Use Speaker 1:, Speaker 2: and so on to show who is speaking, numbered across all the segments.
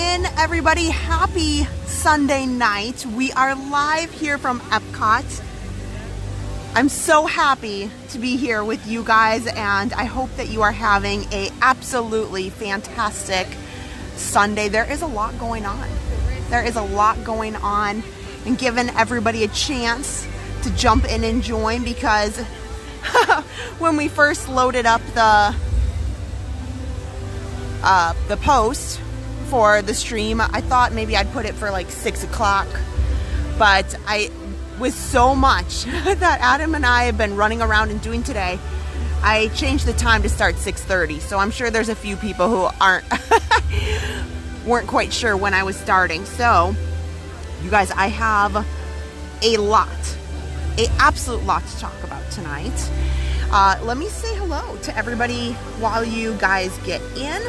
Speaker 1: in, everybody. Happy Sunday night. We are live here from Epcot. I'm so happy to be here with you guys, and I hope that you are having a absolutely fantastic Sunday. There is a lot going on. There is a lot going on, and giving everybody a chance to jump in and join, because when we first loaded up the post for the stream, I thought maybe I'd put it for like 6 o'clock, but with so much that Adam and I have been running around and doing today, I changed the time to start 6:30. So I'm sure there's a few people who weren't quite sure when I was starting. So you guys, I have an absolute lot to talk about tonight. Let me say hello to everybody while you guys get in.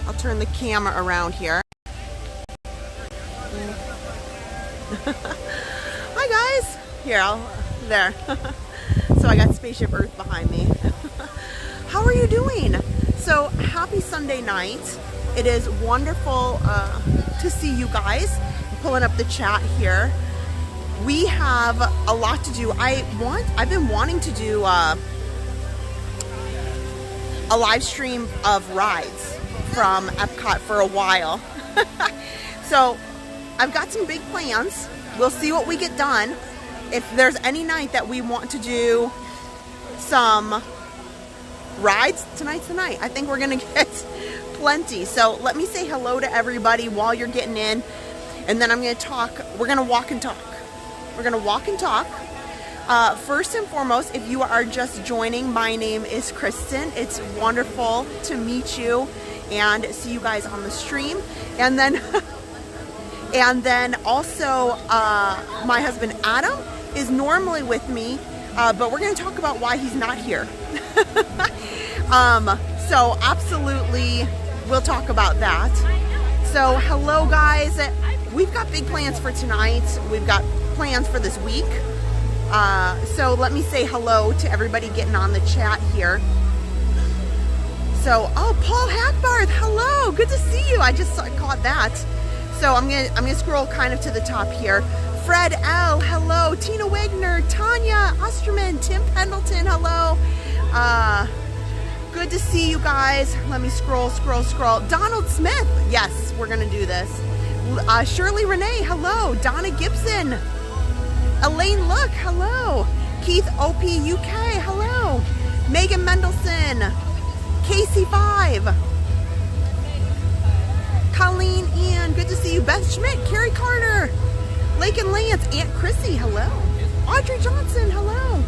Speaker 1: I'll turn the camera around here. Hi guys. Here, there. So I got Spaceship Earth behind me. How are you doing? So happy Sunday night. It is wonderful to see you guys. I'm pulling up the chat here. We have a lot to do. I've been wanting to do a live stream of rides from Epcot for a while. So I've got some big plans. We'll see what we get done. If there's any night that we want to do some rides, tonight's the night. I think we're gonna get plenty. So let me say hello to everybody while you're getting in, and then I'm gonna talk. We're gonna walk and talk. We're gonna walk and talk. First and foremost, if you are just joining, my name is Kristen. It's wonderful to meet you and see you guys on the stream. And then also my husband Adam is normally with me, but we're going to talk about why he's not here. So absolutely, we'll talk about that. So hello guys, we've got big plans for tonight. We've got plans for this week. So let me say hello to everybody getting on the chat here. So, oh, Paul Hackbarth, hello, good to see you. I just caught that. So I'm gonna scroll kind of to the top here. Fred L, hello. Tina Wagner, Tanya Osterman, Tim Pendleton, hello. Good to see you guys. Let me scroll. Donald Smith, yes, we're gonna do this. Shirley Renee, hello. Donna Gibson. Elaine Look, hello. Keith OP UK, hello. Megan Mendelson. KC5. Colleen Ian, good to see you. Beth Schmidt, Carrie Carter. Lake and Lance, Aunt Chrissy, hello. Audrey Johnson, hello.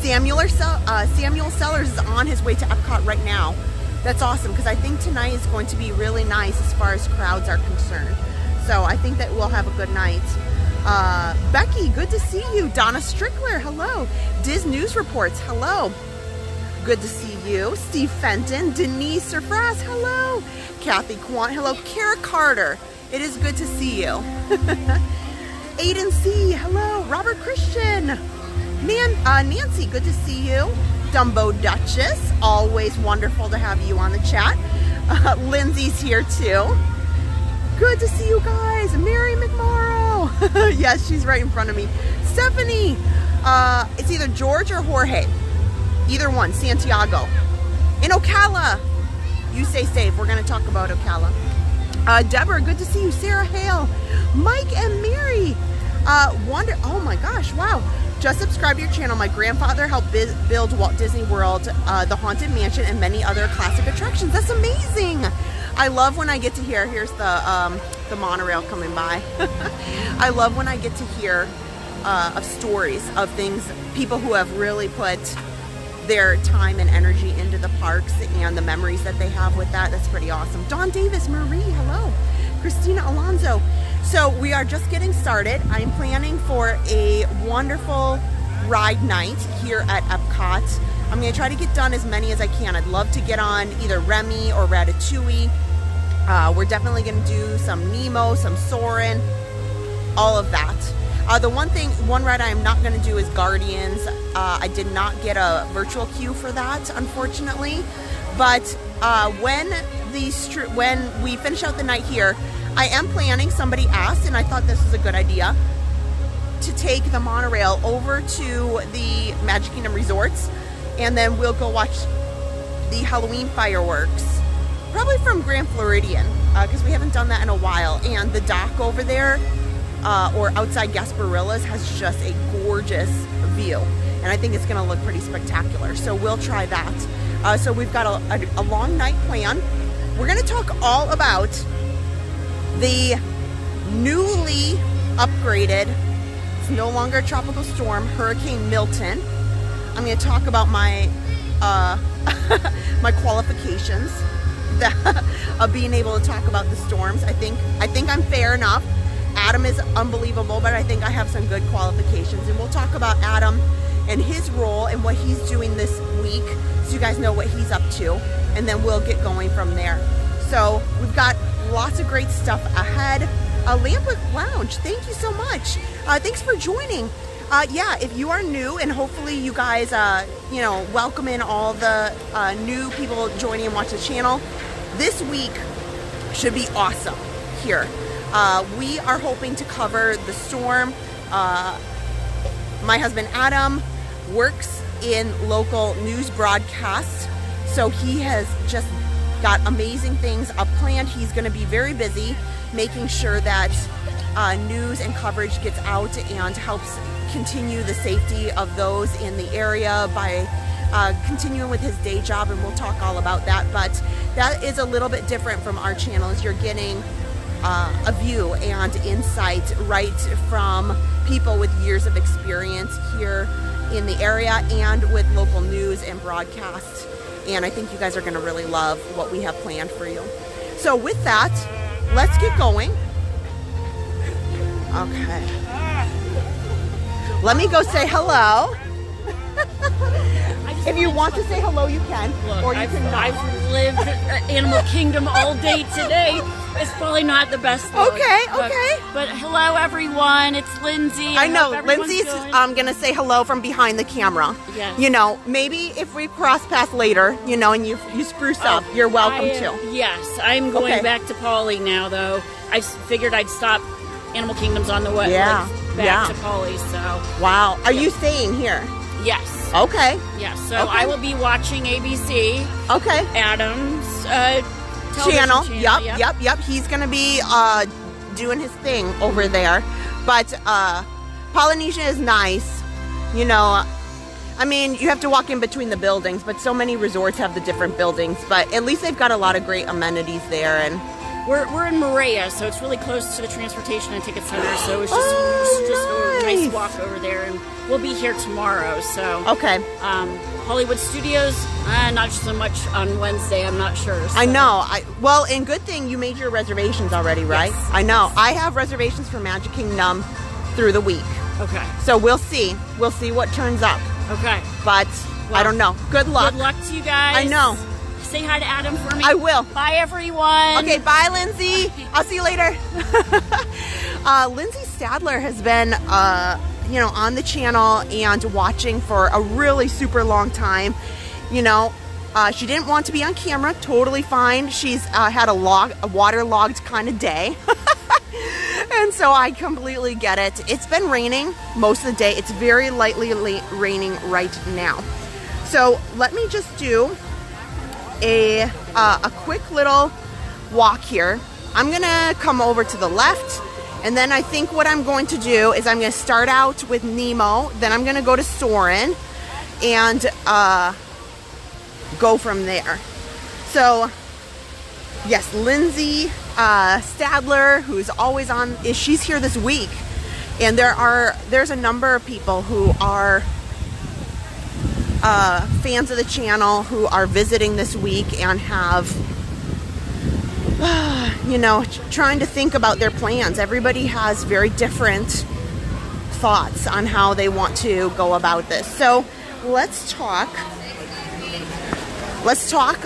Speaker 1: Samuel Sellers is on his way to Epcot right now. That's awesome, because I think tonight is going to be really nice as far as crowds are concerned. So I think that we'll have a good night. Becky, good to see you. Donna Strickler, hello. Diz News Reports, hello. Good to see you. Steve Fenton, Denise Surfras, hello. Kathy Quant, hello. Kara Carter, it is good to see you. Aiden C, hello. Robert Christian. Nancy, good to see you. Dumbo Duchess, always wonderful to have you on the chat. Lindsay's here too. Good to see you guys. Mary McMorrow. Yes, she's right in front of me. Stephanie, it's either George or Jorge. Either one. Santiago. In Ocala. You stay safe. We're going to talk about Ocala. Deborah, good to see you. Sarah Hale. Mike and Mary. Oh my gosh, wow. Just subscribe to your channel. My grandfather helped build Walt Disney World, the Haunted Mansion, and many other classic attractions. That's amazing. I love when I get to hear, here's the monorail coming by. I love when I get to hear of stories of things, people who have really put their time and energy into the parks and the memories that they have with that. That's pretty awesome. Dawn Davis, Marie, hello. Christina Alonso. So we are just getting started. I'm planning for a wonderful ride night here at Epcot. I'm going to try to get done as many as I can. I'd love to get on either Remy or Ratatouille. We're definitely going to do some Nemo, some Soarin, all of that. The one ride I am not going to do is Guardians. I did not get a virtual queue for that, unfortunately. But when we finish out the night here, I am planning, somebody asked, and I thought this was a good idea, to take the monorail over to the Magic Kingdom resorts, and then we'll go watch the Halloween fireworks, probably from Grand Floridian, because we haven't done that in a while. And the dock over there, or outside Gasparilla's, has just a gorgeous view, and I think it's going to look pretty spectacular. So we'll try that. So we've got a long night plan. We're going to talk all about the newly upgraded, it's no longer a tropical storm, Hurricane Milton. I'm going to talk about my my qualifications of being able to talk about the storms. I think I'm fair enough. Adam is unbelievable, but I think I have some good qualifications, and we'll talk about Adam and his role and what he's doing this week, so you guys know what he's up to, and then we'll get going from there. So we've got lots of great stuff ahead. Lampwick Lounge, thank you so much. Thanks for joining. Yeah, if you are new, and hopefully you guys, welcome in all the new people joining and watch the channel. This week should be awesome here. We are hoping to cover the storm. My husband Adam works in local news broadcasts, so he has just got amazing things up planned. He's going to be very busy making sure that news and coverage gets out and helps continue the safety of those in the area by continuing with his day job, and we'll talk all about that. But that is a little bit different from our channel, as you're getting a view and insight right from people with years of experience here in the area and with local news and broadcasts. And I think you guys are going to really love what we have planned for you. So with that, let's get going. Okay. Let me go say hello. If you want to say hello, you can.
Speaker 2: Look,
Speaker 1: or you can not.
Speaker 2: I've lived Animal Kingdom all day today. It's probably not the best look,
Speaker 1: Okay.
Speaker 2: But hello, everyone. It's Lindsay.
Speaker 1: I know. Lindsay's going to say hello from behind the camera.
Speaker 2: Yes.
Speaker 1: You know, maybe if we cross paths later, you know, and you spruce up, you're welcome to.
Speaker 2: Yes. I'm going back to Polly now, though. I figured I'd stop Animal Kingdoms on the way back to Polly, so.
Speaker 1: Wow. Are you staying here?
Speaker 2: Yes.
Speaker 1: Okay.
Speaker 2: Yes. So I will be watching ABC.
Speaker 1: Okay.
Speaker 2: Adam's
Speaker 1: channel.
Speaker 2: Yep.
Speaker 1: Yep. He's going to be doing his thing over there. But Polynesia is nice. You know, I mean, you have to walk in between the buildings, but so many resorts have the different buildings. But at least they've got a lot of great amenities there. And
Speaker 2: we're in Monorail, so it's really close to the transportation and ticket center. So it's just a nice walk over there, and we'll be here tomorrow. So
Speaker 1: okay.
Speaker 2: Hollywood Studios, not so much on Wednesday. I'm not sure. So.
Speaker 1: I know. Well, and good thing you made your reservations already, right?
Speaker 2: Yes.
Speaker 1: I know. I have reservations for Magic Kingdom through the week.
Speaker 2: Okay.
Speaker 1: So we'll see. We'll see what turns up.
Speaker 2: Okay.
Speaker 1: But I don't know. Good luck.
Speaker 2: Good luck to you guys.
Speaker 1: I know.
Speaker 2: Say hi to Adam for me.
Speaker 1: I will.
Speaker 2: Bye, everyone.
Speaker 1: Okay, bye, Lindsay. I'll see you later. Lindsay Stadler has been, on the channel and watching for a really super long time. You know, she didn't want to be on camera. Totally fine. She's had a waterlogged kind of day. And so I completely get it. It's been raining most of the day. It's very lightly raining right now. So let me just do a quick little walk here. I'm gonna come over to the left, and then I think what I'm going to do is I'm gonna start out with Nemo, then I'm gonna go to Soarin and go from there. So yes, Lindsay Stadler, who's always on, she's here this week, and there's a number of people who are fans of the channel who are visiting this week and have, trying to think about their plans. Everybody has very different thoughts on how they want to go about this. So let's talk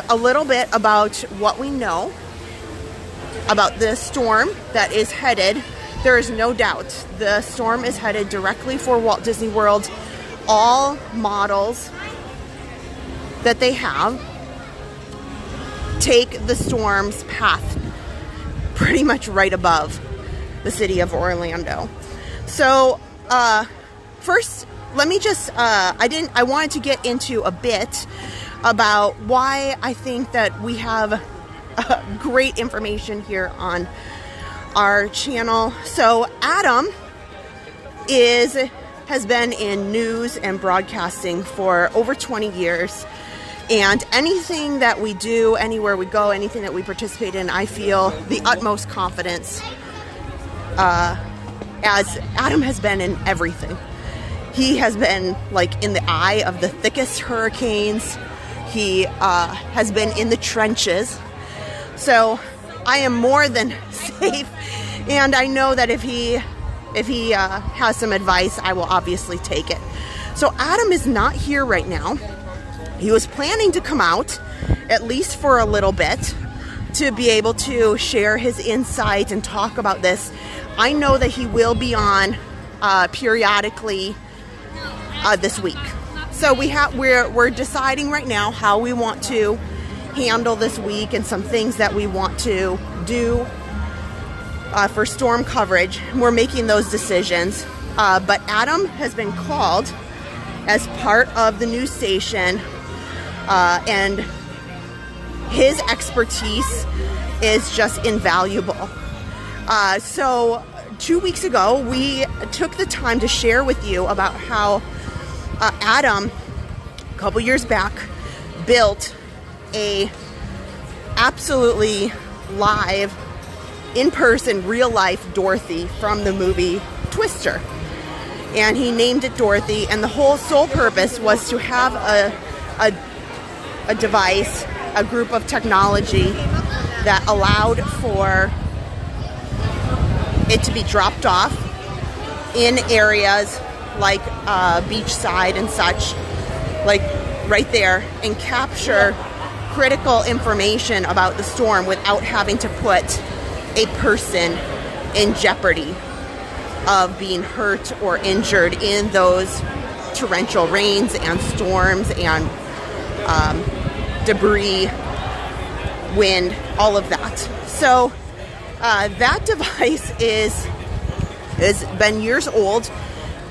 Speaker 1: a little bit about what we know about the storm that is headed. there is no doubt the storm is headed directly for Walt Disney World. All models that they have take the storm's path pretty much right above the city of Orlando. So first, let me just I wanted to get into a bit about why I think that we have great information here on our channel. So Adam has been in news and broadcasting for over 20 years. And anything that we do, anywhere we go, anything that we participate in, I feel the utmost confidence, as Adam has been in everything. He has been like in the eye of the thickest hurricanes. He has been in the trenches. So I am more than safe. And I know that if he has some advice, I will obviously take it. So Adam is not here right now. He was planning to come out, at least for a little bit, to be able to share his insight and talk about this. I know that he will be on periodically this week. So we're deciding right now how we want to handle this week and some things that we want to do for storm coverage. We're making those decisions. But Adam has been called as part of the news station. And his expertise is just invaluable. So 2 weeks ago, we took the time to share with you about how Adam, a couple years back, built a absolutely live, in-person, real-life Dorothy from the movie Twister. And he named it Dorothy, and the whole sole purpose was to have a device, a group of technology that allowed for it to be dropped off in areas like beachside and such, like right there, and capture critical information about the storm without having to put a person in jeopardy of being hurt or injured in those torrential rains and storms and debris, wind, all of that. So that device is been years old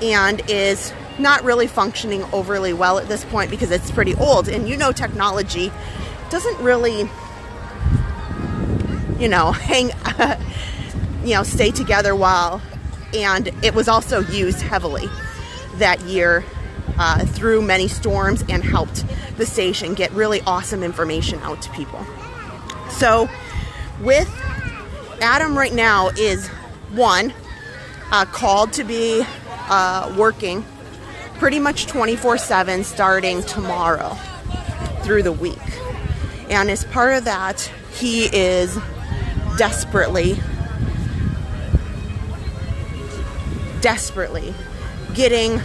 Speaker 1: and is not really functioning overly well at this point because it's pretty old. And you know, technology doesn't really, hang, stay together while. And it was also used heavily that year through many storms and helped the station get really awesome information out to people. So with Adam right now is called to be working pretty much 24/7 starting tomorrow through the week. And as part of that, he is desperately getting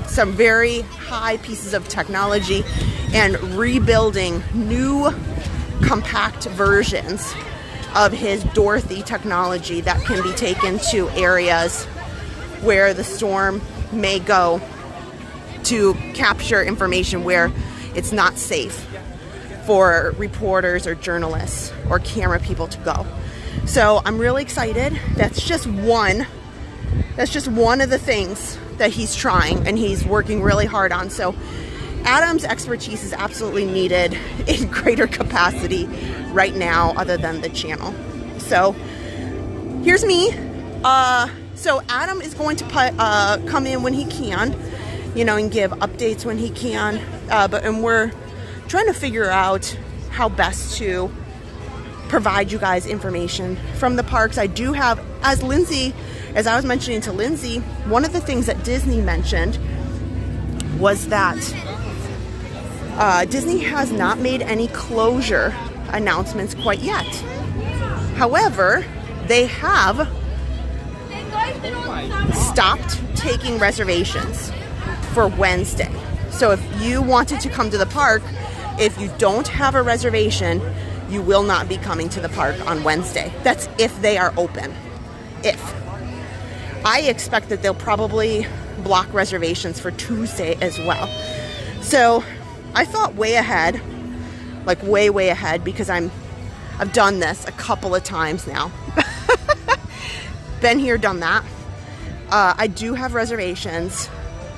Speaker 1: some very high pieces of technology and rebuilding new compact versions of his Dorothy technology that can be taken to areas where the storm may go to capture information where it's not safe for reporters or journalists or camera people to go. So I'm really excited. That's just one of the things that he's trying and he's working really hard on. So Adam's expertise is absolutely needed in greater capacity right now other than the channel. So here's me. So Adam is going to come in when he can, and give updates when he can. And we're trying to figure out how best to provide you guys information from the parks. I do have, as I was mentioning to Lindsay, one of the things that Disney mentioned was that Disney has not made any closure announcements quite yet. However, they have stopped taking reservations for Wednesday. So if you wanted to come to the park, if you don't have a reservation, you will not be coming to the park on Wednesday. That's if they are open. If. I expect that they'll probably block reservations for Tuesday as well. So I thought way ahead, like way ahead, because I've done this a couple of times now. Been here, done that. I do have reservations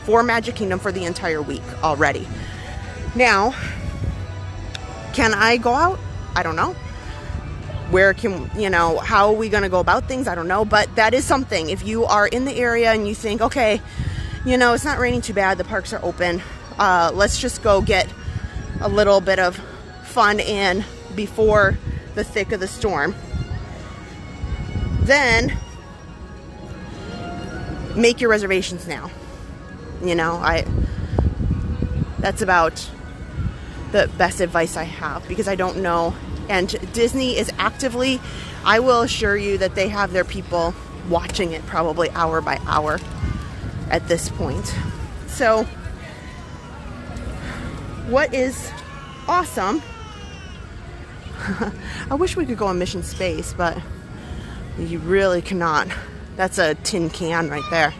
Speaker 1: for Magic Kingdom for the entire week already. Now, can I go out? I don't know. Where can, you know, how are we going to go about things? I don't know. But that is something. If you are in the area and you think, okay, you know, it's not raining too bad, the parks are open, let's just go get a little bit of fun in before the thick of the storm. Then make your reservations now. You know, that's about the best advice I have, because I don't know. And Disney is actively, I will assure you that they have their people watching it probably hour by hour at this point. So what is awesome, I wish we could go on Mission Space, but you really cannot. That's a tin can right there.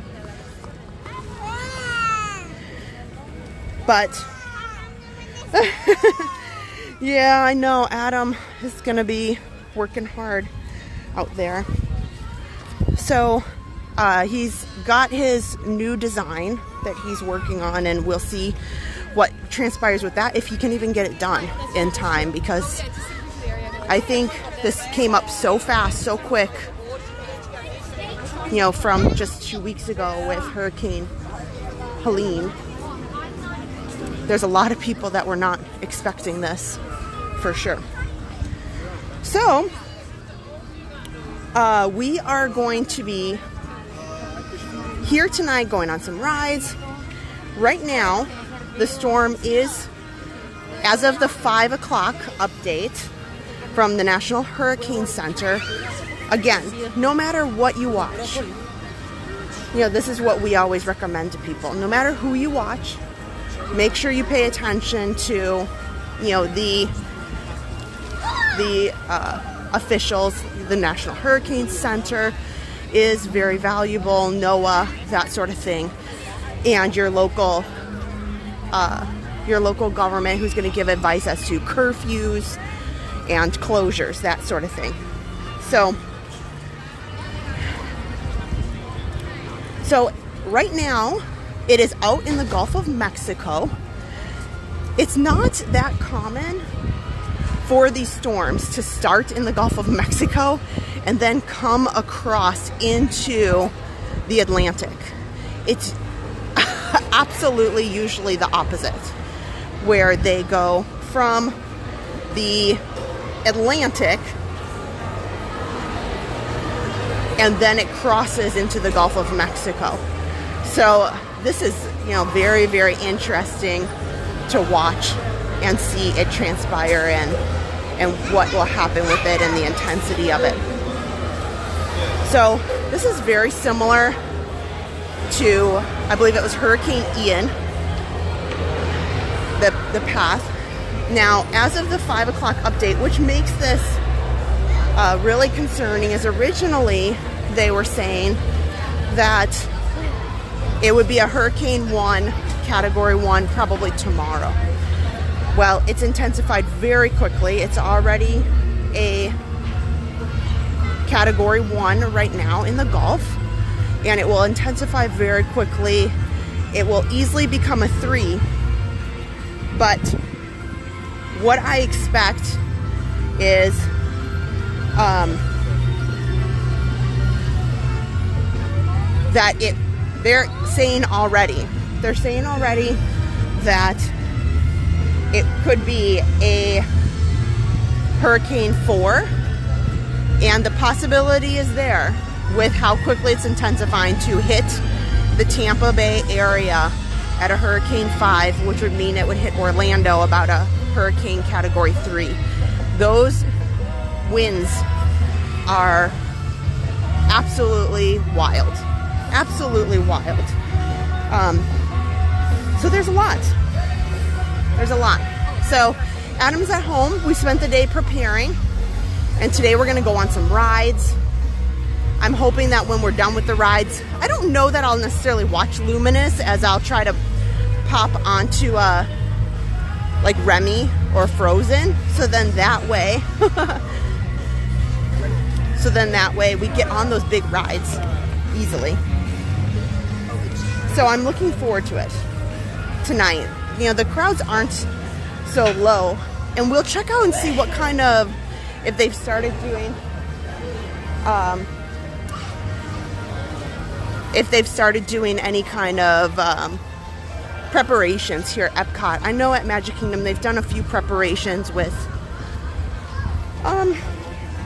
Speaker 1: But yeah, I know Adam is gonna be working hard out there. So he's got his new design that he's working on, and we'll see what transpires with that, if he can even get it done in time, because I think this came up so fast, so quick, you know, from just 2 weeks ago with Hurricane Helene. There's a lot of people that were not expecting this, for sure. So, we are going to be here tonight going on some rides. Right now, the storm is, as of the 5 o'clock update from the National Hurricane Center, again, no matter what you watch, you know, this is what we always recommend to people. No matter who you watch, make sure you pay attention to, you know, the officials. The National Hurricane Center is very valuable, NOAA, that sort of thing, and your local government, who's going to give advice as to curfews and closures, that sort of thing. So right now, it is out in the Gulf of Mexico. It's not that common for these storms to start in the Gulf of Mexico and then come across into the Atlantic. It's absolutely usually the opposite, where they go from the Atlantic and then it crosses into the Gulf of Mexico. So this is, you know, very, very interesting to watch and see it transpire, and what will happen with it and the intensity of it. So this is very similar to, I believe it was Hurricane Ian, the path. Now, as of the 5 o'clock update, which makes this really concerning, is originally they were saying that it would be a Hurricane 1, Category 1, probably tomorrow. Well, it's intensified very quickly. It's already a Category 1 right now in the Gulf, and it will intensify very quickly. It will easily become a 3, but what I expect is that they're saying already that it could be a Hurricane 4, and the possibility is there with how quickly it's intensifying to hit the Tampa Bay area at a Hurricane 5, which would mean it would hit Orlando about a Hurricane Category 3. Those winds are absolutely wild. Absolutely wild. So there's a lot. There's a lot. So Adam's at home. We spent the day preparing, and today we're going to go on some rides. I'm hoping that when we're done with the rides, I don't know that I'll necessarily watch Luminous, as I'll try to pop onto like Remy or Frozen. So then that way, we get on those big rides easily. So I'm looking forward to it tonight. You know, the crowds aren't so low, and we'll check out and see what kind of, if they've started doing any kind of preparations here at Epcot. I know at Magic Kingdom they've done a few preparations with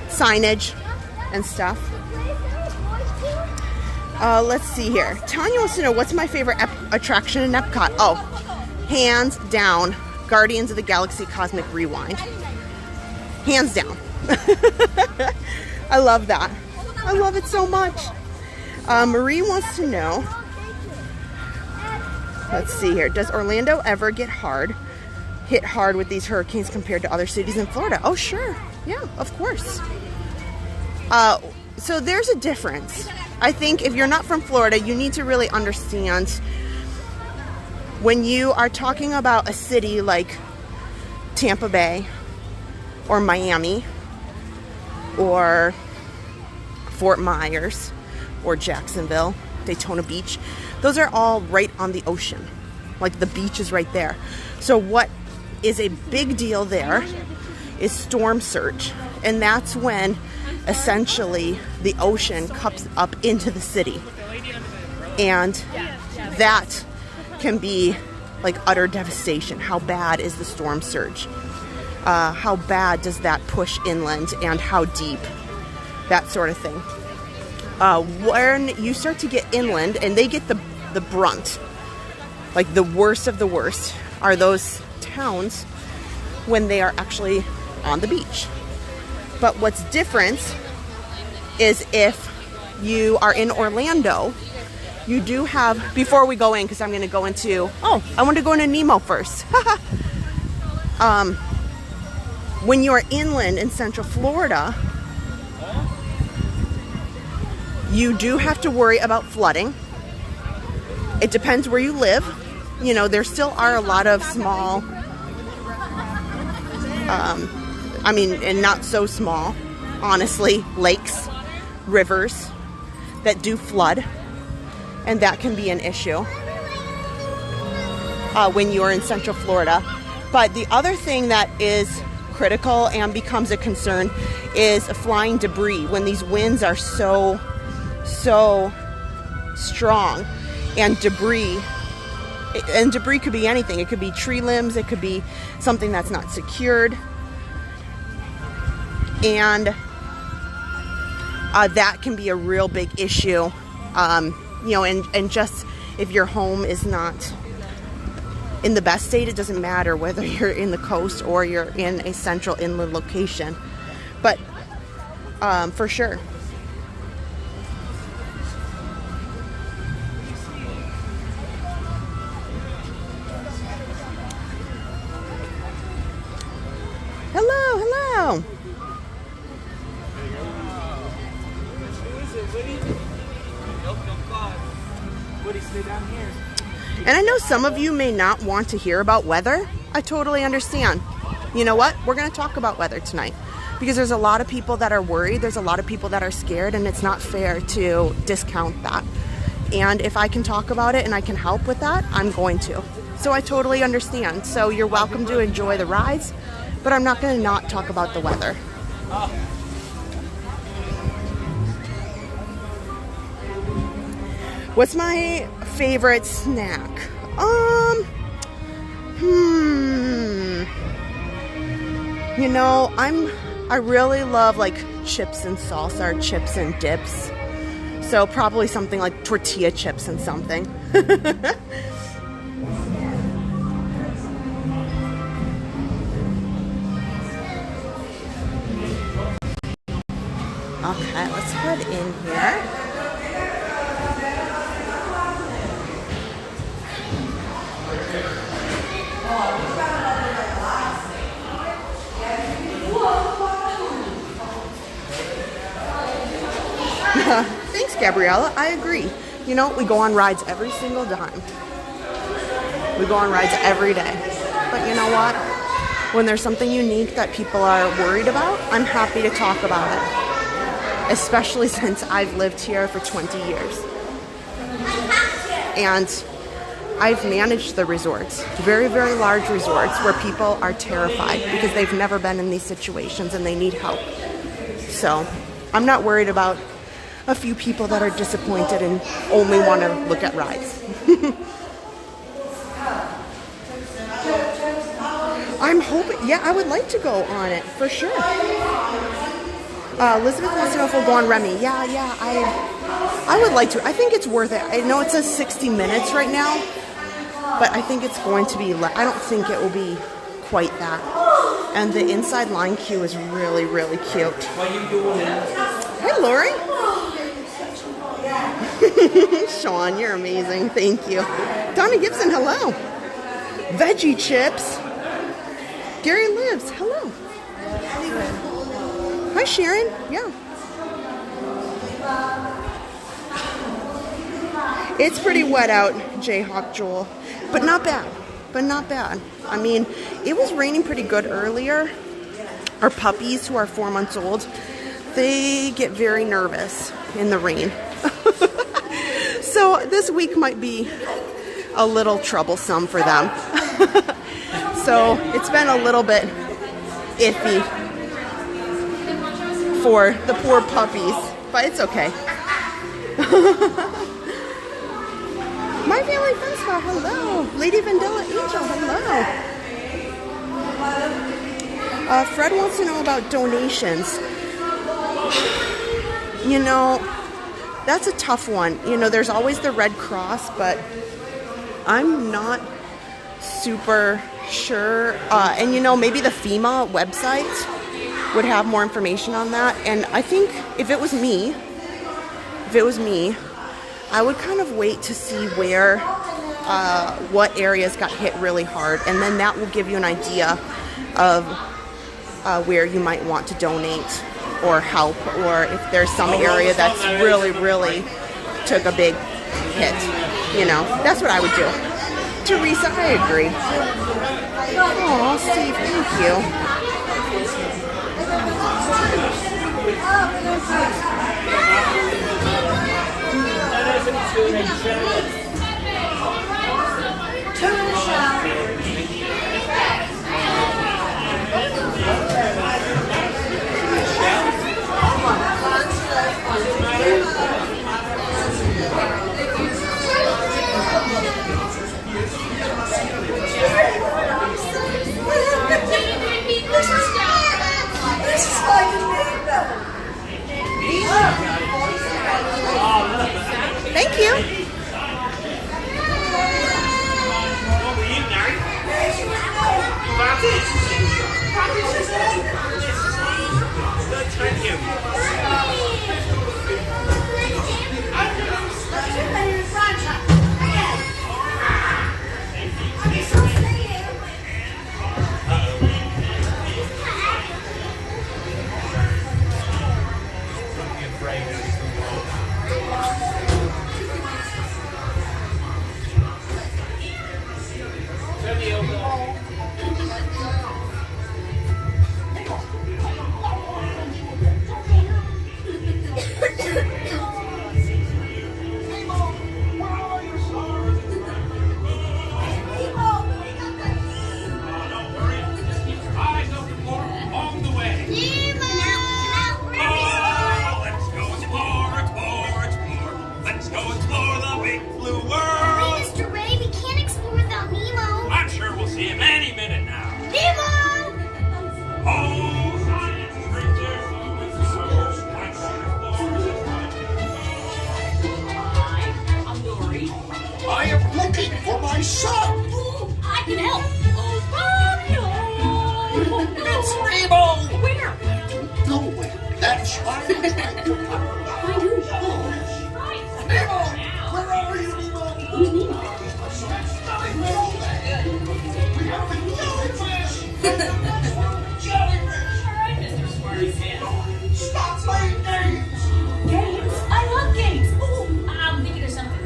Speaker 1: signage and stuff. Let's see here. Tanya wants to know, what's my favorite attraction in Epcot? Oh, hands down, Guardians of the Galaxy Cosmic Rewind. Hands down. I love that. I love it so much. Marie wants to know, let's see here, does Orlando ever get hit hard with these hurricanes compared to other cities in Florida? Oh, sure. Yeah, of course. So there's a difference. I think if you're not from Florida, you need to really understand when you are talking about a city like Tampa Bay or Miami or Fort Myers or Jacksonville, Daytona Beach, those are all right on the ocean. Like, the beach is right there. So what is a big deal there is storm surge. And that's when essentially the ocean comes up into the city. And that can be like utter devastation. How bad is the storm surge? How bad does that push inland, and how deep? That sort of thing. When you start to get inland, and they get the brunt, like the worst of the worst, are those towns when they are actually on the beach. But what's different is if you are in Orlando, you do have, before we go in, because I'm going to go into, I want to go into Nemo first. When you're inland in Central Florida, you do have to worry about flooding. It depends where you live. You know, there still are a lot of small, and not so small, honestly, lakes, rivers that do flood. And that can be an issue when you're in Central Florida. But the other thing that is critical and becomes a concern is flying debris when these winds are so strong. And debris could be anything. It could be tree limbs, it could be something that's not secured. And that can be a real big issue. You know, and just if your home is not in the best state, it doesn't matter whether you're in the coast or you're in a central inland location. But for sure. Hello. And I know some of you may not want to hear about weather. I totally understand. You know what? We're going to talk about weather tonight because there's a lot of people that are worried. There's a lot of people that are scared, and it's not fair to discount that. And if I can talk about it and I can help with that, I'm going to. So I totally understand. So you're welcome to enjoy the rides, but I'm not going to not talk about the weather. What's my favorite snack? You know, I really love like chips and salsa, or chips and dips. So probably something like tortilla chips and something. Okay, let's head in here. Thanks, Gabriella. I agree. You know, we go on rides every single time. We go on rides every day. But you know what? When there's something unique that people are worried about, I'm happy to talk about it. Especially since I've lived here for 20 years. And I've managed the resorts, very, very large resorts where people are terrified because they've never been in these situations and they need help. So I'm not worried about a few people that are disappointed and only want to look at rides. I'm hoping, yeah, I would like to go on it for sure. Elizabeth wants to know if we'll go on Remy. Yeah, I would like to. I think it's worth it. I know it says 60 minutes right now, but I think it's going to be, I don't think it will be quite that. And the inside line queue is really, really cute.
Speaker 3: What are you doing?
Speaker 1: Hi, Lori. Sean, you're amazing. Thank you. Donna Gibson, hello. Veggie chips. Gary Lives, hello. Hi, Sharon. Yeah. It's pretty wet out, Jayhawk Joel, but not bad. But not bad. I mean, it was raining pretty good earlier. Our puppies, who are 4 months old, they get very nervous in the rain. So this week might be a little troublesome for them. So it's been a little bit iffy for the poor puppies, but it's okay. My Family Fun Spot, hello. Lady Vandella Angel, hello. Fred wants to know about donations. You know, that's a tough one. You know, there's always the Red Cross, but I'm not super sure. And you know, maybe the FEMA website would have more information on that. And I think if it was me, I would kind of wait to see where, what areas got hit really hard. And then that will give you an idea of where you might want to donate or help, or if there's some area that's really, really took a big hit. You know, that's what I would do. Teresa, I agree. Oh, Steve, thank you. Thank you.
Speaker 4: Stop playing games! Games? I love games! Ooh, I'm thinking of something.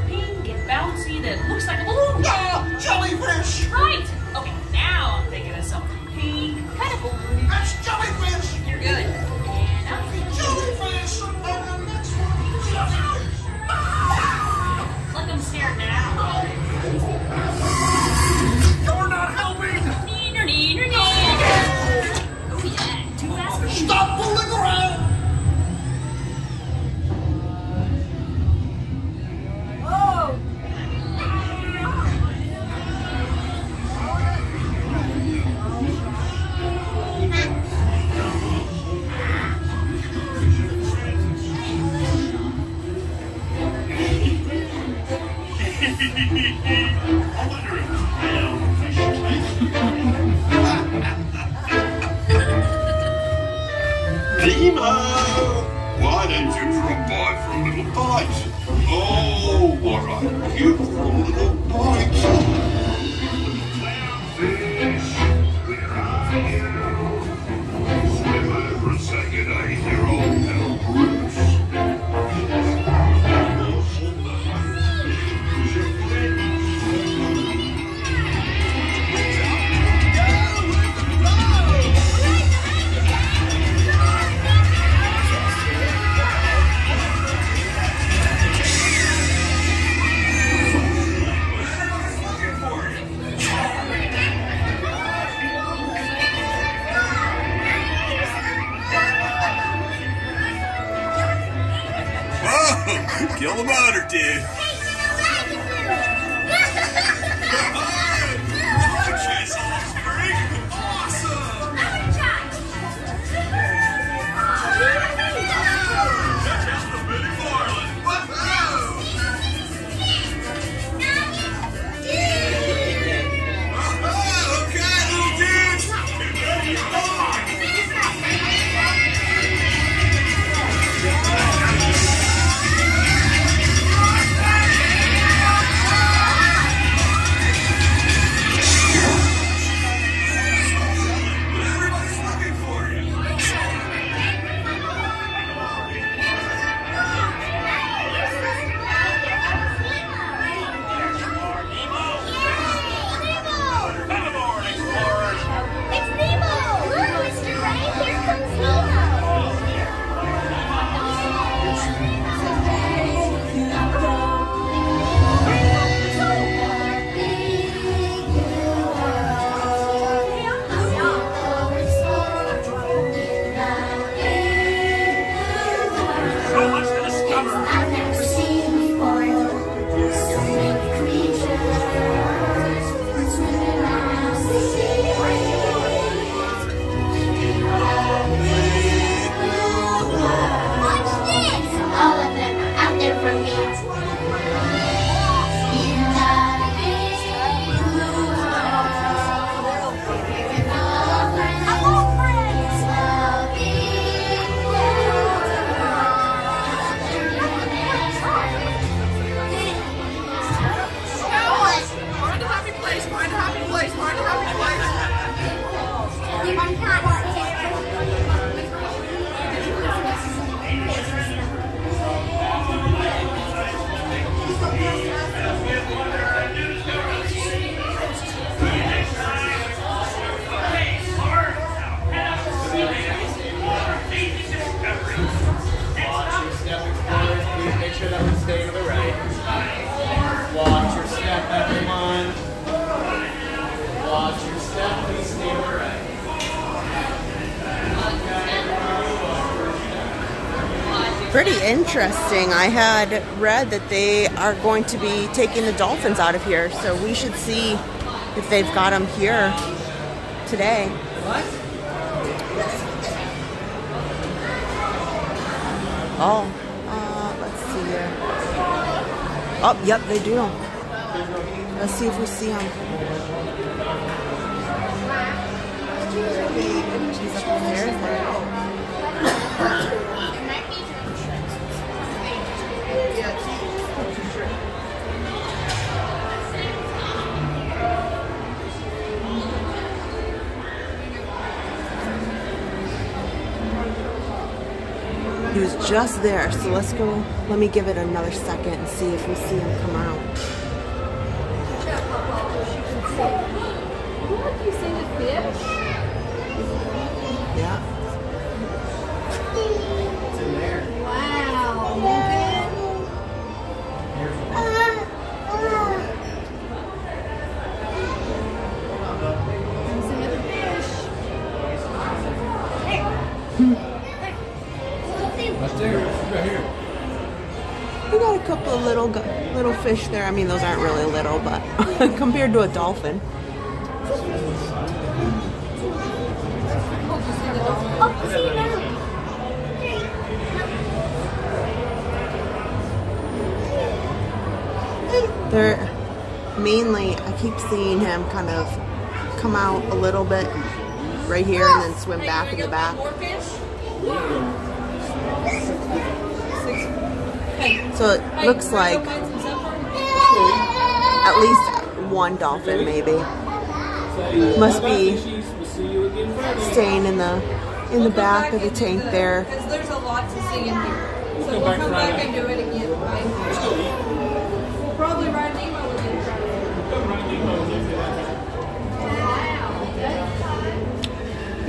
Speaker 3: Nemo! Why don't you drop by for a little bite? Oh, what a beautiful little bite! Clownfish, where are you? Swim over and say good day to your old pal Bruce. Kill the motor, dude.
Speaker 1: Pretty interesting. I had read that they are going to be taking the dolphins out of here, so we should see if they've got them here today.
Speaker 4: What?
Speaker 1: Oh, let's see here. Oh, yep, they do. Let's see if we see them. She's upstairs there. He was just there, so let's go. Let me give it another second and see if we see him come out.
Speaker 5: Look, you see the fish?
Speaker 1: Yeah.
Speaker 4: It's in there.
Speaker 5: Wow, Lincoln. There's another fish.
Speaker 4: Right there. Right here.
Speaker 1: We got a couple of little fish there. I mean, those aren't really little, but compared to a dolphin. mainly I keep seeing him kind of come out a little bit right here and then swim back in the back. So it looks like at least one dolphin maybe must be staying in the back of the tank there.
Speaker 5: Because there's a lot to see in here. So we'll come back and do it again. We'll probably ride Nemo again.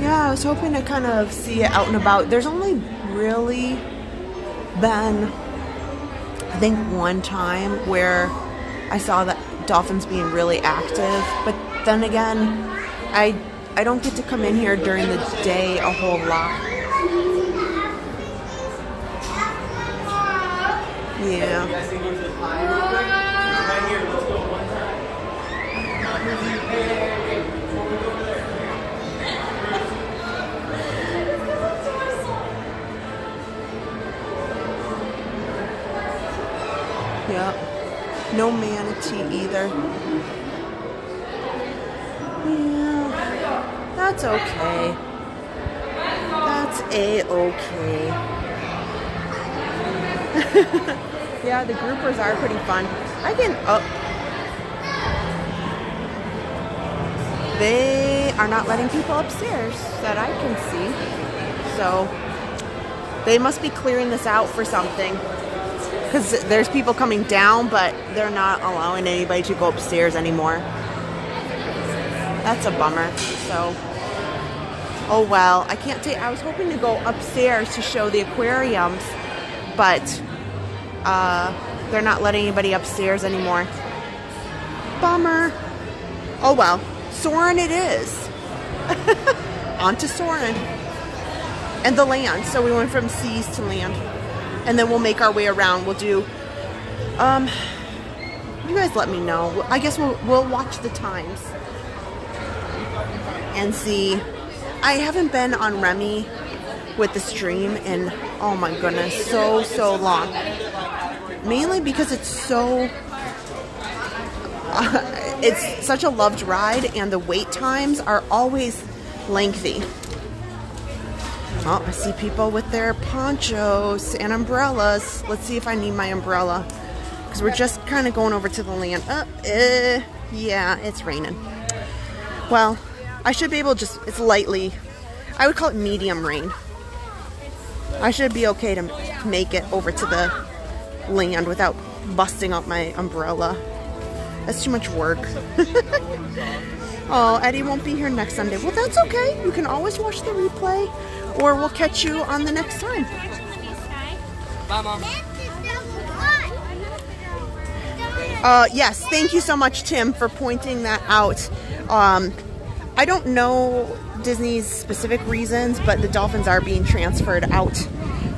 Speaker 1: Yeah, I was hoping to kind of see it out and about. There's only really been, I think, one time where I saw the dolphins being really active, but then again, I don't get to come in here during the day a whole lot. Yeah. Yep. No manatee either. Yeah. That's okay. That's a-okay. Yeah, the groupers are pretty fun. They are not letting people upstairs that I can see. So they must be clearing this out for something. Because there's people coming down, but they're not allowing anybody to go upstairs anymore. That's a bummer. So, oh well. I can't take. I was hoping to go upstairs to show the aquariums, but they're not letting anybody upstairs anymore. Bummer. Oh well. Soarin it is. On to Soarin. And the land. So we went from seas to land. And then we'll make our way around. We'll do, you guys let me know. I guess we'll watch the times and see. I haven't been on Remy with the stream in, oh my goodness, so long. Mainly because it's so, it's such a loved ride and the wait times are always lengthy. Oh, I see people with their ponchos and umbrellas. Let's see if I need my umbrella. Because we're just kind of going over to the land. Yeah, it's raining. Well, I should be able to just, it's lightly, I would call it medium rain. I should be okay to make it over to the land without busting out my umbrella. That's too much work. Oh, Eddie won't be here next Sunday. Well, that's okay. You can always watch the replay. Or we'll catch you on the next time.
Speaker 4: Bye, Mom.
Speaker 1: Yes, thank you so much, Tim, for pointing that out. I don't know Disney's specific reasons, but the dolphins are being transferred out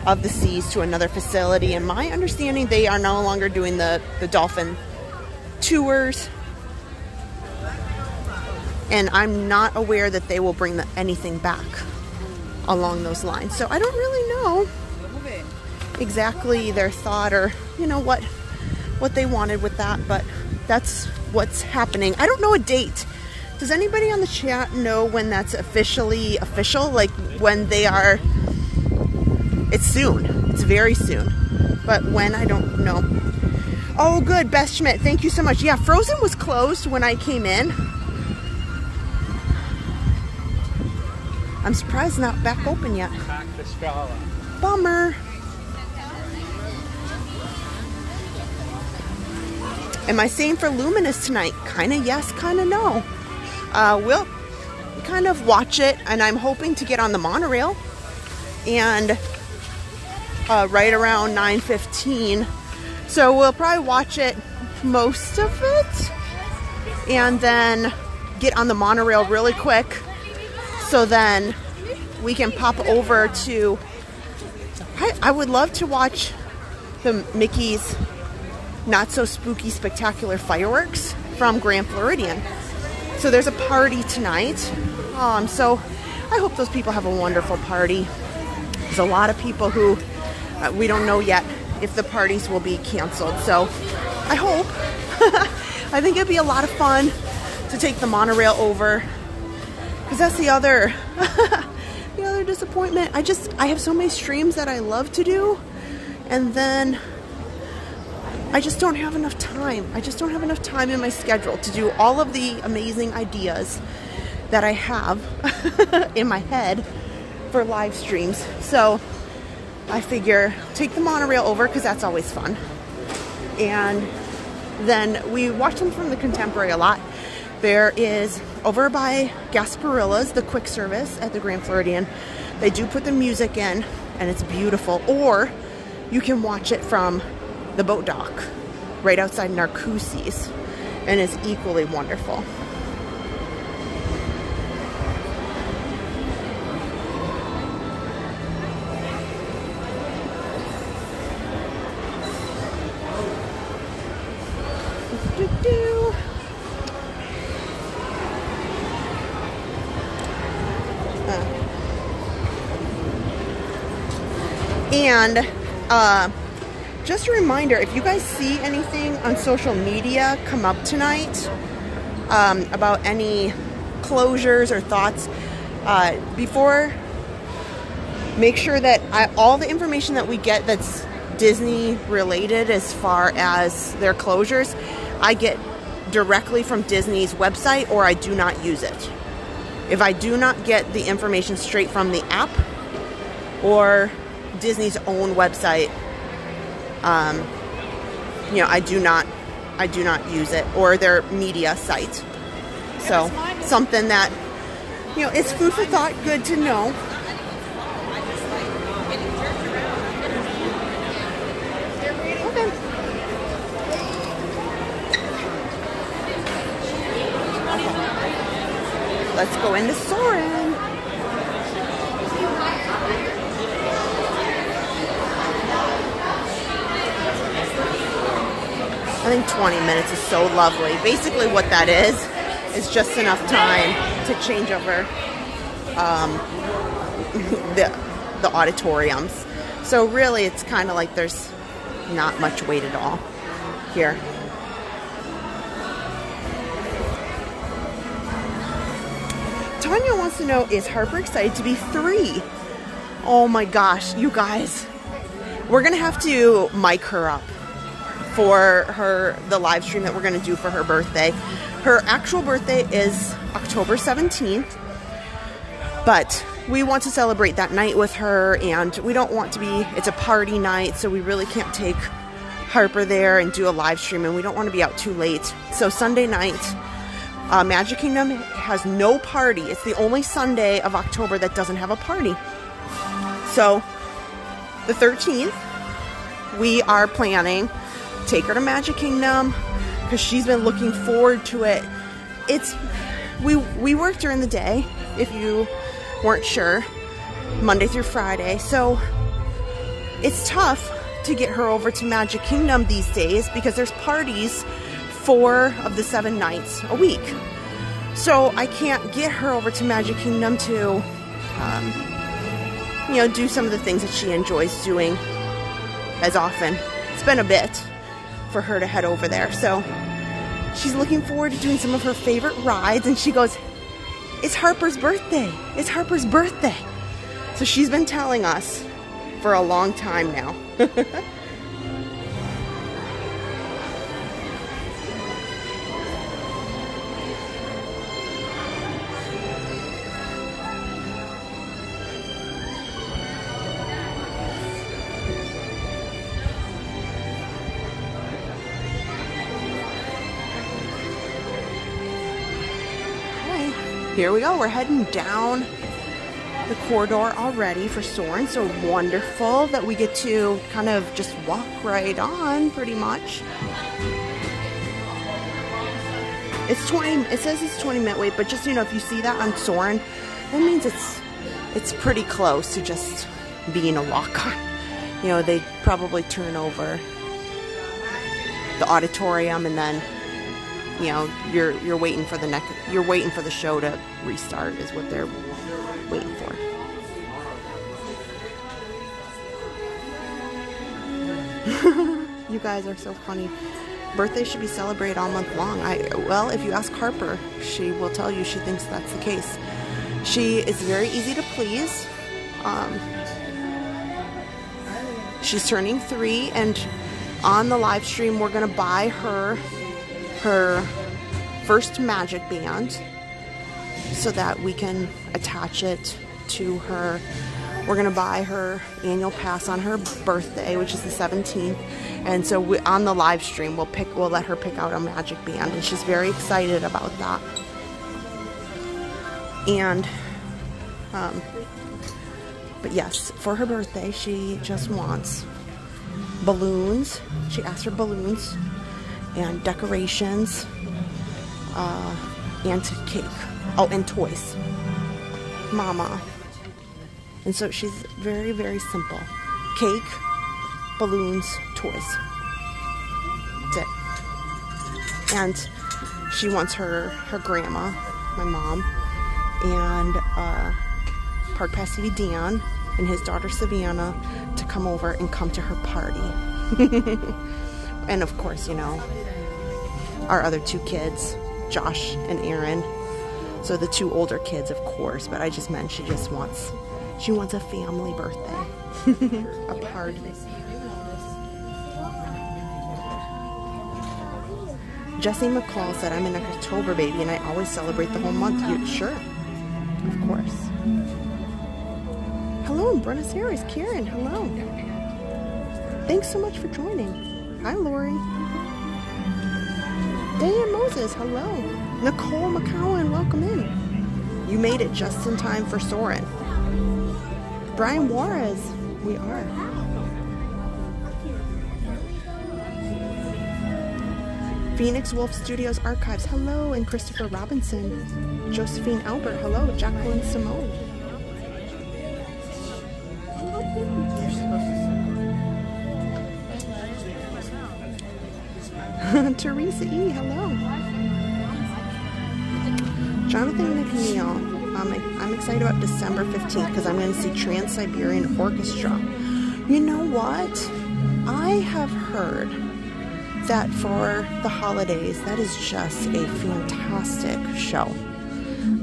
Speaker 1: of the seas to another facility. And my understanding, they are no longer doing the dolphin tours. And I'm not aware that they will bring anything back along those lines. So I don't really know exactly their thought or, you know, what they wanted with that, but that's what's happening. I don't know a date. Does anybody on the chat know when that's officially official? Like when they are, it's soon. It's very soon. But when, I don't know. Oh, good. Beth Schmidt, thank you so much. Yeah, Frozen was closed when I came in. I'm surprised it's not back open yet. Bummer. Am I staying for Luminous tonight? Kind of yes, kind of no. We'll kind of watch it, and I'm hoping to get on the monorail. And right around 9:15. So we'll probably watch it, most of it, and then get on the monorail really quick. So then we can pop over to, I would love to watch the Mickey's Not So Spooky Spectacular Fireworks from Grand Floridian. So there's a party tonight. So I hope those people have a wonderful party. There's a lot of people who we don't know yet if the parties will be canceled. So I hope, I think it'd be a lot of fun to take the monorail over, because that's the other the other disappointment. I have so many streams that I love to do, and then I just don't have enough time. I just don't have enough time in my schedule to do all of the amazing ideas that I have in my head for live streams. So I figure take the monorail over, because that's always fun. And then we watch them from the Contemporary a lot. There is, over by Gasparilla's, the quick service at the Grand Floridian, they do put the music in, and it's beautiful. Or you can watch it from the boat dock right outside Narcoossee's, and it's equally wonderful. And just a reminder, if you guys see anything on social media come up tonight about any closures or thoughts, before, make sure that all the information that we get that's Disney related as far as their closures, I get directly from Disney's website, or I do not use it. If I do not get the information straight from the app or Disney's own website, you know, I do not use it, or their media site. So something that, you know, it's food for thought, good to know. Okay. Let's go into Soarin. I think 20 minutes is so lovely. Basically what that is just enough time to change over the auditoriums. So really it's kind of like there's not much wait at all here. Tanya wants to know, is Harper excited to be 3? Oh my gosh, you guys. We're going to have to mic her up for the live stream that we're going to do for her birthday. Her actual birthday is October 17th, but we want to celebrate that night with her, and we don't want to be, it's a party night, so we really can't take Harper there and do a live stream, and we don't want to be out too late. So Sunday night, Magic Kingdom has no party. It's the only Sunday of October that doesn't have a party. So the 13th, we are planning take her to Magic Kingdom, because she's been looking forward to it. We work during the day, if you weren't sure, Monday through Friday, so it's tough to get her over to Magic Kingdom these days, because there's parties 4 of the 7 nights a week. So I can't get her over to Magic Kingdom to you know, do some of the things that she enjoys doing as often. It's been a bit for her to head over there, so she's looking forward to doing some of her favorite rides, and she goes, it's Harper's birthday, it's Harper's birthday. So she's been telling us for a long time now. Here we go, we're heading down the corridor already for Soarin', so wonderful that we get to kind of just walk right on, pretty much. It says it's 20-minute wait, but just, you know, if you see that on Soarin', that means it's pretty close to just being a walk-on. You know, they probably turn over the auditorium, and then, you know, you're waiting for the show to restart is what they're waiting for. You guys are so funny. birthdays should be celebrated all month long. Well, if you ask Harper, she will tell you she thinks that's the case. She is very easy to please. She's turning 3, and on the live stream, we're going to buy her first magic band so that we can attach it to her. We're going to buy her annual pass on her birthday, which is the 17th. And so on the live stream, we'll let her pick out a magic band, and she's very excited about that. And, but yes, for her birthday, she just wants balloons. She asked for balloons and decorations, and cake. Oh, and toys. Mama. And so she's very, very simple. Cake, balloons, toys. That's it. And she wants her grandma, my mom, and Park Pass TV Dan and his daughter Savannah to come over and come to her party. And of course, you know, our other 2 kids, Josh and Aaron. So the 2 older kids, of course, but I just meant she wants a family birthday. A party. Jesse McCall said, I'm an October baby and I always celebrate the whole month. Sure. Of course. Hello in Buenos Aires. Karen, hello. Thanks so much for joining. Hi, Lori. Diane Moses, hello. Nicole McCowan, welcome in. You made it just in time for Soarin. Brian Juarez, we are. Phoenix Wolf Studios Archives, hello. And Christopher Robinson. Josephine Albert, hello. Jacqueline Simone. Teresa E, hello. Jonathan McNeil, I'm excited about December 15th because I'm going to see Trans-Siberian Orchestra. You know what? I have heard that for the holidays, that is just a fantastic show.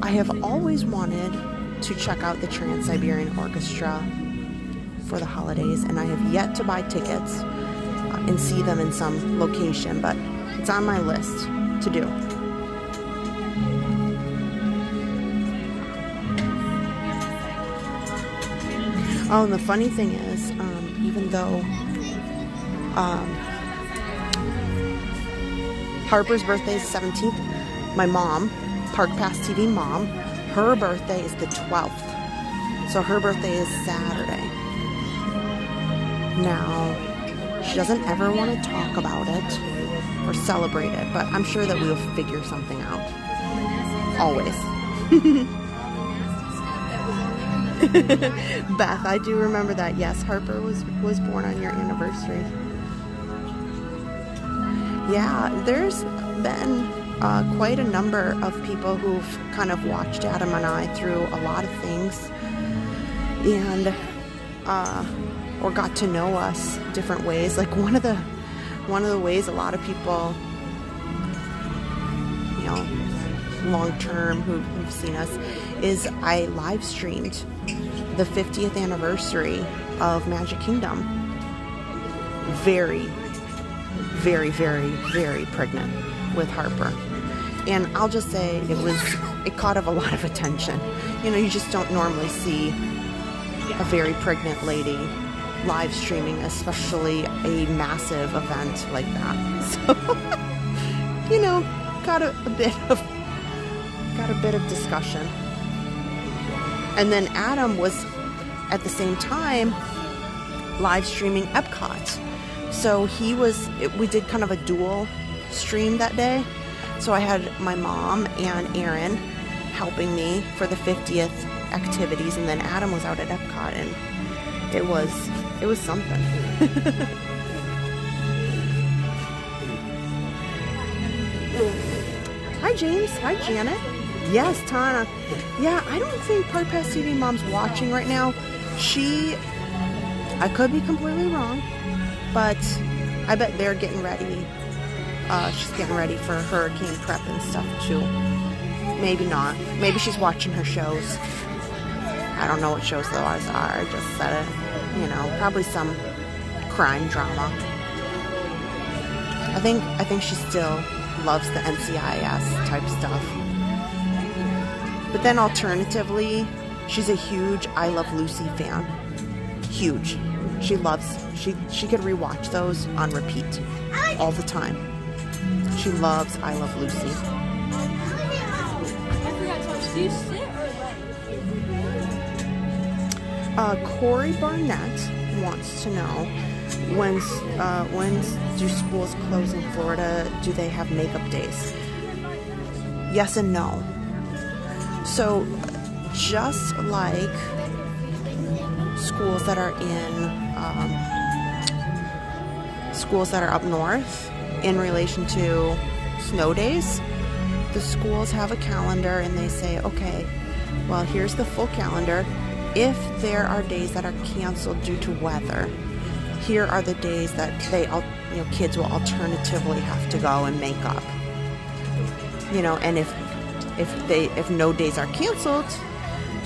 Speaker 1: I have always wanted to check out the Trans-Siberian Orchestra for the holidays, and I have yet to buy tickets and see them in some location, but it's on my list to do. Oh, and the funny thing is, even though Harper's birthday is the 17th, my mom, Park Pass TV mom, her birthday is the 12th. So her birthday is Saturday. Now, she doesn't ever want to talk about it or celebrate it, but I'm sure that we'll figure something out. Always. Beth, I do remember that. Yes, Harper was born on your anniversary. Yeah, there's been quite a number of people who've kind of watched Adam and I through a lot of things, and or got to know us different ways. Like one of the ways a lot of people, you know, long term who've seen us is I live streamed the 50th anniversary of Magic Kingdom. Very, very, very, very pregnant with Harper. And I'll just say it caught up a lot of attention. You know, you just don't normally see a very pregnant lady live streaming, especially a massive event like that. So, you know, got a bit of discussion. And then Adam was at the same time live streaming Epcot. So we did kind of a dual stream that day. So I had my mom and Aaron helping me for the 50th activities, and then Adam was out at Epcot, and it was something. Hi James, hi Janet. Yes, Tana. Yeah, I don't think Park Pass TV Mom's watching right now. I could be completely wrong, but I bet they're getting ready she's getting ready for hurricane prep and stuff too. Maybe not. Maybe she's watching her shows. I don't know what shows those are. I just said it. You know, probably some crime drama. I think she still loves the NCIS type stuff. But then alternatively, she's a huge I Love Lucy fan. Huge. She could rewatch those on repeat all the time. She loves I Love Lucy. Corey Barnett wants to know, when do schools close in Florida? Do they have makeup days? Yes and no. So just like schools that are up north in relation to snow days, the schools have a calendar and they say, okay, well, here's the full calendar. If there are days that are canceled due to weather, here are the days that kids will alternatively have to go and make up. You know, and if no days are canceled,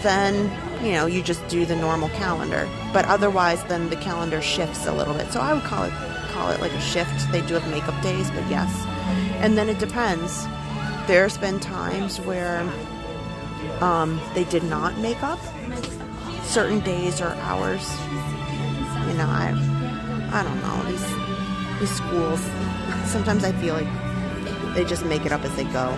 Speaker 1: then you just do the normal calendar. But otherwise, then the calendar shifts a little bit. So I would call it like a shift. They do have makeup days, but yes. And then it depends. There's been times where they did not make up certain days or hours. I don't know, these schools, sometimes I feel like they just make it up as they go.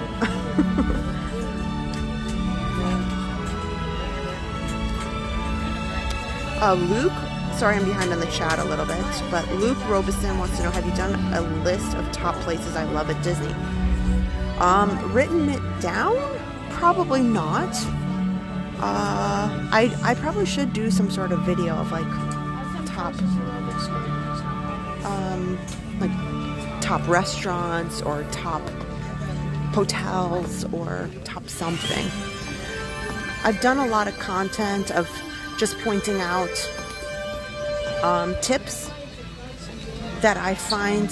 Speaker 1: Luke, sorry I'm behind on the chat a little bit, but Luke Robeson wants to know, have you done a list of top places I love at Disney? Written it down? Probably not. I probably should do some sort of video of top restaurants or top hotels or top something. I've done a lot of content of just pointing out tips that I find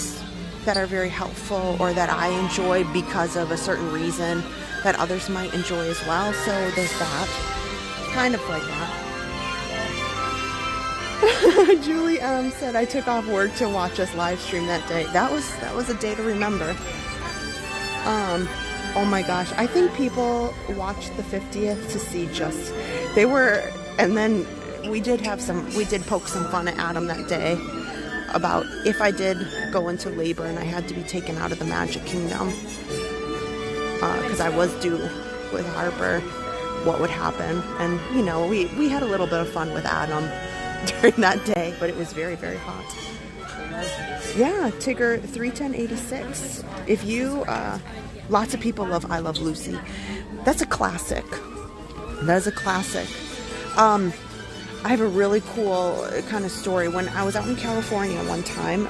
Speaker 1: that are very helpful or that I enjoy because of a certain reason that others might enjoy as well. So there's that. Kind of like that. Julie M said, I took off work to watch us live stream that day. That was a day to remember. Oh my gosh, I think people watched the 50th to see and then we did poke some fun at Adam that day about if I did go into labor and I had to be taken out of the Magic Kingdom, because I was due with Harper, what would happen. And we had a little bit of fun with Adam during that day, but it was very, very hot. Yeah, Tigger 31086. If you lots of people love I Love Lucy. That's a classic. That is a classic. I have a really cool kind of story. When I was out in California one time,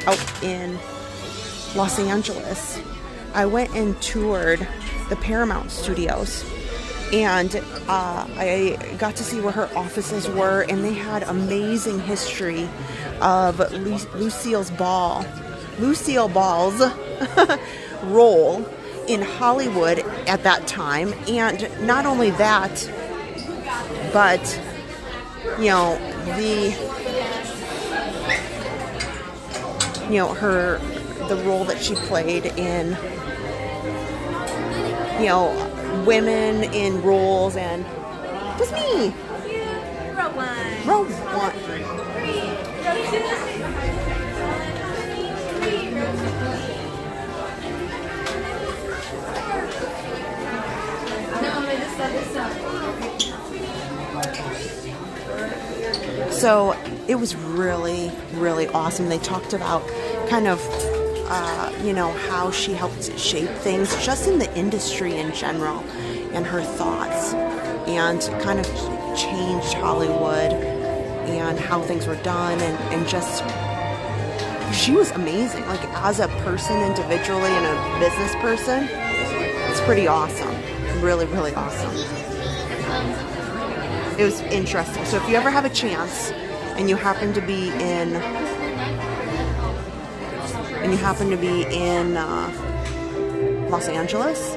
Speaker 1: out in Los Angeles, I went and toured the Paramount Studios, and I got to see where her offices were, and they had amazing history of Lucille Ball's role in Hollywood at that time. And not only that, but the role that she played in women in roles, and just me.
Speaker 4: Row one.
Speaker 1: Row one. So it was really, really awesome. They talked about kind of, how she helped shape things just in the industry in general, and her thoughts, and kind of changed Hollywood and how things were done, and just, she was amazing. Like, as a person individually and a business person, it's pretty awesome. Really, really awesome. It was interesting. So if you ever have a chance and you happen to be in and you happen to be in Los Angeles,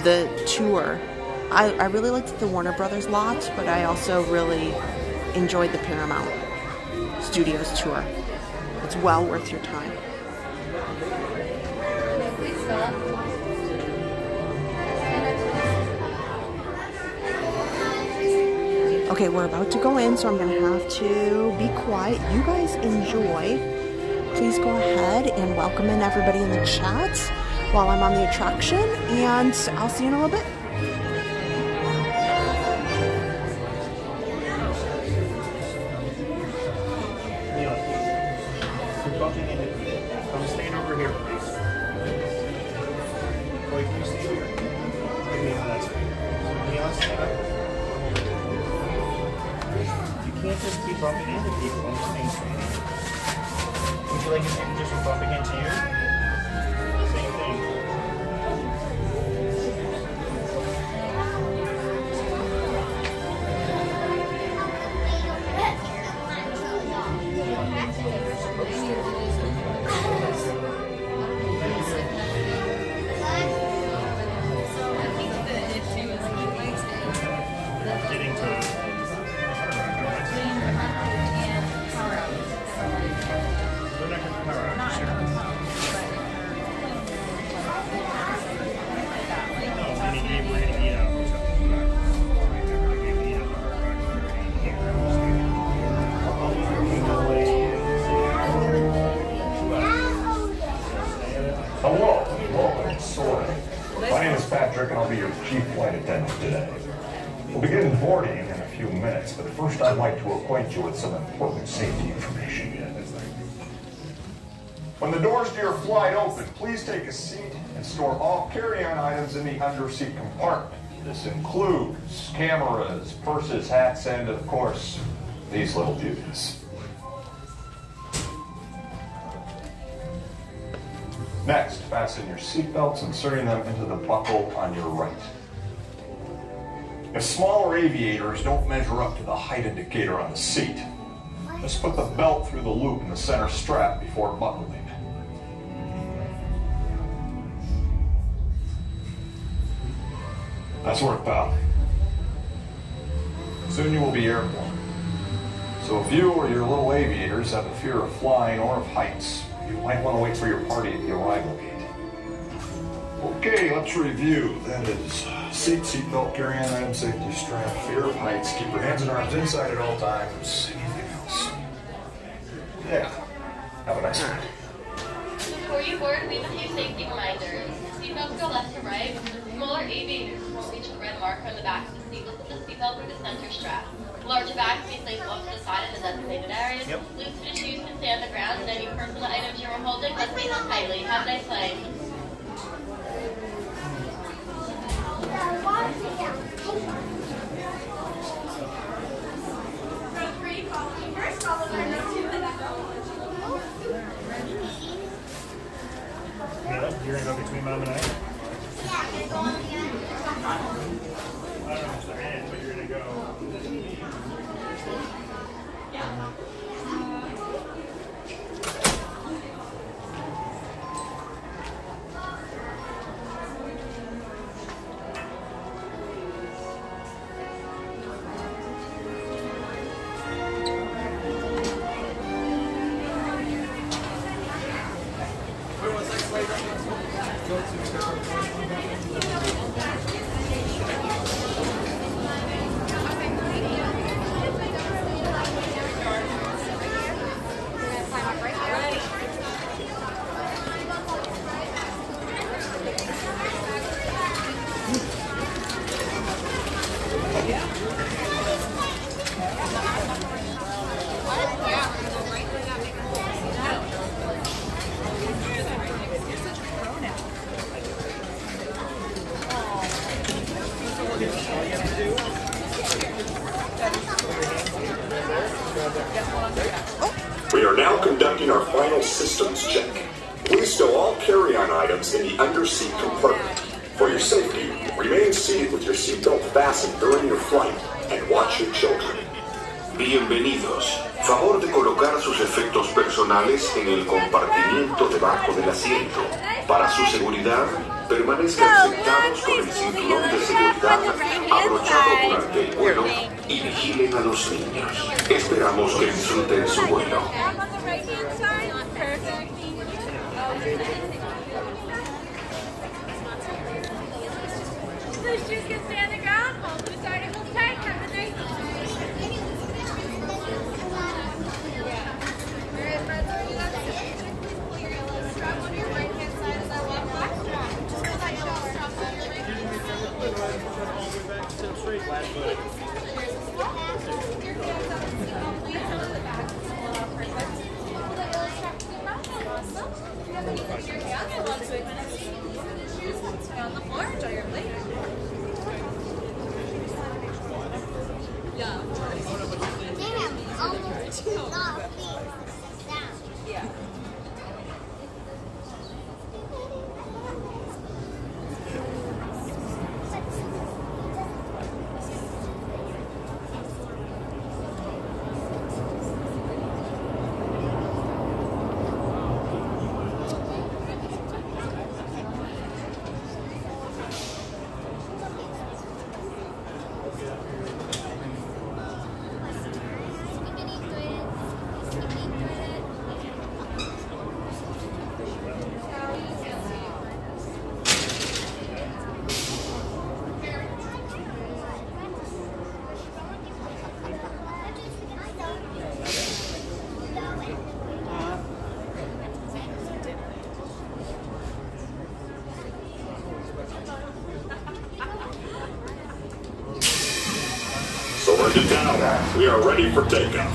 Speaker 1: the tour, I really liked the Warner Brothers lot, but I also really enjoyed the Paramount Studios tour. It's well worth your time. Okay, we're about to go in, so I'm going to have to be quiet. You guys enjoy. Please go ahead and welcome in everybody in the chat while I'm on the attraction, and I'll see you in a little bit.
Speaker 6: Come stand over here, please. Wait, can you stay here? Give me that. Neil, stand up. You can't just keep bumping into people. I'm staying standing. Would you like it just bumping into you? Same thing.
Speaker 7: But first I'd like to acquaint you with some important safety information. When the doors to your flight open, please take a seat and store all carry-on items in the underseat compartment. This includes cameras, purses, hats, and of course, these little beauties. Next, fasten your seatbelts, inserting them into the buckle on your right. If smaller aviators don't measure up to the height indicator on the seat, just put the belt through the loop in the center strap before buckling. That's worth about. Soon you will be airborne. So if you or your little aviators have a fear of flying or of heights, you might want to wait for your party at the arrival gate. Okay, let's review. That is seatbelt, carry-on item, safety strap, fear of heights, keep your hands and arms inside at all times. Anything else? Yeah. Have a nice night.
Speaker 8: Before you board, we have a few safety reminders. Seatbelts go left to right. Smaller aviators won't reach the red marker on the back of the seat. Put the seatbelt through the center strap. Larger bags can be placed off to the side in the designated areas.
Speaker 6: Yep.
Speaker 8: Loose fitted shoes can stay on the ground, and any personal items you are holding must be held tightly. Have a nice flight.
Speaker 6: You're going to go between Mom and I?
Speaker 8: Yeah, I'm going to go on the end.
Speaker 6: I don't know if they're in, but you're going to go.
Speaker 8: Yeah.
Speaker 7: We are now conducting our final systems check. Please stow all carry-on items in the underseat compartment. For your safety, remain seated with your seatbelt fastened during your flight and watch your children.
Speaker 9: Bienvenidos. Favor de colocar sus efectos personales en el compartimiento debajo del asiento. Para su seguridad, permanezcan sentados con el cinturón de seguridad abrochado durante el vuelo y vigilen a los niños. Esperamos que disfruten su vuelo.
Speaker 4: Those shoes can stay on the ground. Hold loose articles tight. Have a nice pull your yellow strap on your right hand side as I walk by. Just pull that yellow strap on your right hand side. Here's the strap. Your hands up and seatbelt, please. To the back. Perfect. Pull that yellow strap to the front. Awesome. If you have anything in your hands, hold on to it. Stay on the floor. Enjoy your plate. Yeah. Damn, almost not down. Yeah.
Speaker 3: Down. We are ready for takeoff.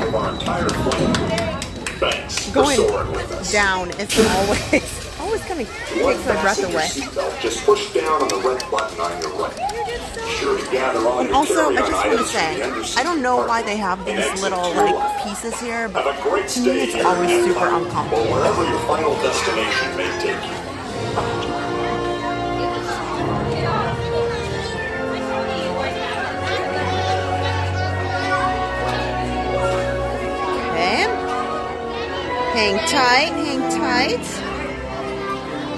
Speaker 7: of our entire fleet. Thanks for
Speaker 1: Going
Speaker 7: soaring with us.
Speaker 1: down is always kind of takes my breath away.
Speaker 9: Just push down on the red button on your right. Be sure to gather all your
Speaker 1: Also, I
Speaker 9: carry-on
Speaker 1: just want to
Speaker 9: items
Speaker 1: say,
Speaker 9: to the underseat
Speaker 1: I don't know why they have these little like pieces here, but to me it's always super
Speaker 7: or
Speaker 1: uncomfortable.
Speaker 7: wherever your final destination may take you.
Speaker 1: Okay. Hang tight, hang tight.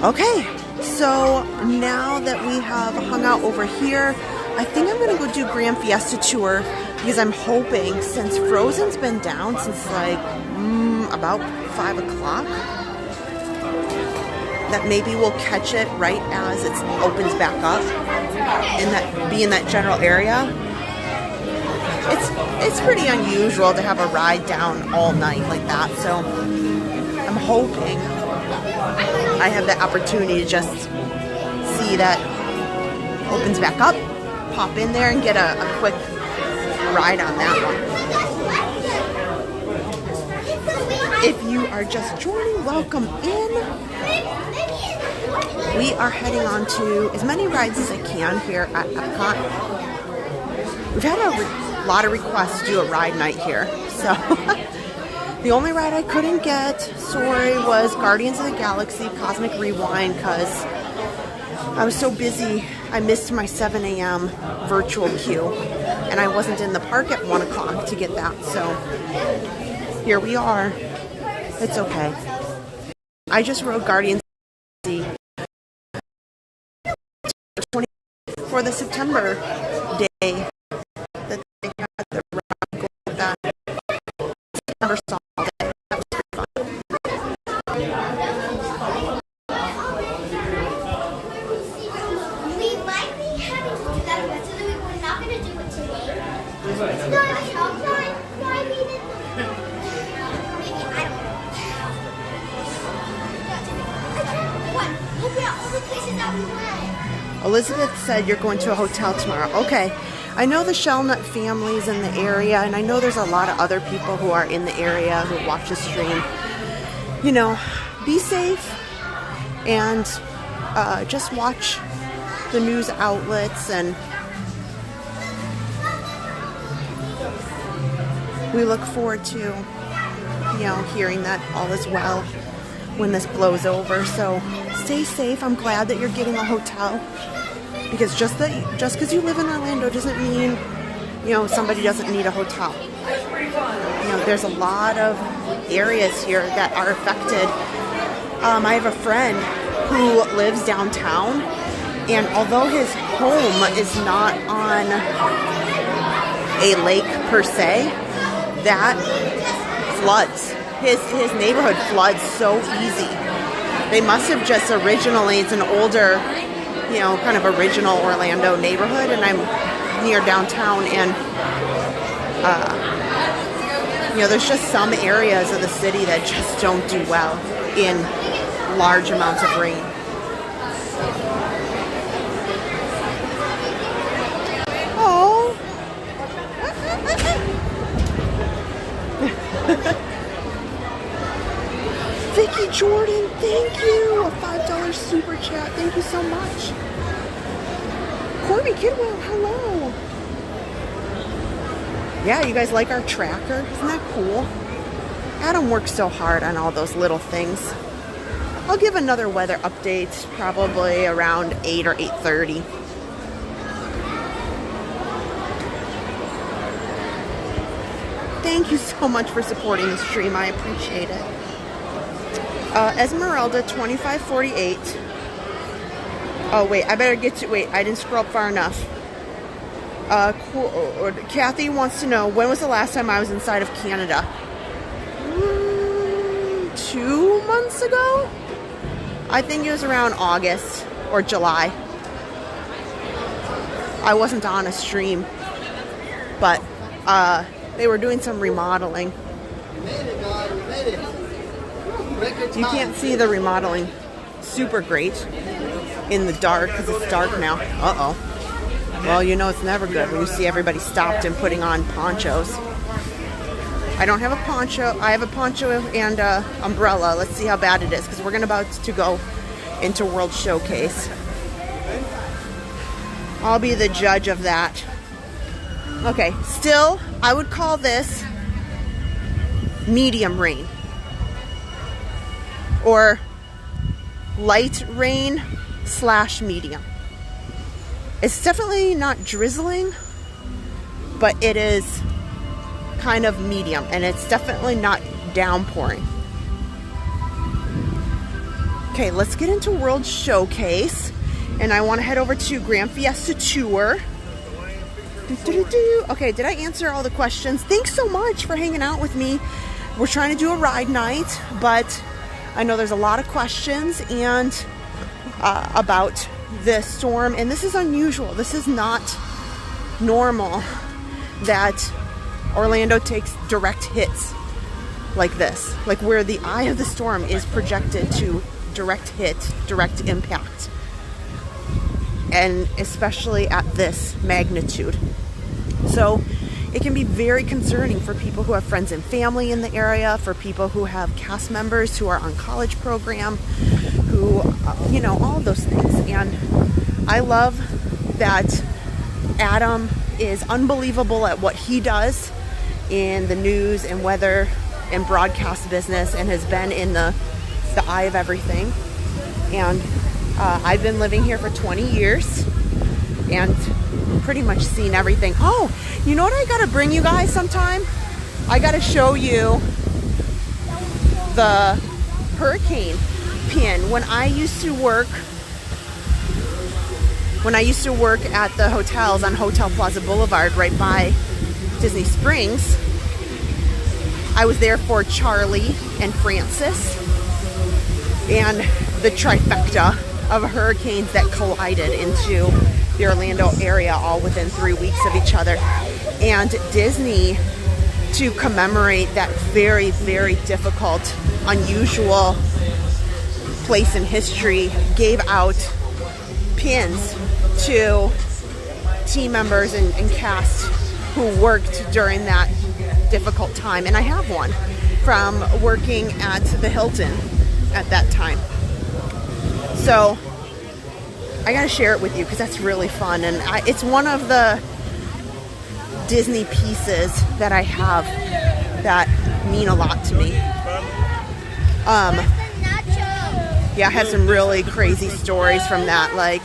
Speaker 1: Okay, so now that we have hung out over here, I think I'm gonna go do Grand Fiesta Tour because I'm hoping, since Frozen's been down since like about 5 o'clock, that maybe we'll catch it right as it opens back up and be in that general area. It's pretty unusual to have a ride down all night like that, so I'm hoping I have the opportunity to just see that opens back up, pop in there and get a quick ride on that one. If you are just joining, welcome in. We are heading on to as many rides as I can here at Epcot. We've had a lot of requests to do a ride night here, so the only ride I couldn't get, sorry, was Guardians of the Galaxy Cosmic Rewind because I was so busy. I missed my 7 a.m. virtual queue and I wasn't in the park at 1 o'clock to get that, so here we are. It's okay. I just rode Guardians of the Galaxy for the September day that they had the ride going with that September song day. That was pretty fun.
Speaker 10: We might be having to do that eventually. We're not going to do it today. No, I mean it. Maybe, I don't know. What? Look at all the places that we went.
Speaker 1: Elizabeth said you're going to a hotel tomorrow. Okay. I know the Shellnut family's in the area, and I know there's a lot of other people who are in the area who watch the stream. You know, be safe and just watch the news outlets, and we look forward to, you know, hearing that all is well when this blows over. So stay safe. I'm glad that you're getting a hotel, because just because you live in Orlando doesn't mean, you know, somebody doesn't need a hotel. You know, there's a lot of areas here that are affected. I have a friend who lives downtown, and although his home is not on a lake per se, that floods. His neighborhood floods so easy. They must have just originally, it's an older, you know, kind of original Orlando neighborhood, and I'm near downtown, and you know, there's just some areas of the city that just don't do well in large amounts of rain. Oh. Vicky Jordan, thank you. A $5 super chat. Thank you so much. Corby Kidwell, hello. Yeah, you guys like our tracker? Isn't that cool? Adam works so hard on all those little things. I'll give another weather update probably around 8 or 8:30. Thank you so much for supporting the stream. I appreciate it. Esmeralda 2548. Oh wait, I better get to, wait, I didn't scroll up far enough. Kathy wants to know, when was the last time I was inside of Canada? 2 months ago? I think it was around August or July. I wasn't on a stream, but they were doing some remodeling. You can't see the remodeling super great in the dark because it's dark now. Uh-oh. Well, you know it's never good when you see everybody stopped and putting on ponchos. I don't have a poncho. I have a poncho and a umbrella. Let's see how bad it is, because we're about to go into World Showcase. I'll be the judge of that. Okay, still, I would call this medium rain. Or light rain / medium. It's definitely not drizzling, but it is kind of medium, and it's definitely not downpouring. Okay, let's get into World Showcase, and I want to head over to Grand Fiesta Tour. Okay, did I answer all the questions? Thanks so much for hanging out with me. We're trying to do a ride night, but I know there's a lot of questions and about the storm, and this is unusual. This is not normal that Orlando takes direct hits like this, like where the eye of the storm is projected to direct hit, direct impact, and especially at this magnitude. So it can be very concerning for people who have friends and family in the area, for people who have cast members who are on college program, who, you know, all of those things. And I love that Adam is unbelievable at what he does in the news and weather and broadcast business, and has been in the eye of everything. And I've been living here for 20 years and pretty much seen everything. Oh, you know what I gotta bring you guys sometime? I gotta show you the hurricane pin. When I used to work at the hotels on Hotel Plaza Boulevard right by Disney Springs, I was there for Charlie and Francis and the trifecta of hurricanes that collided into the Orlando area all within 3 weeks of each other. And Disney, to commemorate that very, very difficult, unusual place in history, gave out pins to team members and cast who worked during that difficult time. And I have one from working at the Hilton at that time. So I gotta share it with you because that's really fun, and it's one of the Disney pieces that I have that mean a lot to me. Yeah, I have some really crazy stories from that, like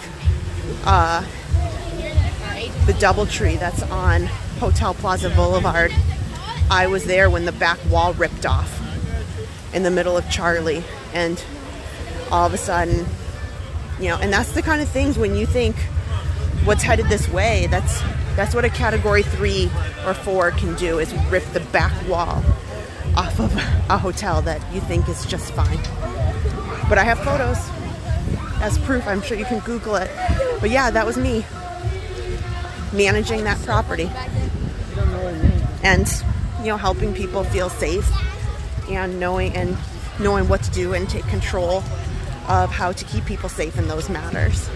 Speaker 1: the DoubleTree that's on Hotel Plaza Boulevard. I was there when the back wall ripped off in the middle of Charlie, and all of a sudden, you know, and that's the kind of things when you think what's headed this way, that's what a category 3 or 4 can do, is rip the back wall off of a hotel that you think is just fine. But I have photos as proof. I'm sure you can Google it. But yeah, that was me managing that property and, you know, helping people feel safe and knowing what to do and take control of how to keep people safe in those matters.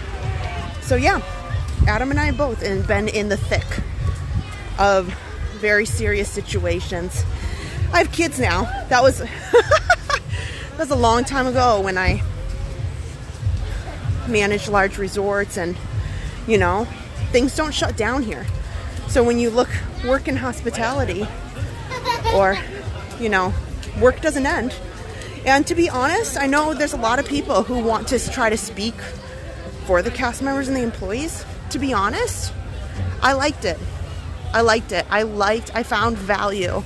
Speaker 1: So yeah, Adam and I both have been in the thick of very serious situations. I have kids now. That was that was a long time ago when I managed large resorts, and you know, things don't shut down here. So when you work in hospitality, or you know, work doesn't end. And to be honest, I know there's a lot of people who want to try to speak for the cast members and the employees. To be honest, I liked it. I found value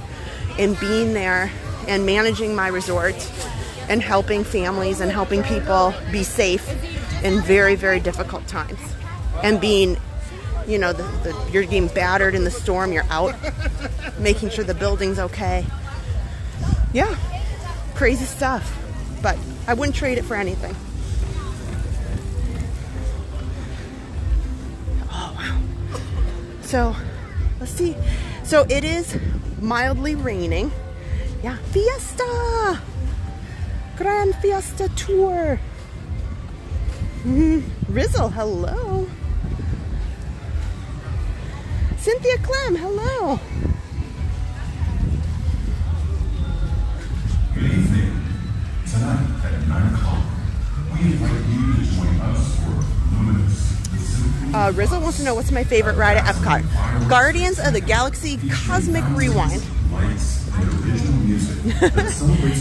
Speaker 1: in being there and managing my resort and helping families and helping people be safe in very, very difficult times. And being, you know, you're getting battered in the storm, you're out making sure the building's okay. Yeah. Crazy stuff, but I wouldn't trade it for anything. Oh wow. So let's see. So it is mildly raining. Yeah, Fiesta! Grand Fiesta Tour. Rizzle, hello. Cynthia Clem, hello. Rizzo wants to know what's my favorite ride at Epcot. Guardians of the Galaxy Cosmic Rewind.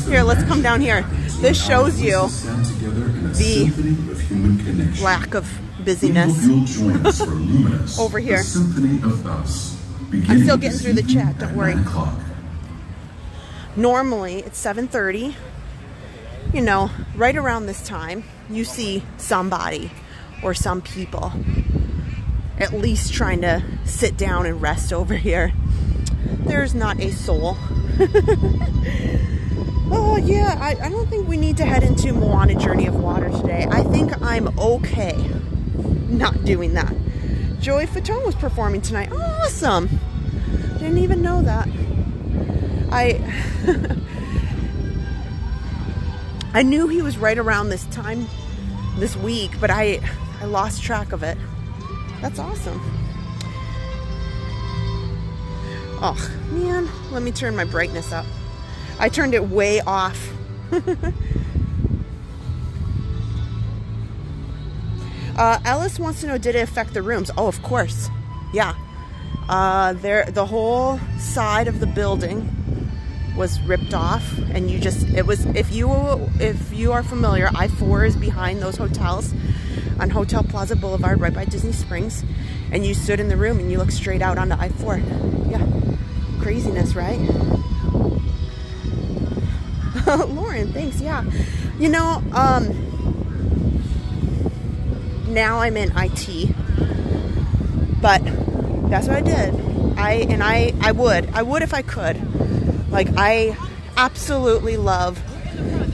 Speaker 1: Here, let's come down here. This shows you the lack of busyness over here. I'm still getting through the chat, don't worry. Normally, it's 7:30. You know, right around this time, you see somebody or some people at least trying to sit down and rest over here. There's not a soul. Oh yeah, I don't think we need to head into Moana Journey of Water today. I think I'm okay not doing that. Joey Fatone was performing tonight. Awesome. Didn't even know that. I knew he was right around this time this week, but I lost track of it. That's awesome. Oh, man. Let me turn my brightness up. I turned it way off. Ellis wants to know, did it affect the rooms? Oh, of course. Yeah. The whole side of the building was ripped off, and it was, if you are familiar, I-4 is behind those hotels on Hotel Plaza Boulevard right by Disney Springs, and you stood in the room and you looked straight out onto I-4. Yeah, craziness, right? Lauren, thanks. Yeah, you know, now I'm in IT, but that's what I did. I would if I could. Like, I absolutely love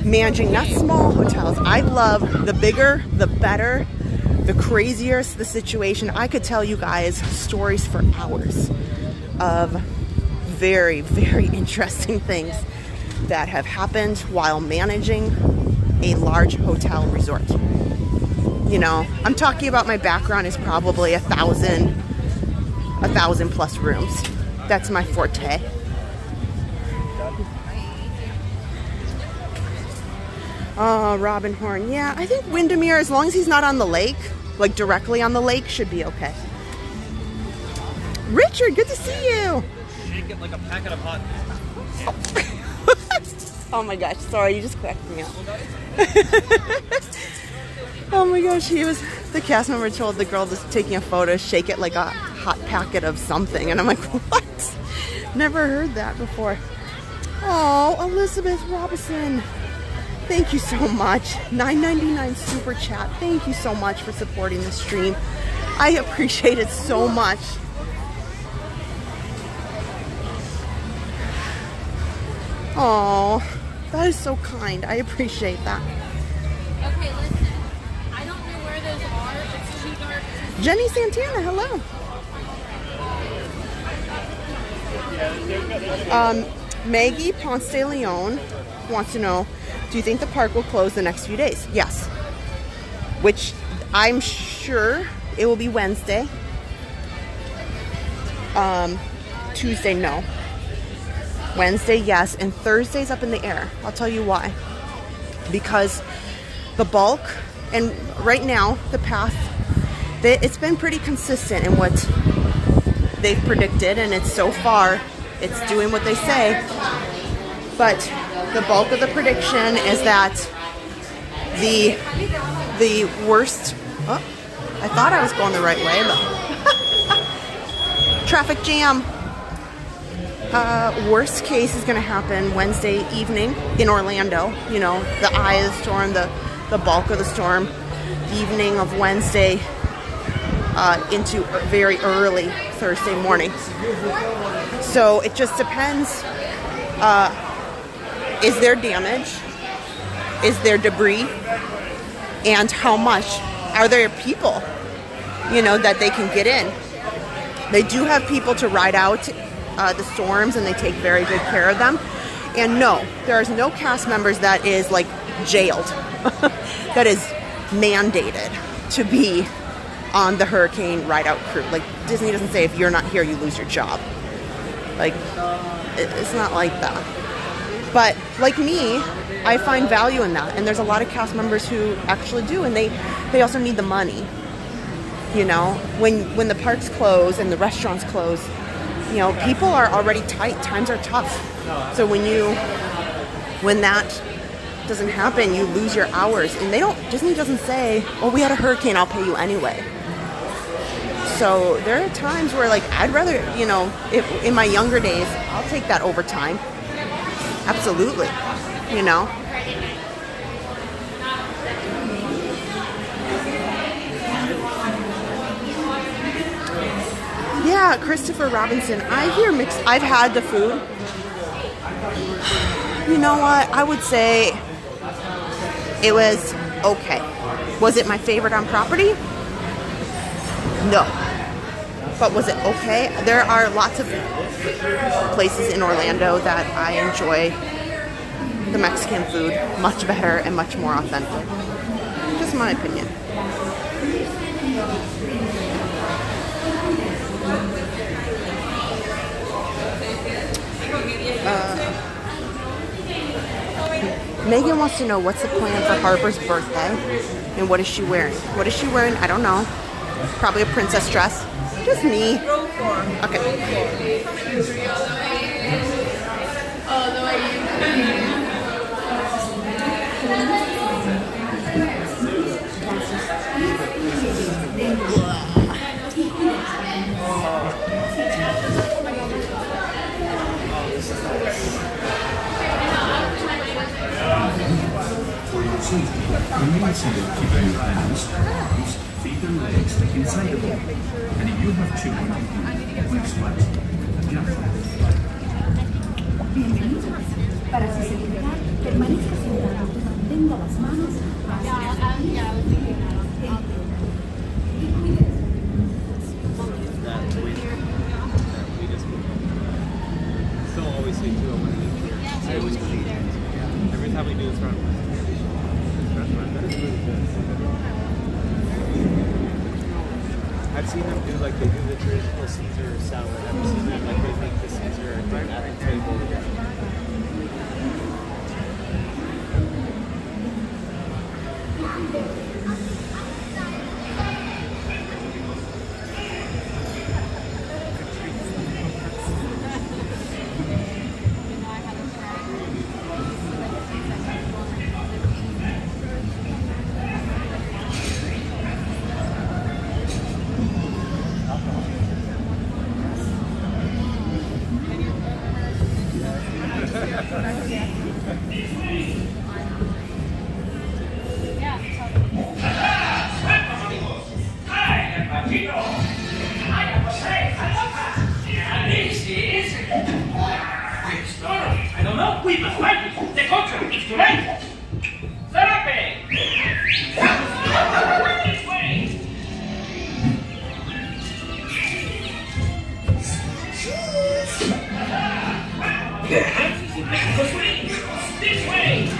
Speaker 1: managing not small hotels. I love the bigger, the better, the crazier the situation. I could tell you guys stories for hours of very, very interesting things that have happened while managing a large hotel resort. You know, I'm talking about, my background is probably 1,000 plus rooms. That's my forte. Oh, Robin Horn. Yeah, I think Windermere, as long as he's not on the lake, like directly on the lake, should be okay. Richard, good to see you.
Speaker 6: Shake it like a packet of hot.
Speaker 1: Oh my gosh, sorry, you just cracked me up. Oh my gosh, the cast member told the girl just taking a photo, shake it like a hot packet of something. And I'm like, what? Never heard that before. Oh, Elizabeth Robinson. Thank you so much. $9.99 super chat. Thank you so much for supporting the stream. I appreciate it so much. Oh, that is so kind. I appreciate that.
Speaker 4: Okay, listen. I don't know where those are. It's too dark.
Speaker 1: Jenny Santana, hello. Maggie Ponce de Leon wants to know, do you think the park will close the next few days? Yes. Which I'm sure it will be Wednesday. Tuesday, no. Wednesday, yes. And Thursday's up in the air. I'll tell you why. Because the bulk, and right now, the path, it's been pretty consistent in what they've predicted, and it's so far, it's doing what they say. But the bulk of the prediction is that the worst, oh, I thought I was going the right way, but traffic jam. Worst case is going to happen Wednesday evening in Orlando. You know, the eye of the storm, the bulk of the storm, evening of Wednesday into very early Thursday morning. So it just depends. Is there damage? Is there debris? And how much? Are there people, you know, that they can get in? They do have people to ride out the storms, and they take very good care of them. And no, there is no cast members that is like jailed, that is mandated to be on the hurricane ride out crew. Like, Disney doesn't say if you're not here, you lose your job. Like, it's not like that. But like me, I find value in that, and there's a lot of cast members who actually do, and they also need the money. You know, when the parks close and the restaurants close, you know, people are already tight. Times are tough. So when that doesn't happen, you lose your hours. And Disney doesn't say, "Oh, we had a hurricane, I'll pay you anyway." So there are times where, like, I'd rather, you know, if in my younger days, I'll take that overtime. Absolutely, you know. Yeah, Christopher Robinson. I hear mixed. I've had the food. You know what? I would say it was okay. Was it my favorite on property? No. But was it okay? There are lots of places in Orlando that I enjoy the Mexican food much better and much more authentic. Just my opinion. Megan wants to know what's the plan for Harper's birthday and what is she wearing? What is she wearing? I don't know. Probably a princess dress. Just me. Okay.
Speaker 11: Arms, feet and legs inside the ball. And if you have children, quick sweat.
Speaker 12: Bienvenidos. Para su seguridad, permanezca sentado y mantenga las manos
Speaker 13: Still always say 201. I always clean. Every time we do this run. I've seen them do like they do the traditional Caesar salad. I've seen them like they make the Caesar at the table.
Speaker 14: I don't know. We must find it. The contrary is too late. Serape! This way! This way!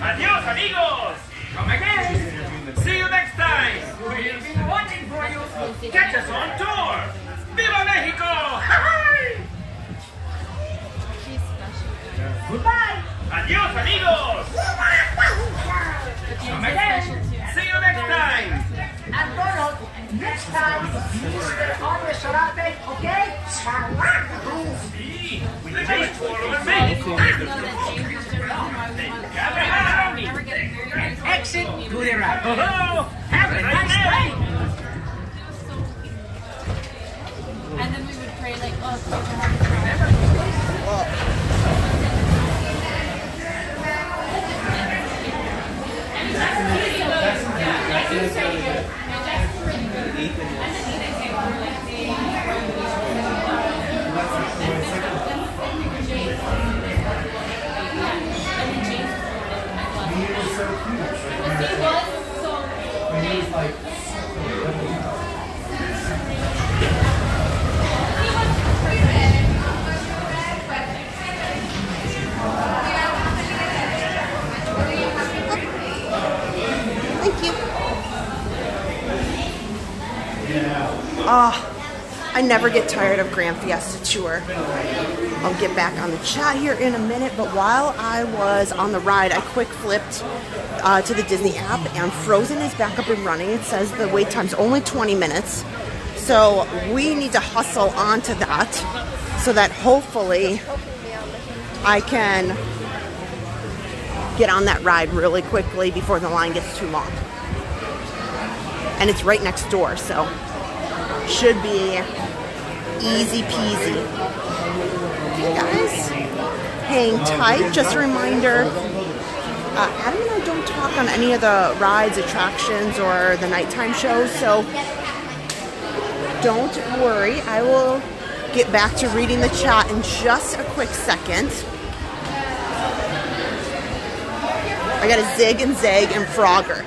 Speaker 14: Adios, amigos. Come again. See you next time. We'll be watching for you. Catch us on tour. Viva Mexico! Goodbye. Adios, amigos. Come again. See you next time.
Speaker 15: And Donald, next time, stay on the restaurante, okay?
Speaker 14: See, we just follow me.
Speaker 15: Exit to the right.
Speaker 14: Oh, have a nice day.
Speaker 4: And then we would pray like, oh,
Speaker 1: I never get tired of Grand Fiesta Tour. I'll get back on the chat here in a minute, but while I was on the ride, I quick flipped to the Disney app, and Frozen is back up and running. It says the wait time's only 20 minutes, so we need to hustle onto that so that hopefully I can get on that ride really quickly before the line gets too long. And it's right next door, so should be easy peasy. Okay, guys, hang tight. Just a reminder, Adam and I don't talk on any of the rides, attractions, or the nighttime shows, so don't worry. I will get back to reading the chat in just a quick second. I got a Zig and Zag and Frogger.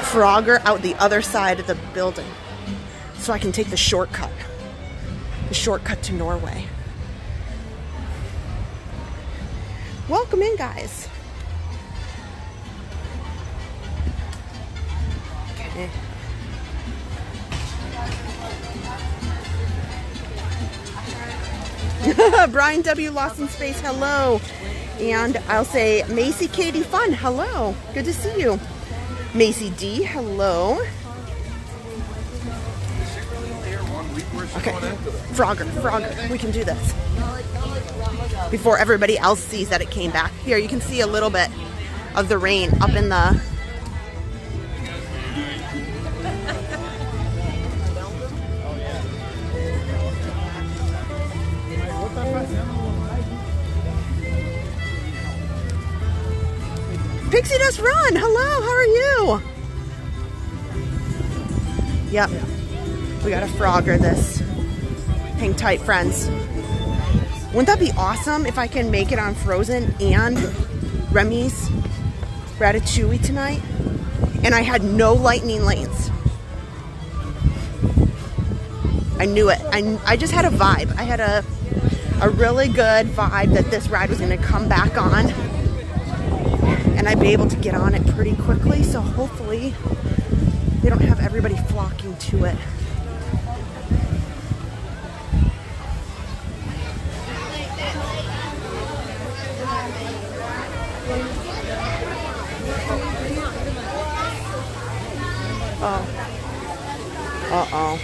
Speaker 1: Frogger out the other side of the building, so I can take the shortcut to Norway. Welcome in, guys. Okay. Brian W. Lost in Space, hello. And I'll say Macy Katie Fun, hello. Good to see you. Macy D, hello. Okay, Frogger, we can do this. Before everybody else sees that it came back. Here, you can see a little bit of the rain up in the... Pixie Dust Run, hello, how are you? Yep, we got a Frogger this. Hang tight, friends. Wouldn't that be awesome if I can make it on Frozen and Remy's Ratatouille tonight? And I had no lightning lanes. I knew it. I just had a vibe. I had a really good vibe that this ride was going to come back on. And I'd be able to get on it pretty quickly, so hopefully they don't have everybody flocking to it. Oh. Uh-oh.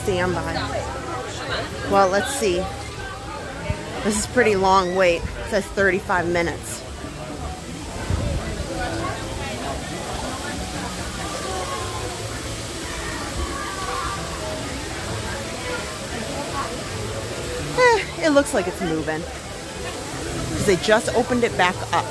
Speaker 1: Stand by. Well, let's see. This is a pretty long wait. It says 35 minutes. It looks like it's moving. Because they just opened it back up.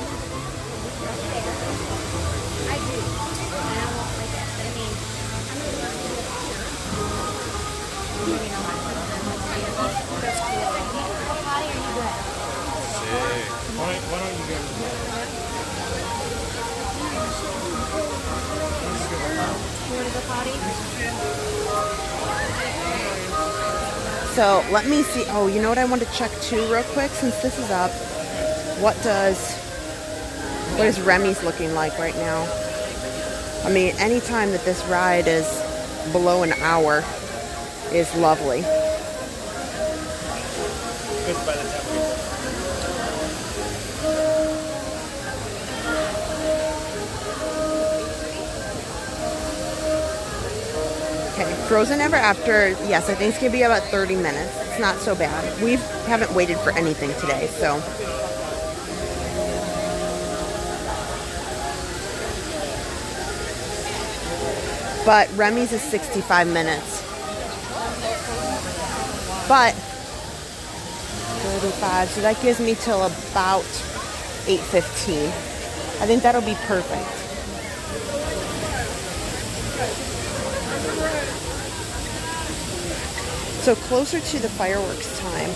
Speaker 1: So let me see. Oh, you know what I want to check too real quick since this is up. What does What is Remy's looking like right now? I mean, anytime that this ride is below an hour is lovely. Okay, Frozen Ever After, yes, I think it's going to be about 30 minutes. It's not so bad. We haven't waited for anything today, so. But Remy's is 65 minutes. But 35, so that gives me till about 8:15. I think that'll be perfect. So closer to the fireworks time.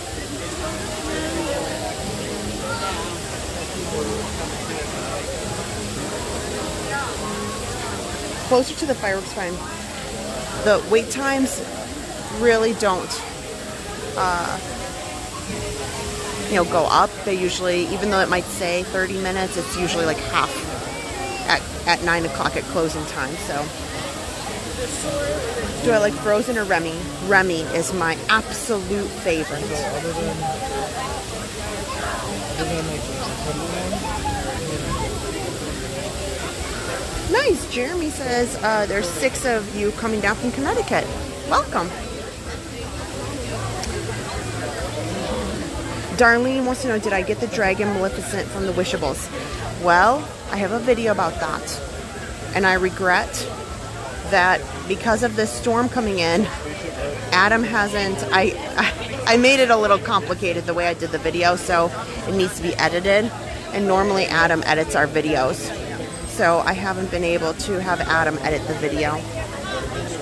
Speaker 1: Closer to the fireworks time. The wait times really don't, go up. They usually, even though it might say 30 minutes, it's usually like half at 9 o'clock at closing time. So. Do I like Frozen or Remy? Remy is my absolute favorite. Nice. Jeremy says there's 6 of you coming down from Connecticut. Welcome. Darlene wants to know, did I get the Dragon Maleficent from the Wishables? Well, I have a video about that. And I regret that because of this storm coming in, Adam hasn't, I made it a little complicated the way I did the video, so it needs to be edited, and normally Adam edits our videos, so I haven't been able to have Adam edit the video,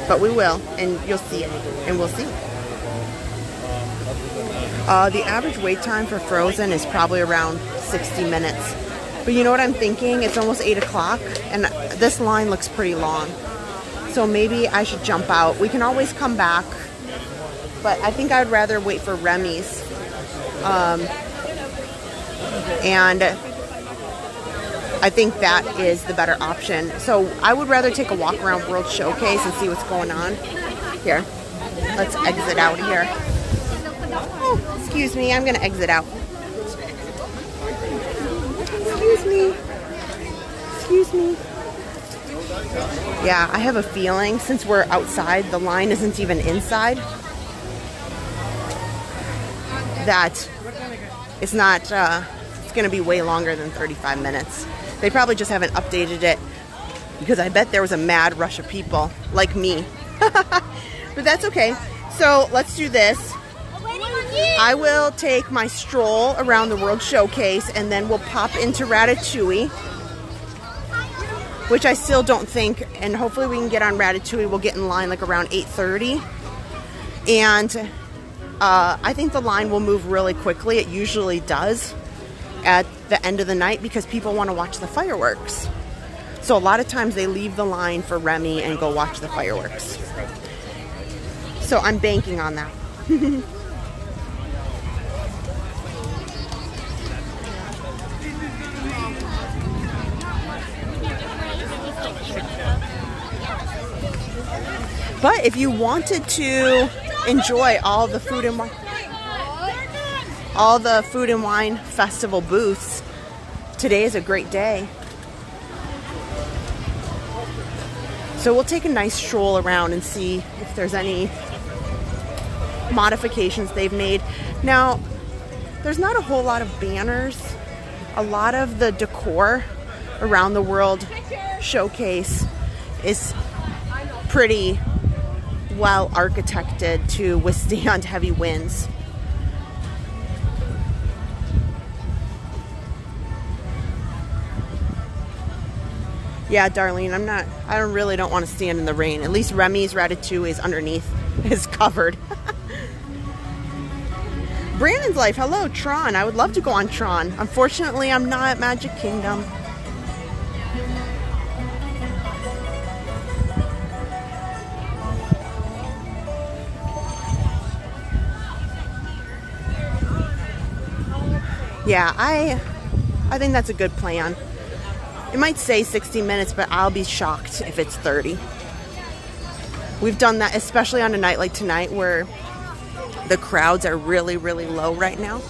Speaker 1: but we will, and you'll see it, and we'll see. The average wait time for Frozen is probably around 60 minutes, but you know what I'm thinking? It's almost 8 o'clock, and this line looks pretty long. So maybe I should jump out. We can always come back, but I think I'd rather wait for Remy's. And I think that is the better option. So I would rather take a walk around World Showcase and see what's going on. Here, let's exit out here. Oh, excuse me, I'm gonna exit out. Excuse me. Excuse me. Yeah, I have a feeling since we're outside, the line isn't even inside, that it's not, it's going to be way longer than 35 minutes. They probably just haven't updated it because I bet there was a mad rush of people like me. But that's okay. So let's do this. I will take my stroll around the World Showcase and then we'll pop into Ratatouille, which I still don't think, and hopefully we can get on Ratatouille. We'll get in line like around 8:30. And I think the line will move really quickly. It usually does at the end of the night because people want to watch the fireworks. So a lot of times they leave the line for Remy and go watch the fireworks. So I'm banking on that. But if you wanted to enjoy all the food and wine festival booths, today is a great day. So we'll take a nice stroll around and see if there's any modifications they've made. Now, there's not a whole lot of banners. A lot of the decor around the World Showcase is pretty well architected to withstand heavy winds. Yeah, Darlene, I really don't want to stand in the rain. At least Remy's Ratatouille is underneath, is covered. Brandon's Life, hello, Tron. I would love to go on Tron. Unfortunately, I'm not at Magic Kingdom. Yeah, I think that's a good plan. It might say 60 minutes, but I'll be shocked if it's 30. We've done that, especially on a night like tonight where the crowds are really, really low right now.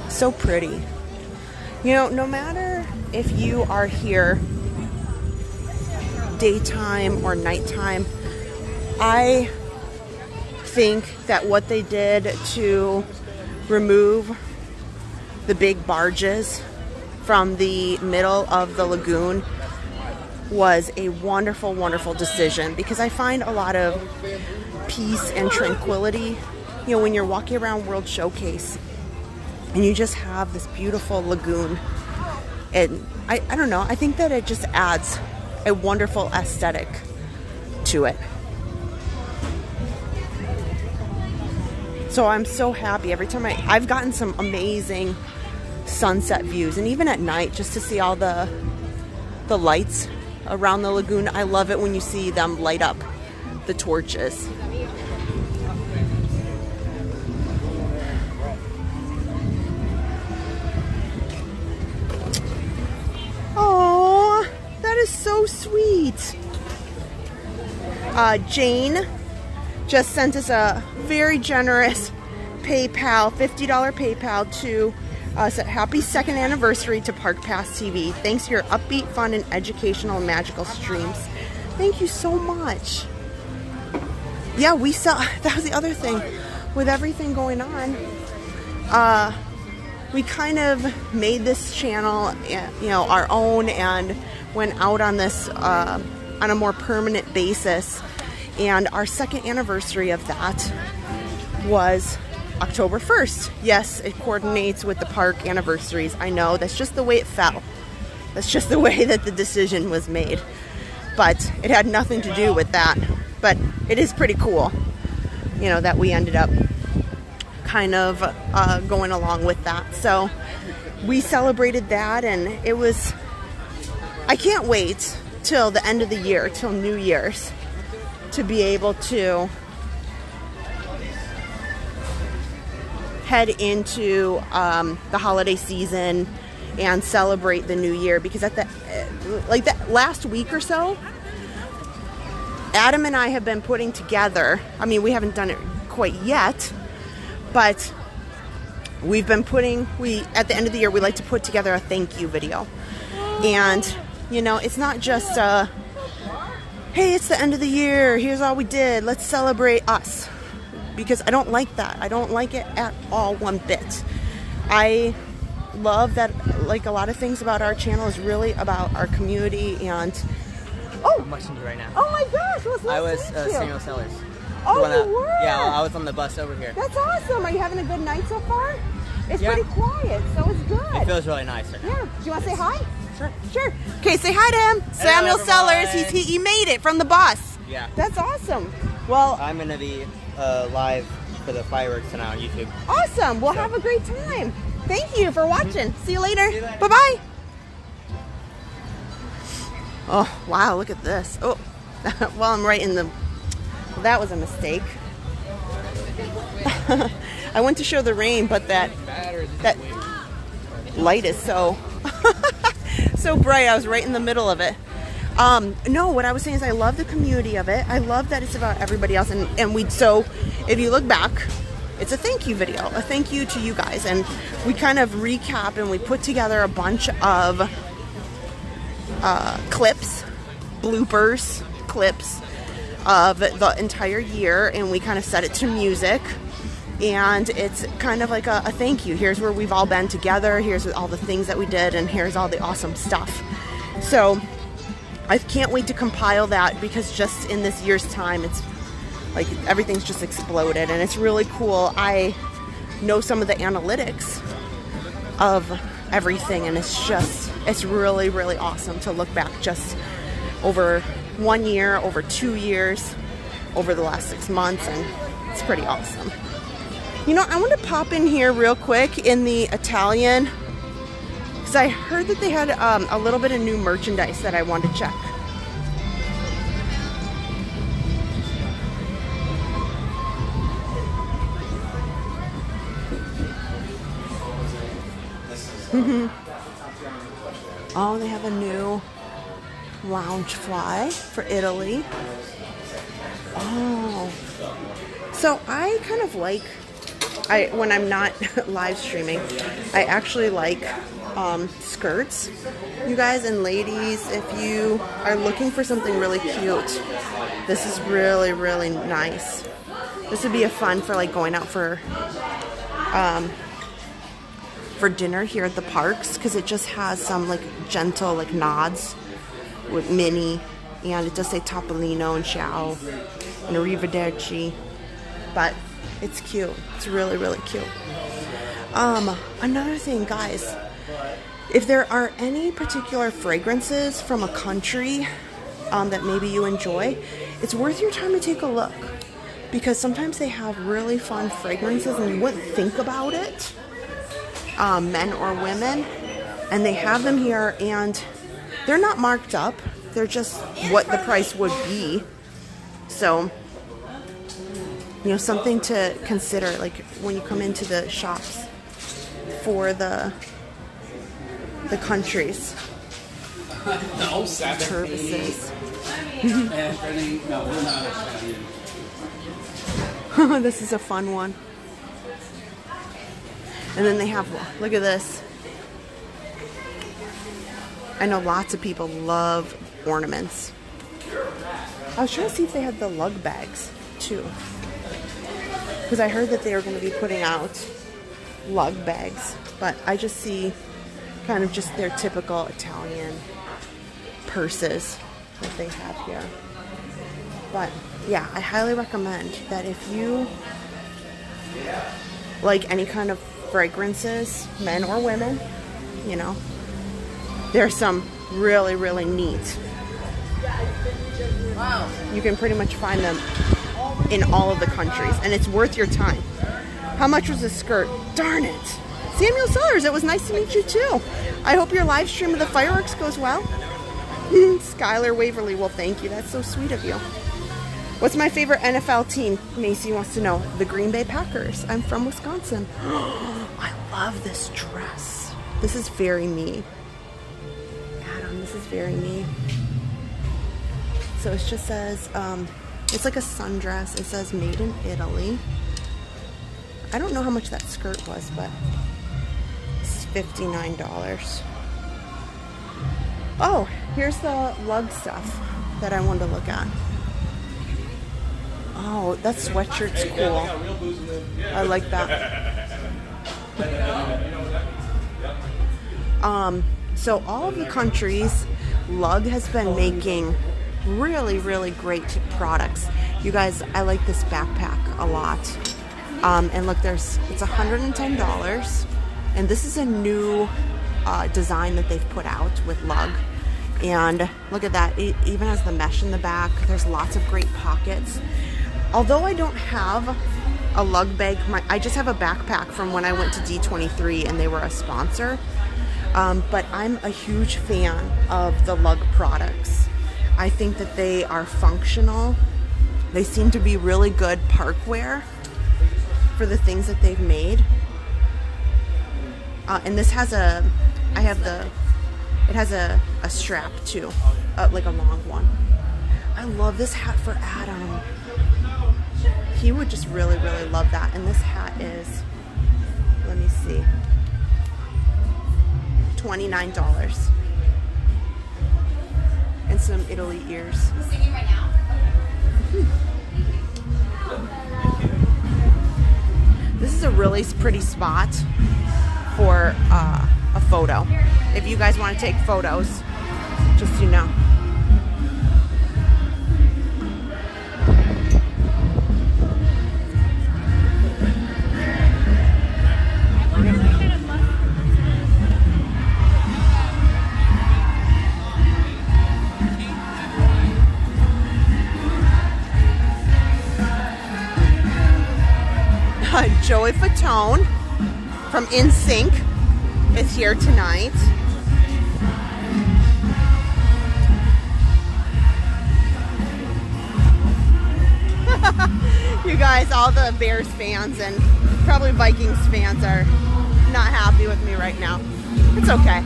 Speaker 1: So pretty. You know, no matter if you are here daytime or nighttime, I think that what they did to remove the big barges from the middle of the lagoon was a wonderful, wonderful decision, because I find a lot of peace and tranquility, you know, when you're walking around World Showcase and you just have this beautiful lagoon. And I don't know, I think that it just adds a wonderful aesthetic to it. So I'm so happy every time I've gotten some amazing sunset views, and even at night, just to see all the lights around the lagoon. I love it when you see them light up the torches. Oh, that is so sweet. Jane just sent us a very generous PayPal, $50 PayPal to us. Happy 2nd anniversary to Park Pass TV. Thanks for your upbeat, fun, and educational and magical streams. Thank you so much. Yeah, we saw, that was the other thing. With everything going on, we kind of made this channel, you know, our own, and went out on this on a more permanent basis. And our 2nd anniversary of that was October 1st. Yes, it coordinates with the park anniversaries. I know, that's just the way it fell. That's just the way that the decision was made. But it had nothing to do with that. But it is pretty cool, you know, that we ended up kind of going along with that. So we celebrated that, and it was, I can't wait till the end of the year, till New Year's, to be able to head into the holiday season and celebrate the new year, because at the like that last week or so, Adam and I have been putting together, I mean, we haven't done it quite yet, but we've been putting, at the end of the year, we like to put together a thank you video. And, you know, it's not just hey, it's the end of the year, here's all we did, let's celebrate us. Because I don't like that. I don't like it at all, one bit. I love that, like, a lot of things about our channel is really about our community. And
Speaker 16: I'm watching you right now.
Speaker 1: Oh my gosh, what's nice
Speaker 16: I was
Speaker 1: to meet you?
Speaker 16: Samuel Sellers.
Speaker 1: Oh, you were?
Speaker 16: Yeah, I was on the bus over here.
Speaker 1: That's awesome. Are you having a good night so far? It's
Speaker 16: Yeah.
Speaker 1: pretty quiet, so it's good.
Speaker 16: It feels really nice right now.
Speaker 1: Yeah. Do you want to say hi?
Speaker 16: Sure.
Speaker 1: Sure. Okay, say hi to him. Samuel Sellers. He made it from the bus.
Speaker 16: Yeah.
Speaker 1: That's awesome. Well,
Speaker 16: I'm gonna be live for the fireworks tonight on YouTube.
Speaker 1: Awesome. Well, have a great time. Thank you for watching. See you later. Bye-bye. Oh, wow. Look at this. Oh, well, I'm right in the... Well, that was a mistake. I went to show the rain, but that light is so... so bright. I was right in the middle of it. No, what I was saying is I love the community of it. I love that it's about everybody else. And so if you look back, it's a thank you video, a thank you to you guys. And we kind of recap and we put together a bunch of clips, bloopers, clips of the entire year. And we kind of set it to music. And it's kind of like a thank you. Here's where we've all been together. Here's all the things that we did. And here's all the awesome stuff. So I can't wait to compile that, because just in this year's time, it's like everything's just exploded, and it's really cool. I know some of the analytics of everything, and it's really, really awesome to look back just over 1 year, over 2 years, over the last 6 months, and it's pretty awesome. You know, I want to pop in here real quick in the Italian, because I heard that they had a little bit of new merchandise that I want to check. Oh, they have a new lounge fly for Italy. Oh. So I kind of like, when I'm not live streaming, I actually like skirts. You guys and ladies, if you are looking for something really cute, this is really, really nice. This would be a fun for like going out for dinner here at the parks, because it just has some like gentle like nods with Minnie, and it does say Topolino and Ciao and Arrivederci, but it's cute. It's really, really cute. Another thing, guys, if there are any particular fragrances from a country that maybe you enjoy, it's worth your time to take a look, because sometimes they have really fun fragrances and you wouldn't think about it, men or women, and they have them here and they're not marked up. They're just what the price would be. So, you know, something to consider, like when you come into the shops for the countries.
Speaker 13: No,
Speaker 1: services.
Speaker 13: Anthony, no, we're not Italian.
Speaker 1: This is a fun one. And then they have, look at this. I know lots of people love ornaments. I was trying to see if they had the lug bags too, because I heard that they were going to be putting out lug bags, but I just see kind of just their typical Italian purses that they have here. But yeah, I highly recommend that if you like any kind of fragrances, men or women, you know, there's some really, really neat. Wow. You can pretty much find them in all of the countries, and it's worth your time. How much was this skirt? Darn it. Samuel Sellers, it was nice to meet you too. I hope your live stream of the fireworks goes well. Skylar Waverly, well, thank you. That's so sweet of you. What's my favorite NFL team? Macy wants to know. The Green Bay Packers. I'm from Wisconsin. I love this dress. This is very me. Adam, this is very me. So it just says, it's like a sundress. It says made in Italy. I don't know how much that skirt was, but it's $59. Oh, here's the lug stuff that I wanted to look at. Oh, that sweatshirt's cool. I like that. So all of the countries, Lug has been making really, really great products. You guys, I like this backpack a lot. And look, it's $110. And this is a new design that they've put out with Lug. And look at that, it even has the mesh in the back. There's lots of great pockets. Although I don't have a Lug bag, I just have a backpack from when I went to D23 and they were a sponsor. But I'm a huge fan of the Lug products. I think that they are functional. They seem to be really good parkwear for the things that they've made. And this has it has a strap too, like a long one. I love this hat for Adam. He would just really, really love that. And this hat is, let me see, $29. And some Italy ears.
Speaker 4: Singing right now?
Speaker 1: This is a really pretty spot for a photo. If you guys want to take photos, just so you know. Joey Fatone from NSYNC is here tonight. You guys, all the Bears fans and probably Vikings fans are not happy with me right now. It's okay.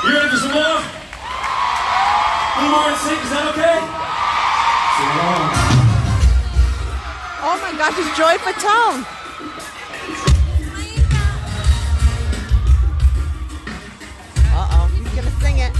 Speaker 17: You ready for some more? A little more in sync, is that okay?
Speaker 1: Oh my gosh, it's Joy Fatone. Uh-oh, he's gonna sing it.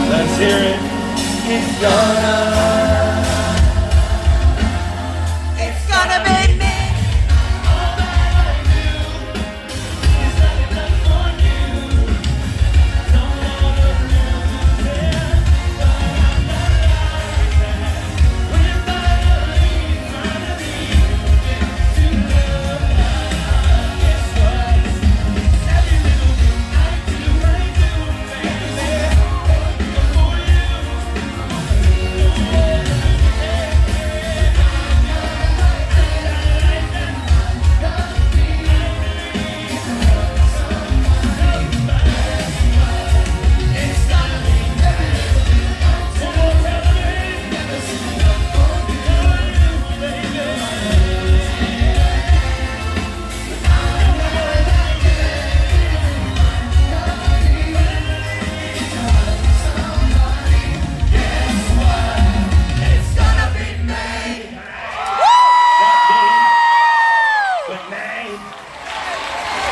Speaker 17: Let's hear it. It's gonna be me.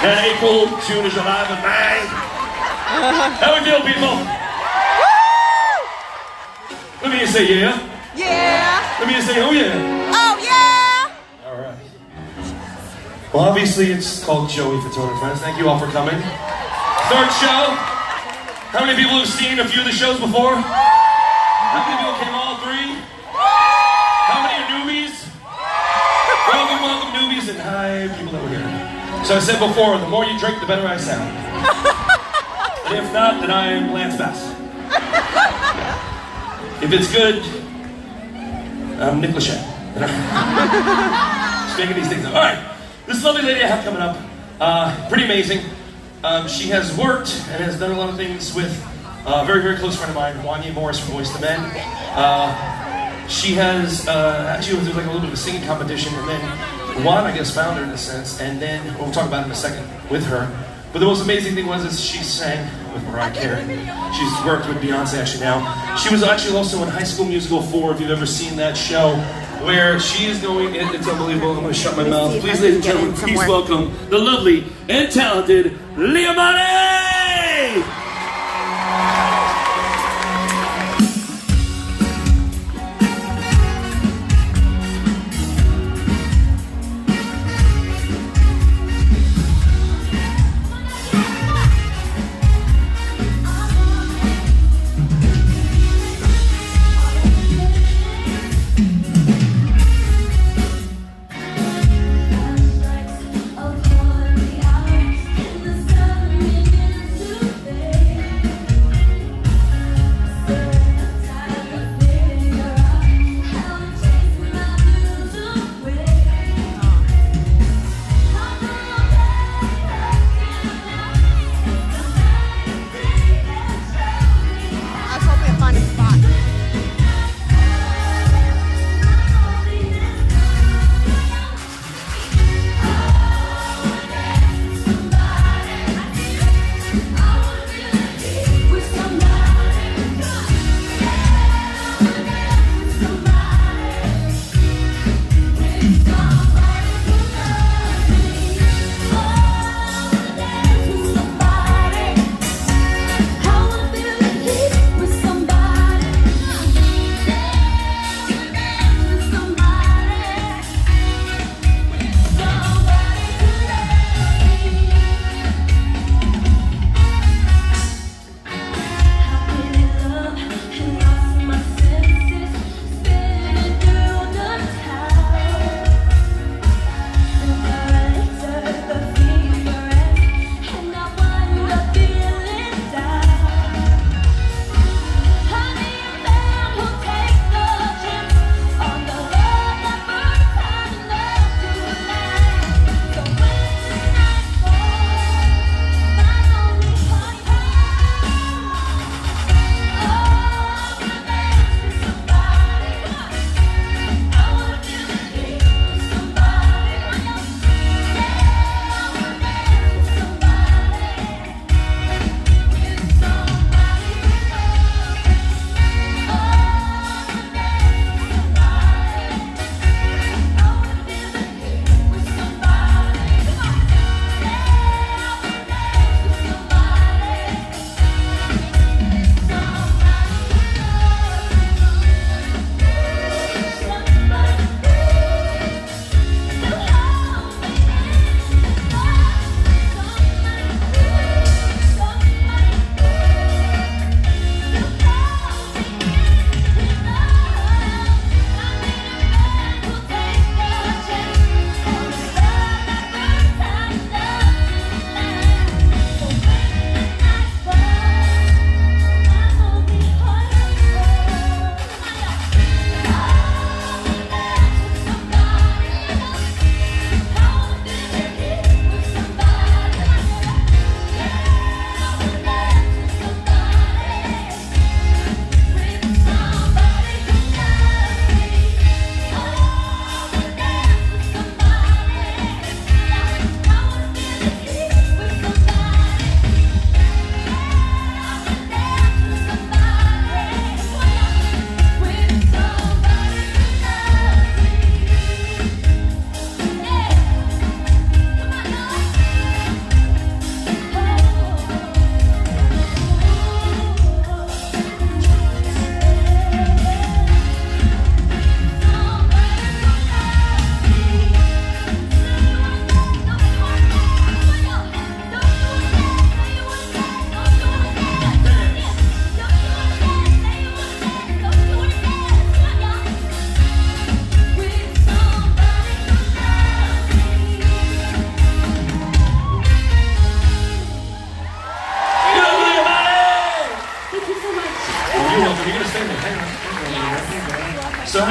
Speaker 17: And April, June is alive and May. How we feel, people? Let me just say yeah.
Speaker 1: Yeah.
Speaker 17: Let me just say oh yeah.
Speaker 1: Oh yeah.
Speaker 17: All right. Well, obviously it's called Joey Fatone and Friends. Thank you all for coming. Third show. How many people have seen a few of the shows before? How many people came all three? How many are newbies? welcome newbies and hi people that were here. So I said before, the more you drink, the better I sound. And if not, then I am Lance Bass. If it's good, I'm Nick Lachey. Just making these things up. All right, this lovely lady I have coming up, pretty amazing. She has worked and has done a lot of things with a very, very close friend of mine, Wanya Morris from Voice the Men. She has actually went through like a little bit of a singing competition, and then Juan, I guess, found her in a sense, and then we'll talk about it in a second with her. But the most amazing thing was she sang with Mariah Carey. She's worked with Beyonce actually now. She was actually also in High School Musical 4, if you've ever seen that show, where she is going, it's unbelievable, I'm going to shut my mouth. Please, ladies and gentlemen, please welcome the lovely and talented Liamani!
Speaker 18: Oh,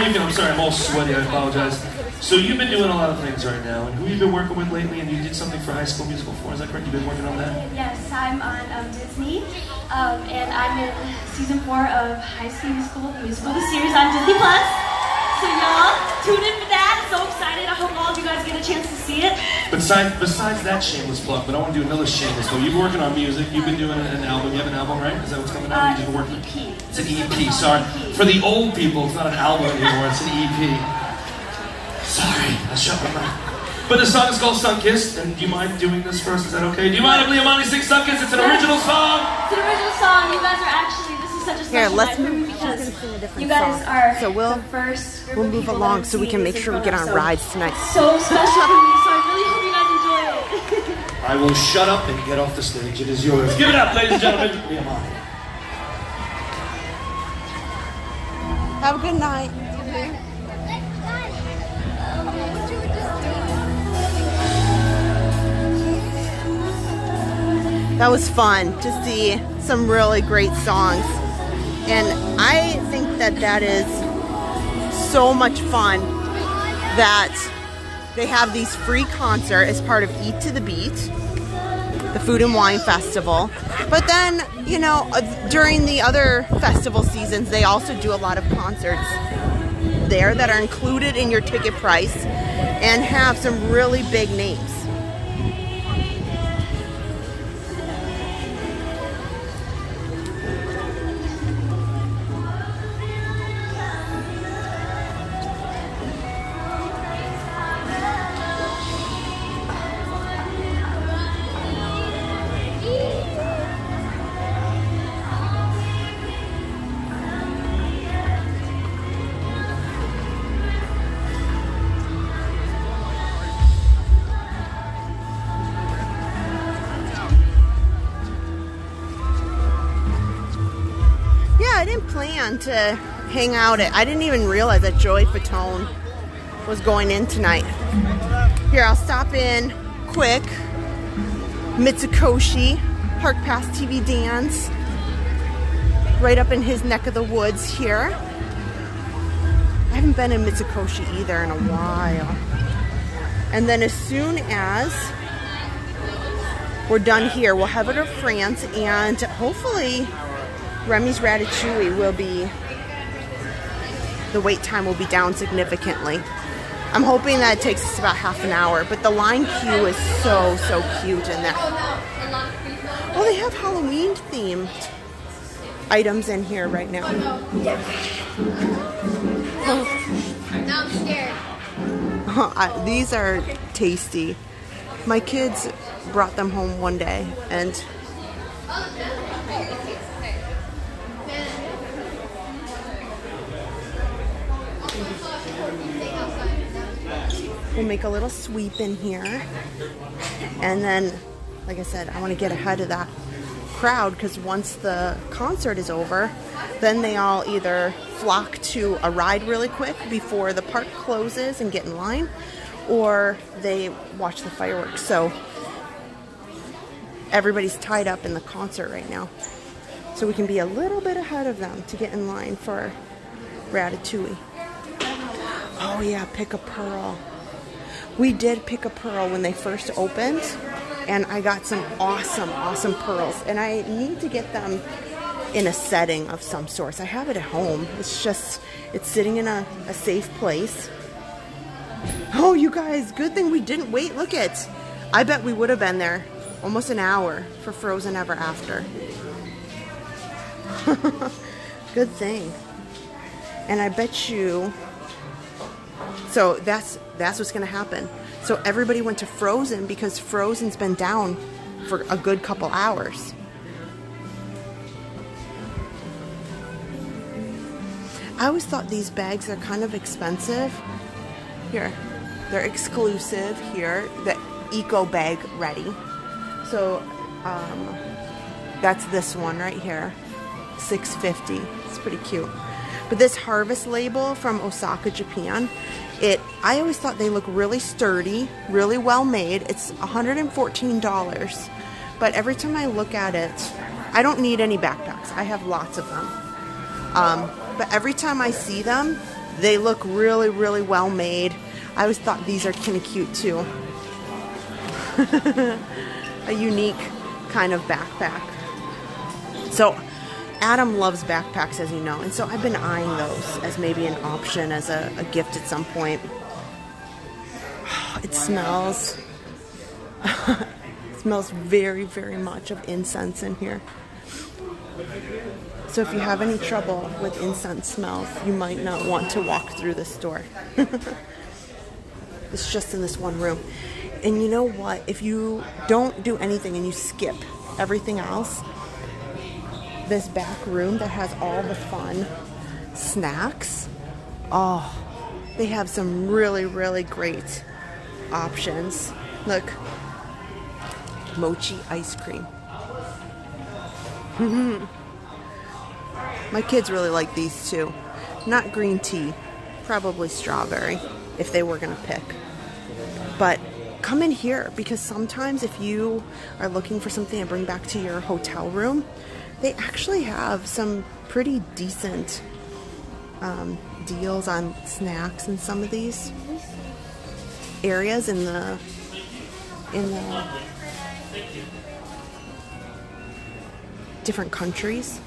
Speaker 17: you can. I'm sorry, I'm all sweaty. I apologize. So you've been doing a lot of things right now, and who have you been working with lately? And you did something for High School Musical 4. Is that correct? You've been working on that?
Speaker 18: Yes, I'm on Disney, and I'm in season 4 of High School Musical, the musical, the series on Disney Plus. So y'all, tune in for that. So excited. I hope all of you guys get a chance to see it.
Speaker 17: Besides that shameless plug, but I want to do another shameless plug. You've been working on music. You've been doing an album. You have an album, right? Is that what's coming out? You've been working?
Speaker 18: EP.
Speaker 17: It's an EP. Sorry. For the old people, it's not an album anymore. It's an EP. Sorry, I shut my mouth. But the song is called Sunkissed, and do you mind doing this first? Is that okay? Do you mind if Liamani sings Sunkissed? It's an original song!
Speaker 18: It's an original song. You guys are actually, this is such a special night for me because you guys are the first group
Speaker 1: we'll
Speaker 18: of
Speaker 1: move
Speaker 18: people
Speaker 1: along
Speaker 18: that
Speaker 1: so we can make sure we get on rides tonight.
Speaker 18: So special for me, so I really hope you guys enjoy it.
Speaker 17: I will shut up and get off the stage. It is yours. Give it up, ladies and gentlemen. Liamani.
Speaker 1: Have a good night. That was fun to see some really great songs, and I think that that is so much fun that they have these free concerts as part of Eat to the Beat, the Food and Wine Festival. But then, you know, during the other festival seasons, they also do a lot of concerts there that are included in your ticket price and have some really big names. Plan to hang out at. I didn't even realize that Joey Fatone was going in tonight. Here, I'll stop in quick. Mitsukoshi, Park Pass TV Dance, right up in his neck of the woods here. I haven't been in Mitsukoshi either in a while. And then as soon as we're done here, we'll head over to France, and hopefully Remy's Ratatouille will be, the wait time will be down significantly. I'm hoping that it takes us about half an hour, but the line queue is so cute in there. Oh, they have Halloween themed items in here right now.
Speaker 10: Now I'm scared.
Speaker 1: These are tasty. My kids brought them home one day, and we'll make a little sweep in here, and then, like I said, I want to get ahead of that crowd, because once the concert is over, then they all either flock to a ride really quick before the park closes and get in line, or they watch the fireworks. So everybody's tied up in the concert right now, so we can be a little bit ahead of them to get in line for Ratatouille. Oh yeah, pick a pearl. We did pick a pearl when they first opened, and I got some awesome pearls, and I need to get them in a setting of some sort. I have it at home. It's just, it's sitting in a safe place. Oh, you guys, good thing we didn't wait. Look it. I bet we would have been there almost an hour for Frozen Ever After. Good thing. And I bet you, so that's what's going to happen. So everybody went to Frozen because Frozen's been down for a good couple hours. I always thought these bags are kind of expensive. Here, they're exclusive here. The Eco Bag Ready. So that's this one right here, $6.50. It's pretty cute. But this Harvest label from Osaka, Japan, I always thought they look really sturdy, really well made. It's $114. But every time I look at it, I don't need any backpacks. I have lots of them. But every time I see them, They look really, really well made. I always thought these are kind of cute too. A unique kind of backpack. So Adam loves backpacks, as you know, and so I've been eyeing those as maybe an option as a gift at some point. It smells it smells very, very much of incense in here. So if you have any trouble with incense smells, you might not want to walk through this store. It's just in this one room. And you know what? If you don't do anything and you skip everything else, this back room that has all the fun snacks, oh, they have some really, really great options. Look, mochi ice cream. My kids really like these too. Not green tea, probably strawberry if they were gonna pick. But come in here, because sometimes if you are looking for something to bring back to your hotel room, they actually have some pretty decent deals on snacks in some of these areas in the different countries.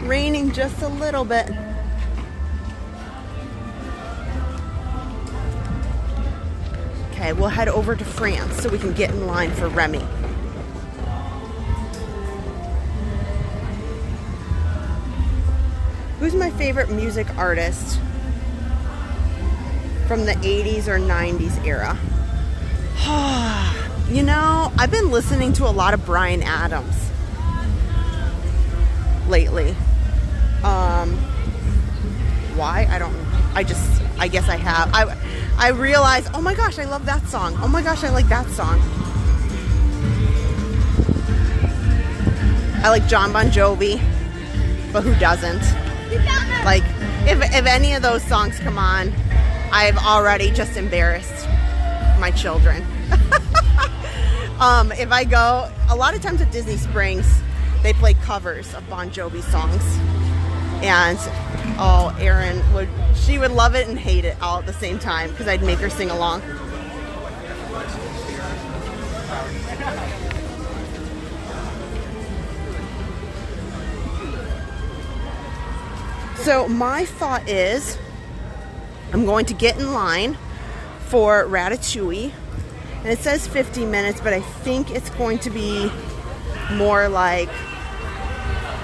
Speaker 1: Raining just a little bit. Okay, we'll head over to France so we can get in line for Remy. Who's my favorite music artist from the 80s or 90s era? You know, I've been listening to a lot of Bryan Adams lately. Why? I don't know. I guess I have. I realized, oh my gosh, I love that song. Oh my gosh, I like that song. I like John Bon Jovi, but who doesn't? Like, if any of those songs come on, I've already just embarrassed my children. If I go, a lot of times at Disney Springs, they play covers of Bon Jovi songs. And, oh, Erin she would love it and hate it all at the same time because I'd make her sing along. So my thought is I'm going to get in line for Ratatouille. And it says 50 minutes, but I think it's going to be more like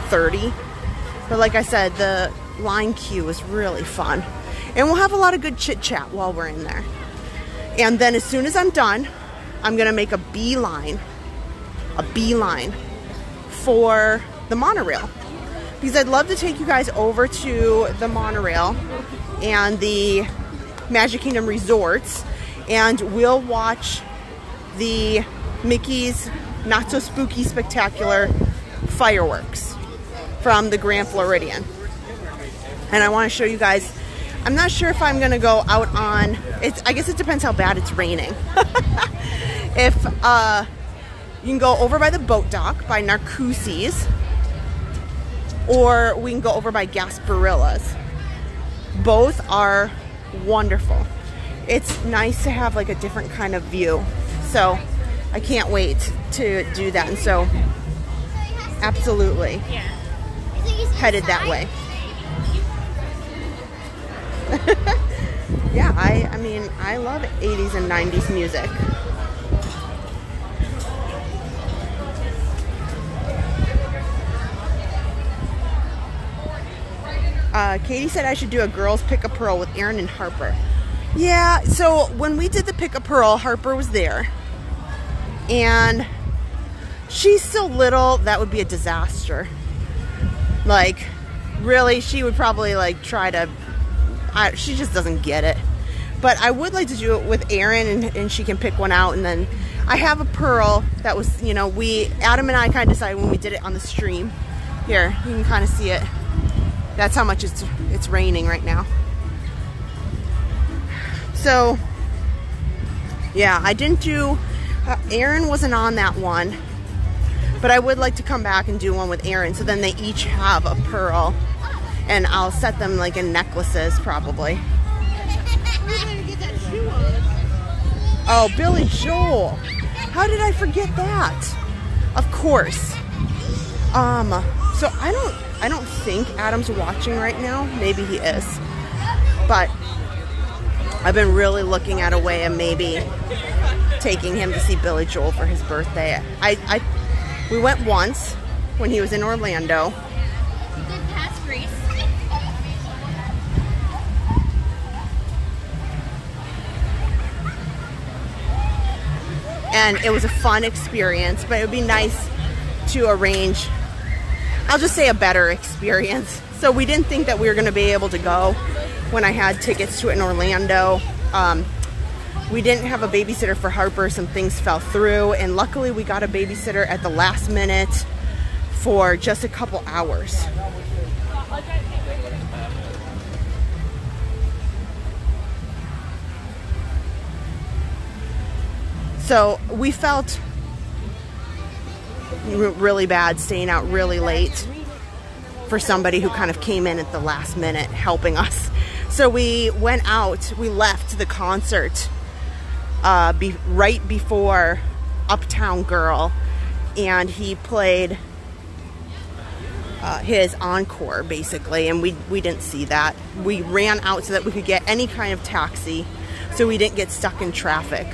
Speaker 1: 30. But like I said, the line queue is really fun. And we'll have a lot of good chit chat while we're in there. And then as soon as I'm done, I'm gonna make a beeline for the monorail. Because I'd love to take you guys over to the monorail and the Magic Kingdom resorts, and we'll watch the Mickey's Not So Spooky Spectacular fireworks from the Grand Floridian. And I want to show you guys, I'm not sure if I'm going to go out on, I guess it depends how bad it's raining. If you can go over by the boat dock by Narcoossee's, or we can go over by Gasparilla's. Both are wonderful. It's nice to have like a different kind of view. So I can't wait to do that. And so absolutely headed that way. Yeah, I mean, I love 80s and 90s music. Katie said I should do a girls pick a pearl with Erin and Harper. Yeah, so when we did the pick a pearl, Harper was there. And She's so little, that would be a disaster. Like, really, she would probably like try to, she just doesn't get it. But I would like to do it with Erin, and she can pick one out. And then I have a pearl that was, you know, Adam and I kind of decided when we did it on the stream. Here, you can kind of see it. That's how much it's raining right now. So, yeah, I didn't do, Erin wasn't on that one. But I would like to come back and do one with Erin. So then they each have a pearl. And I'll set them like in necklaces probably. Oh, Billy Joel. How did I forget that? Of course. So I don't think Adam's watching right now. Maybe he is. But I've been really looking at a way of maybe taking him to see Billy Joel for his birthday. We went once when he was in Orlando.
Speaker 18: Good pass, Grace.
Speaker 1: And it was a fun experience, but it would be nice to arrange, I'll just say, a better experience. So we didn't think that we were going to be able to go when I had tickets to it in Orlando. We didn't have a babysitter for Harper. Some things fell through, and luckily we got a babysitter at the last minute for just a couple hours. So we felt really bad staying out really late for somebody who kind of came in at the last minute helping us. So we went out, we left the concert right before Uptown Girl, and he played his encore basically, and we didn't see that. We ran out so that we could get any kind of taxi so we didn't get stuck in traffic.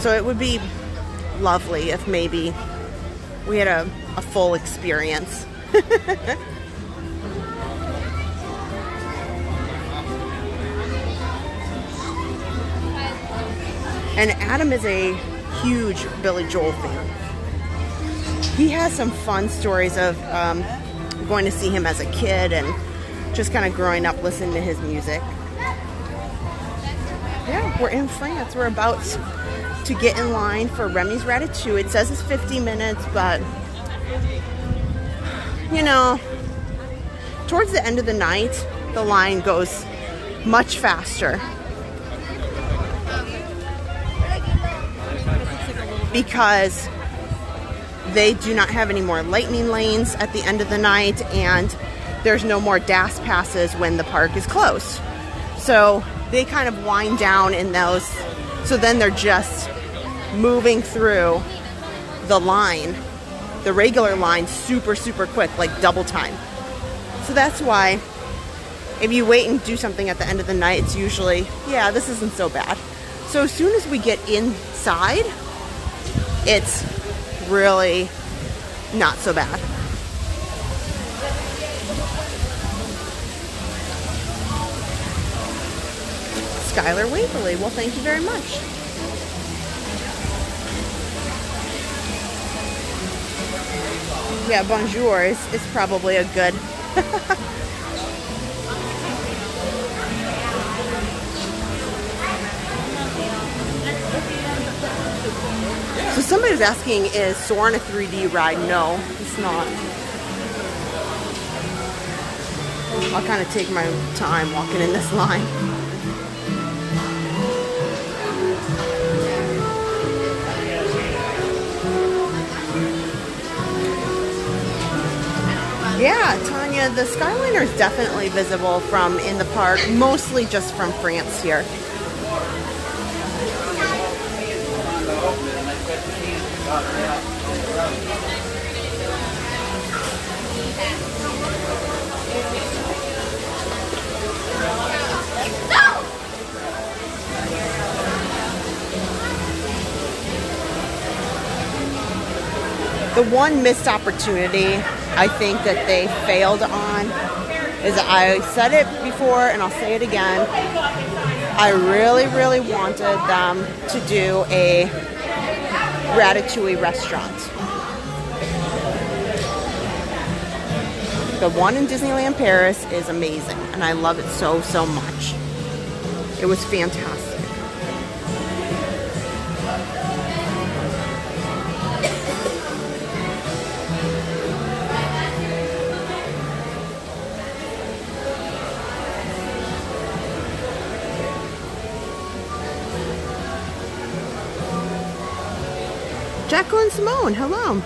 Speaker 1: So it would be lovely if maybe we had a full experience. And Adam is a huge Billy Joel fan. He has some fun stories of going to see him as a kid and just kind of growing up listening to his music. Yeah, we're in France. We're about to get in line for Remy's Ratatouille. It says it's 50 minutes, but you know, towards the end of the night, the line goes much faster. Because they do not have any more lightning lanes at the end of the night, and there's no more DAS passes when the park is closed. So they kind of wind down in those, so then they're just moving through the line, the regular line, super quick, like double time. So that's why if you wait and do something at the end of the night, it's usually, yeah, this isn't so bad. So as soon as we get inside, it's really not so bad. Skylar Waverly, well, thank you very much. Yeah, bonjour is probably a good. So somebody was asking, is Soarin a 3D ride? No, it's not. I'll kind of take my time walking in this line. Yeah, Tanya, the Skyliner is definitely visible from in the park, mostly just from France here. The one missed opportunity I think that they failed on is, I said it before and I'll say it again, I really, really wanted them to do a Ratatouille restaurant. The one in Disneyland Paris is amazing, and I love it so, so much. It was fantastic. Jacqueline Simone, hello.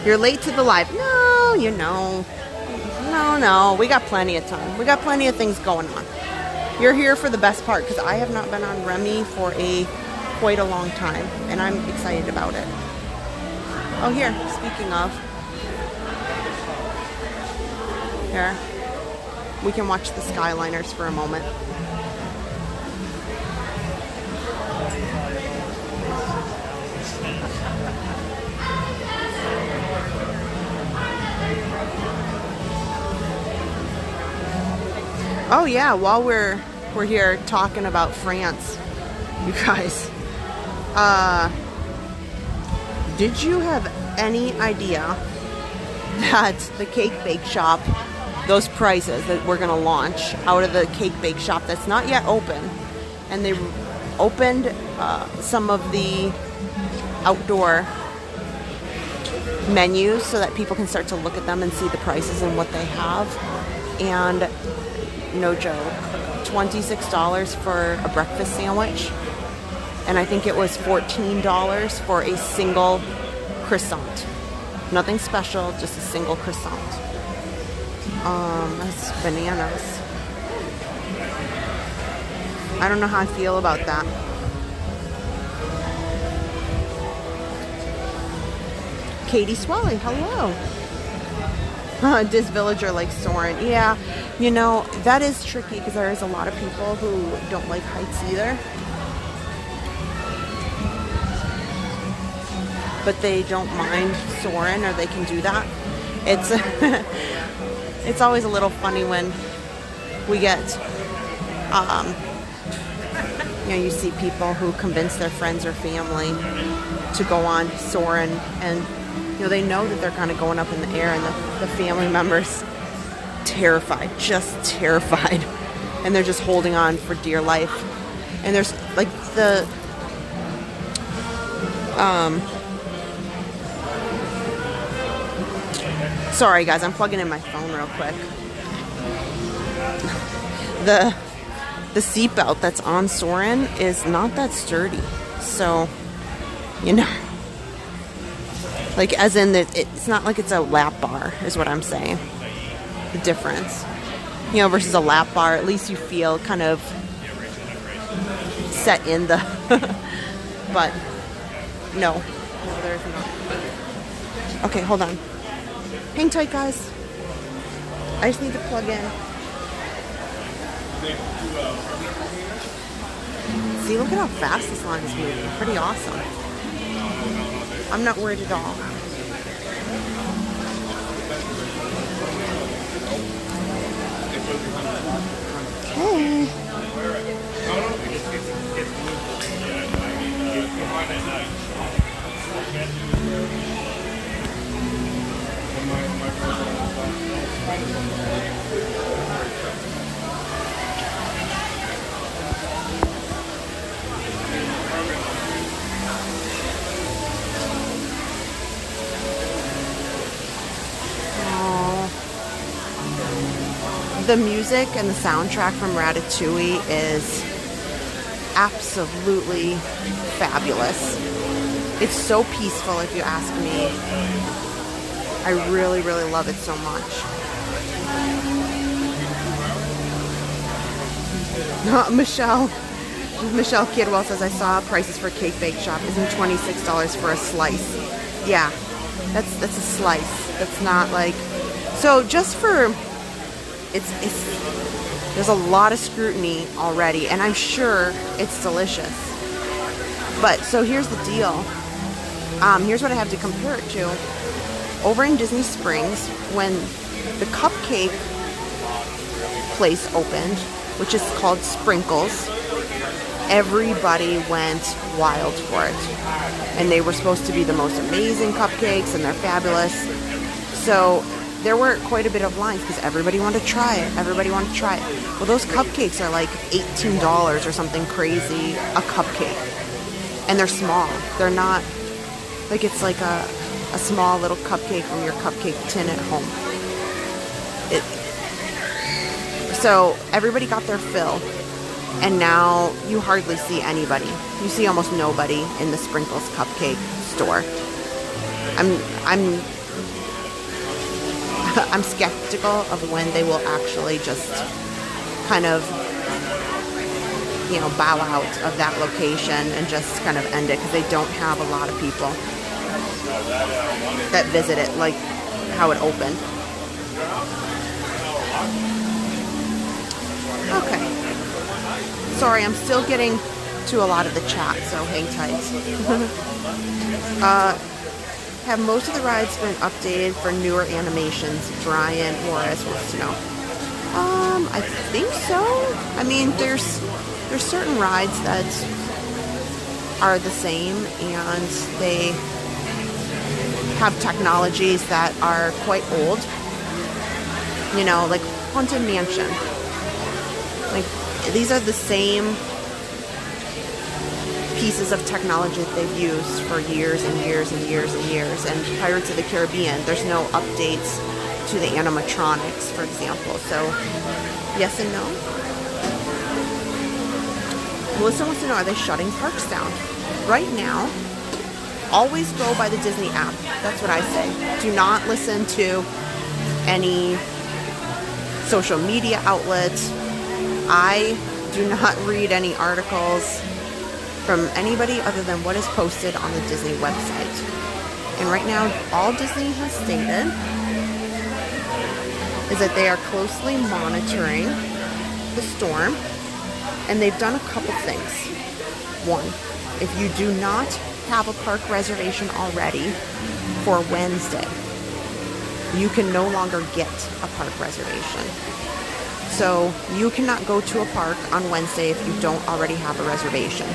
Speaker 1: You're late to the live. No, you know. No, we got plenty of time. We got plenty of things going on. You're here for the best part, because I have not been on Remy for quite a long time, and I'm excited about it. Oh, here, speaking of. Here. We can watch the Skyliners for a moment. Oh yeah, while we're here talking about France, you guys, did you have any idea that the Cake Bake Shop, those prices that we're gonna launch out of the Cake Bake Shop that's not yet open, and they opened some of the outdoor menus so that people can start to look at them and see the prices and what they have, and no joke, $26 for a breakfast sandwich, and I think it was $14 for a single croissant. Nothing special, just a single croissant. That's bananas. I don't know how I feel about that. Katie Swelly, hello. This villager likes Soarin. Yeah, you know, that is tricky because there is a lot of people who don't like heights either. But they don't mind Soarin, or they can do that. It's it's always a little funny when we get you know, you see people who convince their friends or family to go on Soarin, and you know, they know that they're kind of going up in the air, and the family members terrified, just terrified, and they're just holding on for dear life. And there's like the sorry guys, I'm plugging in my phone real quick. The seatbelt that's on Soarin is not that sturdy, so you know, like as in that it's not like it's a lap bar is what I'm saying. The difference, you know, versus a lap bar, at least you feel kind of set in the but no, there's not. Okay, hold on, hang tight guys, I just need to plug in. See, look at how fast this line is moving. Pretty awesome. I'm not worried at all. Okay. The music and the soundtrack from Ratatouille is absolutely fabulous. It's so peaceful, if you ask me. I really, really love it so much. Michelle Kidwell says, I saw prices for Cake Bake Shop. Isn't $26 for a slice? Yeah, that's a slice. That's not like... So just for... there's a lot of scrutiny already, and I'm sure it's delicious. But so here's the deal. Here's what I have to compare it to. Over in Disney Springs, when the cupcake place opened, which is called Sprinkles, everybody went wild for it. And they were supposed to be the most amazing cupcakes, and they're fabulous. So there were quite a bit of lines because everybody wanted to try it. Everybody wanted to try it. Well, those cupcakes are like $18 or something crazy a cupcake. And they're small. They're not, like it's like a small little cupcake from your cupcake tin at home. So everybody got their fill. And now you hardly see anybody. You see almost nobody in the Sprinkles cupcake store. I'm skeptical of when they will actually just kind of, you know, bow out of that location and just kind of end it, because they don't have a lot of people that visit it like how it opened. Okay. Sorry, I'm still getting to a lot of the chat, so hang tight. Have most of the rides been updated for newer animations? Brian Morris wants to know. I think so. I mean, there's certain rides that are the same, and they have technologies that are quite old. You know, like Haunted Mansion. Like, these are the same pieces of technology that they've used for years and years and years and years. And Pirates of the Caribbean, there's no updates to the animatronics, for example. So, yes and no. Melissa wants to know, are they shutting parks down? Right now, always go by the Disney app. That's what I say. Do not listen to any social media outlets. I do not read any articles from anybody other than what is posted on the Disney website. And right now, all Disney has stated is that they are closely monitoring the storm, and they've done a couple things. One, if you do not have a park reservation already for Wednesday, you can no longer get a park reservation. So you cannot go to a park on Wednesday if you don't already have a reservation.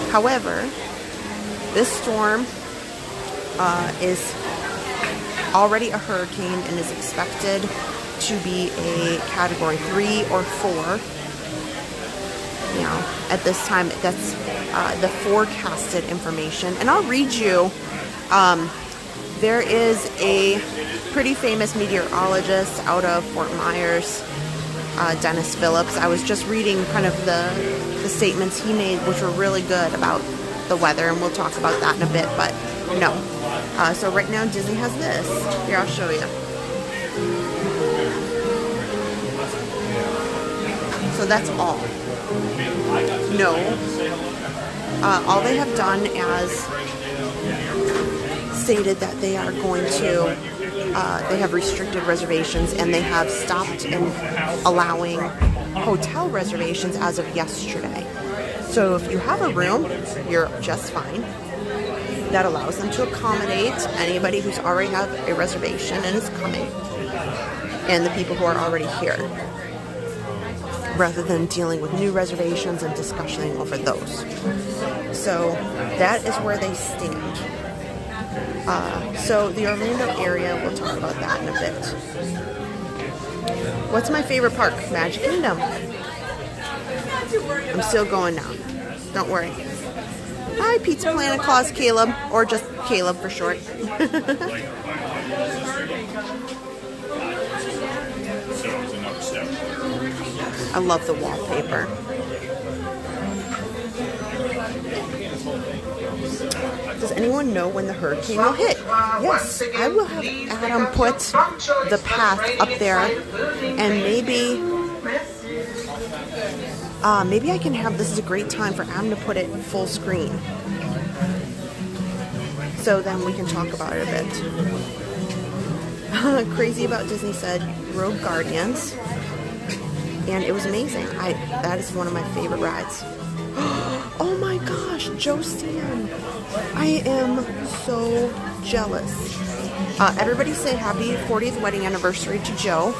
Speaker 1: However, this storm is already a hurricane and is expected to be a Category 3 or 4. You know, at this time, that's the forecasted information. And I'll read you, there is a pretty famous meteorologist out of Fort Myers, Dennis Phillips. I was just reading kind of the statements he made, which were really good about the weather, and we'll talk about that in a bit, but no. So right now Disney has this. Here, I'll show you. So that's all. No. All they have done as stated that they are going to, they have restricted reservations, and they have stopped in allowing hotel reservations as of yesterday. So if you have a room, you're just fine. That allows them to accommodate anybody who's already have a reservation and is coming, and the people who are already here, rather than dealing with new reservations and discussing over those. So that is where they stand. So the Orlando area, we'll talk about that in a bit. What's my favorite park? Magic Kingdom. I'm still going now. Don't worry. Hi, Pizza Planet Claus Caleb, or just Caleb for short. I love the wallpaper. Does anyone know when the hurricane will hit? Yes, I will have Adam put the path up there, and maybe I can have, this is a great time for Adam to put it full screen. So then we can talk about it a bit. Crazy About Disney said Rogue Guardians, and it was amazing. That is one of my favorite rides. Oh my my gosh, Joe Stan. I am so jealous. Everybody say happy 40th wedding anniversary to Joe.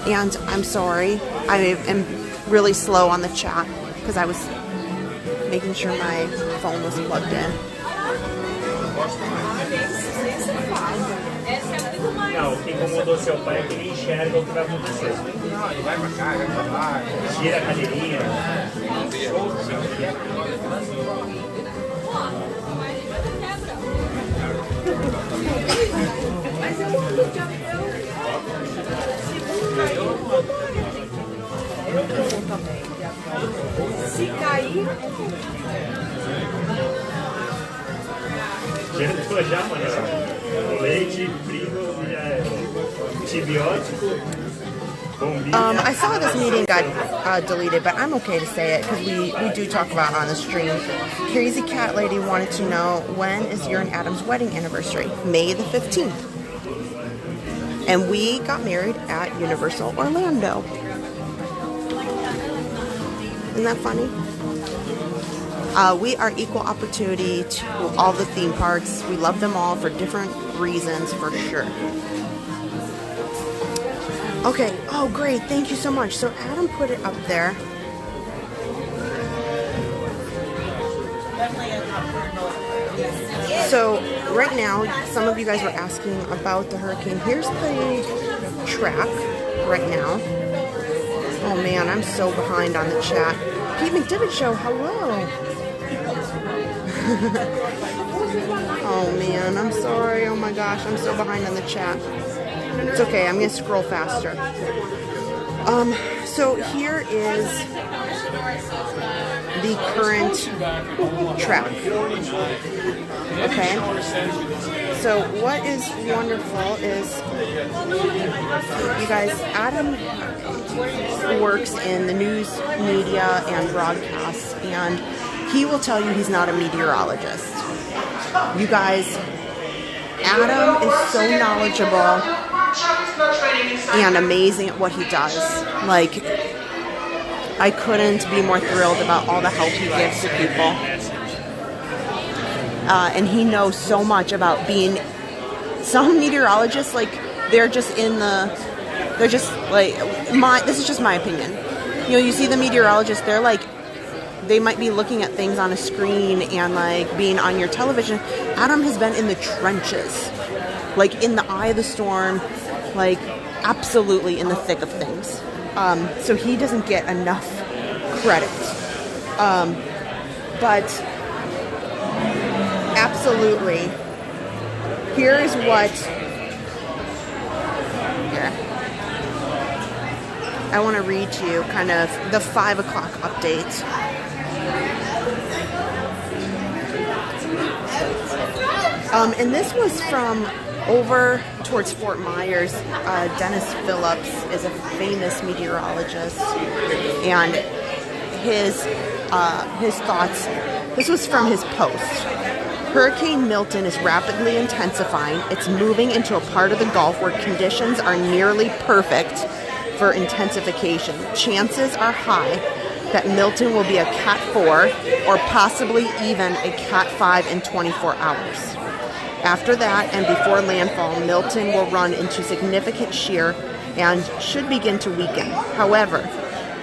Speaker 1: And I'm sorry, I am really slow on the chat because I was making sure my phone was plugged in.
Speaker 6: Não, o que incomodou seu pai é que ele enxerga o que vai acontecer. Não, ele vai pra cá, vai pra lá. Tira a cadeirinha.
Speaker 5: Se cair...
Speaker 6: Já, mano. Leite, frio, antibiótico.
Speaker 1: I saw this meeting got deleted, but I'm okay to say it because we do talk about it on the stream. Crazy Cat Lady wanted to know, when is your and Adam's wedding anniversary? May the 15th. And we got married at Universal Orlando. Isn't that funny? We are equal opportunity to all the theme parks. We love them all for different reasons, for sure. Okay, oh great, thank you so much. So Adam put it up there. So right now, some of you guys were asking about the hurricane. Here's the track right now. Oh man, I'm so behind on the chat. Pete McDivitt Show, hello. Oh man, I'm sorry. Oh my gosh, I'm so behind on the chat. It's okay, I'm gonna scroll faster. So here is the current track. Okay. So what is wonderful is, you guys, Adam works in the news media and broadcasts, and he will tell you he's not a meteorologist. You guys, Adam is so knowledgeable and amazing at what he does. Like, I couldn't be more thrilled about all the help he gives to people. And he knows so much about being, some meteorologists, like, they're just in the, they're just like, this is just my opinion. You know, you see the meteorologists, they're like, they might be looking at things on a screen and like being on your television. Adam has been in the trenches, like in the eye of the storm, like absolutely in the thick of things. So he doesn't get enough credit. But absolutely, here is what, here, I want to read to you kind of the 5 o'clock update. And this was from over towards Fort Myers. Dennis Phillips is a famous meteorologist, and his thoughts, this was from his post. Hurricane Milton is rapidly intensifying. It's moving into a part of the Gulf where conditions are nearly perfect for intensification. Chances are high that Milton will be a Cat 4 or possibly even a Cat 5 in 24 hours. After that, and before landfall, Milton will run into significant shear and should begin to weaken. However,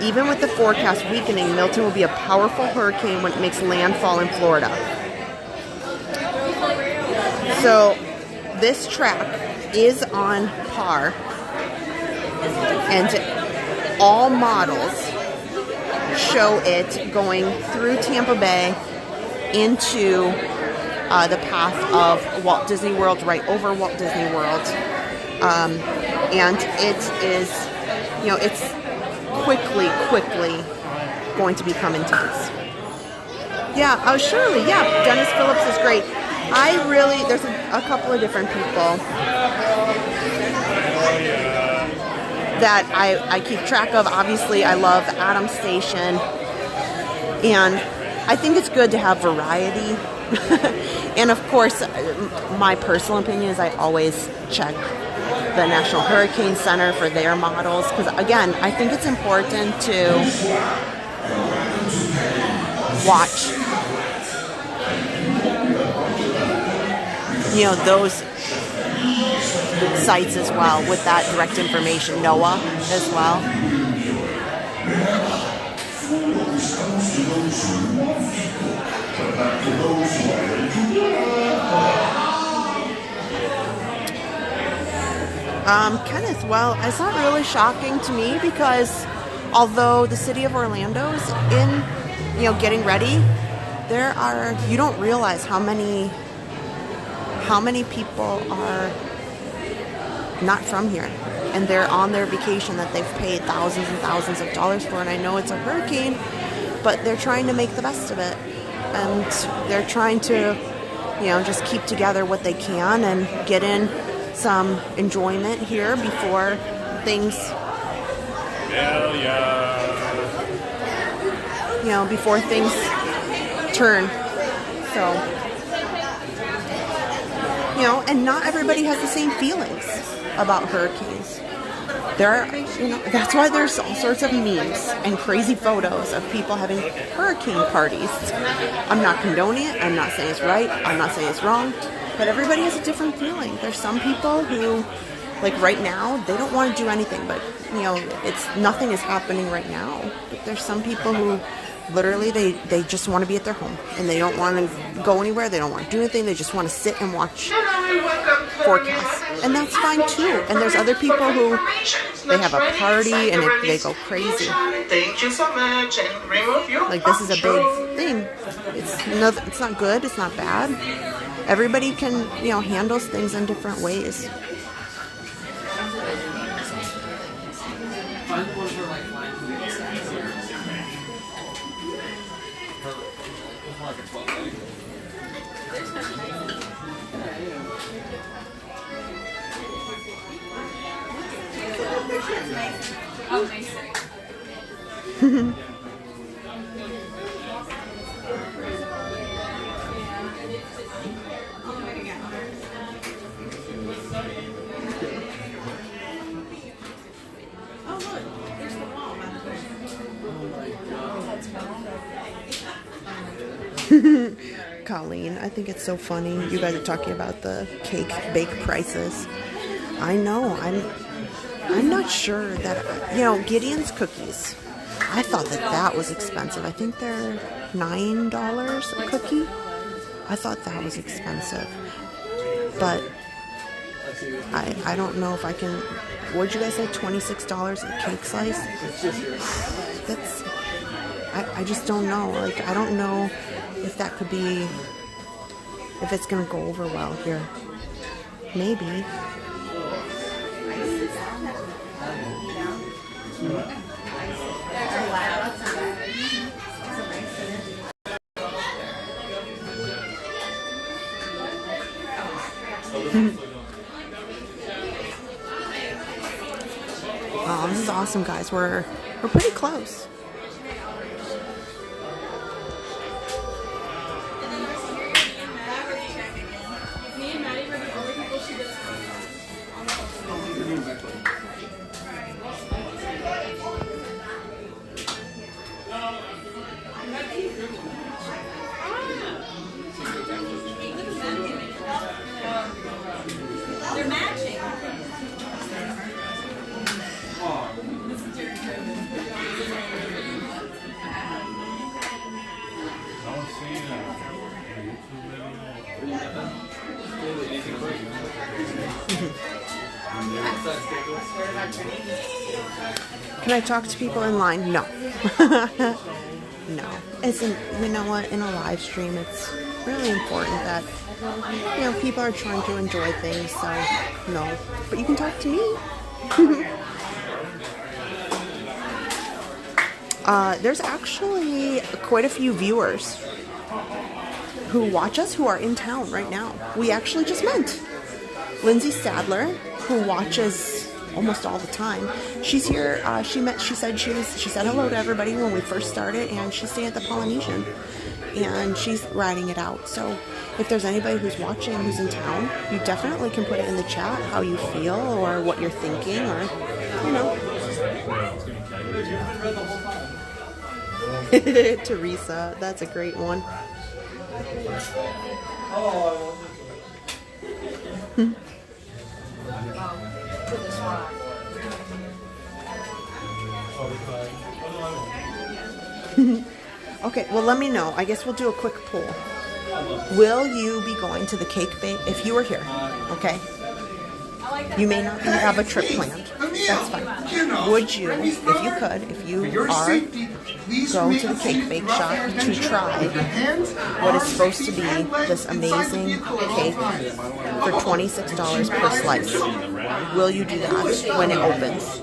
Speaker 1: even with the forecast weakening, Milton will be a powerful hurricane when it makes landfall in Florida. So this track is on par, and all models show it going through Tampa Bay into the path of Walt Disney World, right over Walt Disney World. And it is, you know, it's quickly going to become intense. Yeah, oh, surely, yeah, Dennis Phillips is great. I really, there's a couple of different people that I keep track of. Obviously, I love Adam's station, and I think it's good to have variety. And of course, my personal opinion is I always check the National Hurricane Center for their models, because again, I think it's important to watch, you know, those sites as well with that direct information. NOAA as well. Kenneth, well, it's not really shocking to me because although the city of Orlando's in, you know, getting ready, there are, you don't realize how many people are not from here and they're on their vacation that they've paid thousands and thousands of dollars for. And I know it's a hurricane, but they're trying to make the best of it, and they're trying to, you know, just keep together what they can and get in some enjoyment here before things, you know, before things turn. So, you know, and not everybody has the same feelings about hurricanes. There are, you know, that's why there's all sorts of memes and crazy photos of people having hurricane parties. I'm not condoning it. I'm not saying it's right. I'm not saying it's wrong. But everybody has a different feeling. There's some people who, like right now, they don't want to do anything. But, you know, nothing is happening right now. But there's some people who literally they just want to be at their home. And they don't want to go anywhere. They don't want to do anything. They just want to sit and watch forecasts. And that's fine too. And there's other people who, they have a party and they go crazy.
Speaker 15: Thank you so much, and remove your
Speaker 1: like, this is a big thing. It's not good. It's not bad. Everybody can, you know, handles things in different ways. Colleen, I think it's so funny. You guys are talking about the cake bake prices. I know. I'm not sure that, you know, Gideon's cookies. I thought that was expensive. I think they're $9 a cookie. I thought that was expensive. But I don't know if I can. What'd you guys say? $26 a cake slice? That's. I just don't know. Like, I don't know if that could be, if it's gonna go over well here. Maybe. Oh, this is awesome, guys. We're pretty close.
Speaker 5: They're matching.
Speaker 1: Can I talk to people in line? No. No. You know what? In a live stream, it's really important that, you know, people are trying to enjoy things, so no. But you can talk to me. There's actually quite a few viewers who watch us who are in town right now. We actually just met Lindsay Sadler, who watches almost all the time. She's here. She said hello to everybody when we first started, and she's staying at the Polynesian, and she's riding it out. So if there's anybody who's watching who's in town, you definitely can put it in the chat how you feel or what you're thinking, or, you know. Teresa, that's a great one. Okay, well, let me know. I guess we'll do a quick poll. Will you be going to the cake bake if you were here? Okay. You may not have a trip planned. That's fine. Would you, if you could, if you are, go to the cake bake shop to try what is supposed to be this amazing cake for $26 per slice? Will you do that when it opens?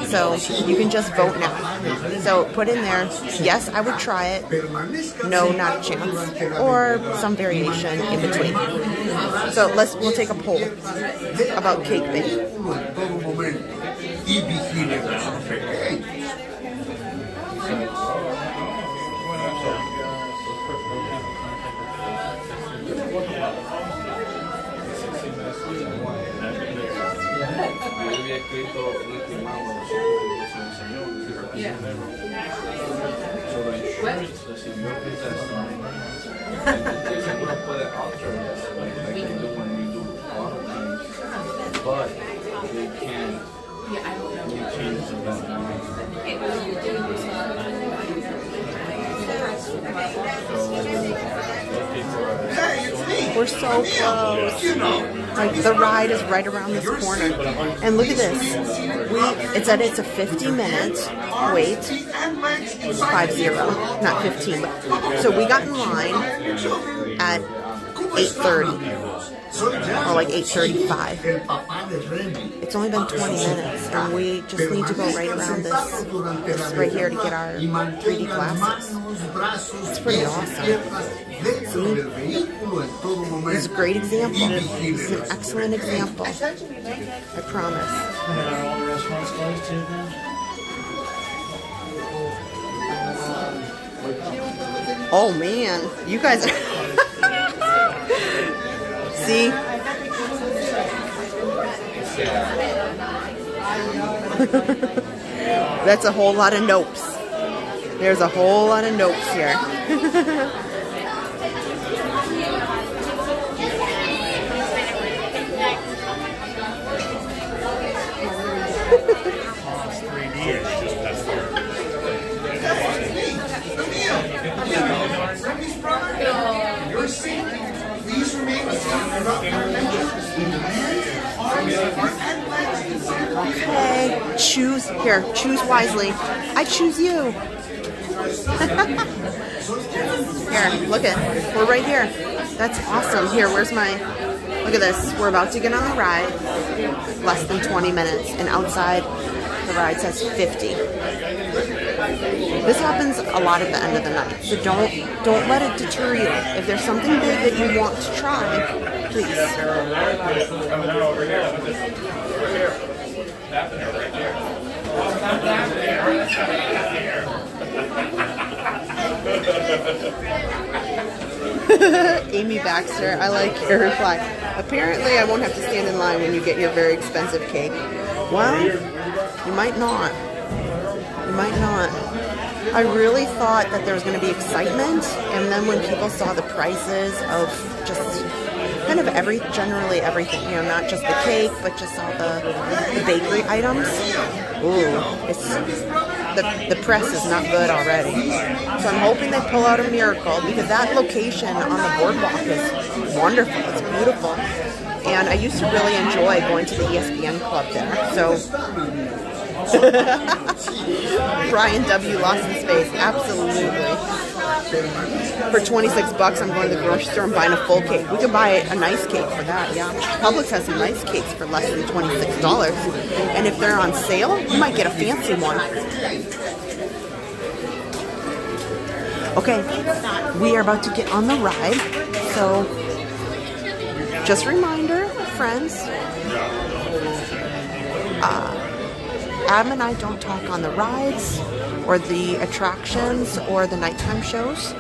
Speaker 1: So you can just vote now. So put in there, yes, I would try it. No, not a chance. Or some variation in between. So we'll take a poll about cake bake.
Speaker 13: But they can change
Speaker 1: We're so close. Like the ride is right around this corner. And look at this. It said it's a 50-minute wait. 50, not 15. So we got in line at 8:30. Or like 8:35. It's only been 20 minutes, and we just need to go right around this right here to get our 3D glasses. It's pretty awesome. See? It's a great example. It's an excellent example. I promise.
Speaker 6: Are all the restaurants closed too then?
Speaker 1: Oh man, you guys are... See? That's a whole lot of nopes. There's a whole lot of nopes here. Okay, choose wisely. I choose you. Here, look it. We're right here. That's awesome. Here, where's my... Look at this. We're about to get on the ride. Less than 20 minutes. And outside, the ride says 50. This happens a lot at the end of the night. So don't let it deter you. If there's something big that you want to try, please. Amy Baxter, I like your reply. Apparently I won't have to stand in line when you get your very expensive cake. Well, you might not. You might not. I really thought that there was going to be excitement, and then when people saw the prices of just kind of generally everything, you know, not just the cake, but just all the bakery items. Ooh, the press is not good already. So I'm hoping they pull out a miracle, because that location on the boardwalk is wonderful. It's beautiful. And I used to really enjoy going to the ESPN club there. So Brian W. lost in space. Absolutely. For 26 bucks, I'm going to the grocery store and buying a full cake. We could buy a nice cake for that, yeah. Publix has some nice cakes for less than $26. And if they're on sale, you might get a fancy one. Okay, we are about to get on the ride. So, just a reminder, friends. Adam and I don't talk on the rides or the attractions or the nighttime shows.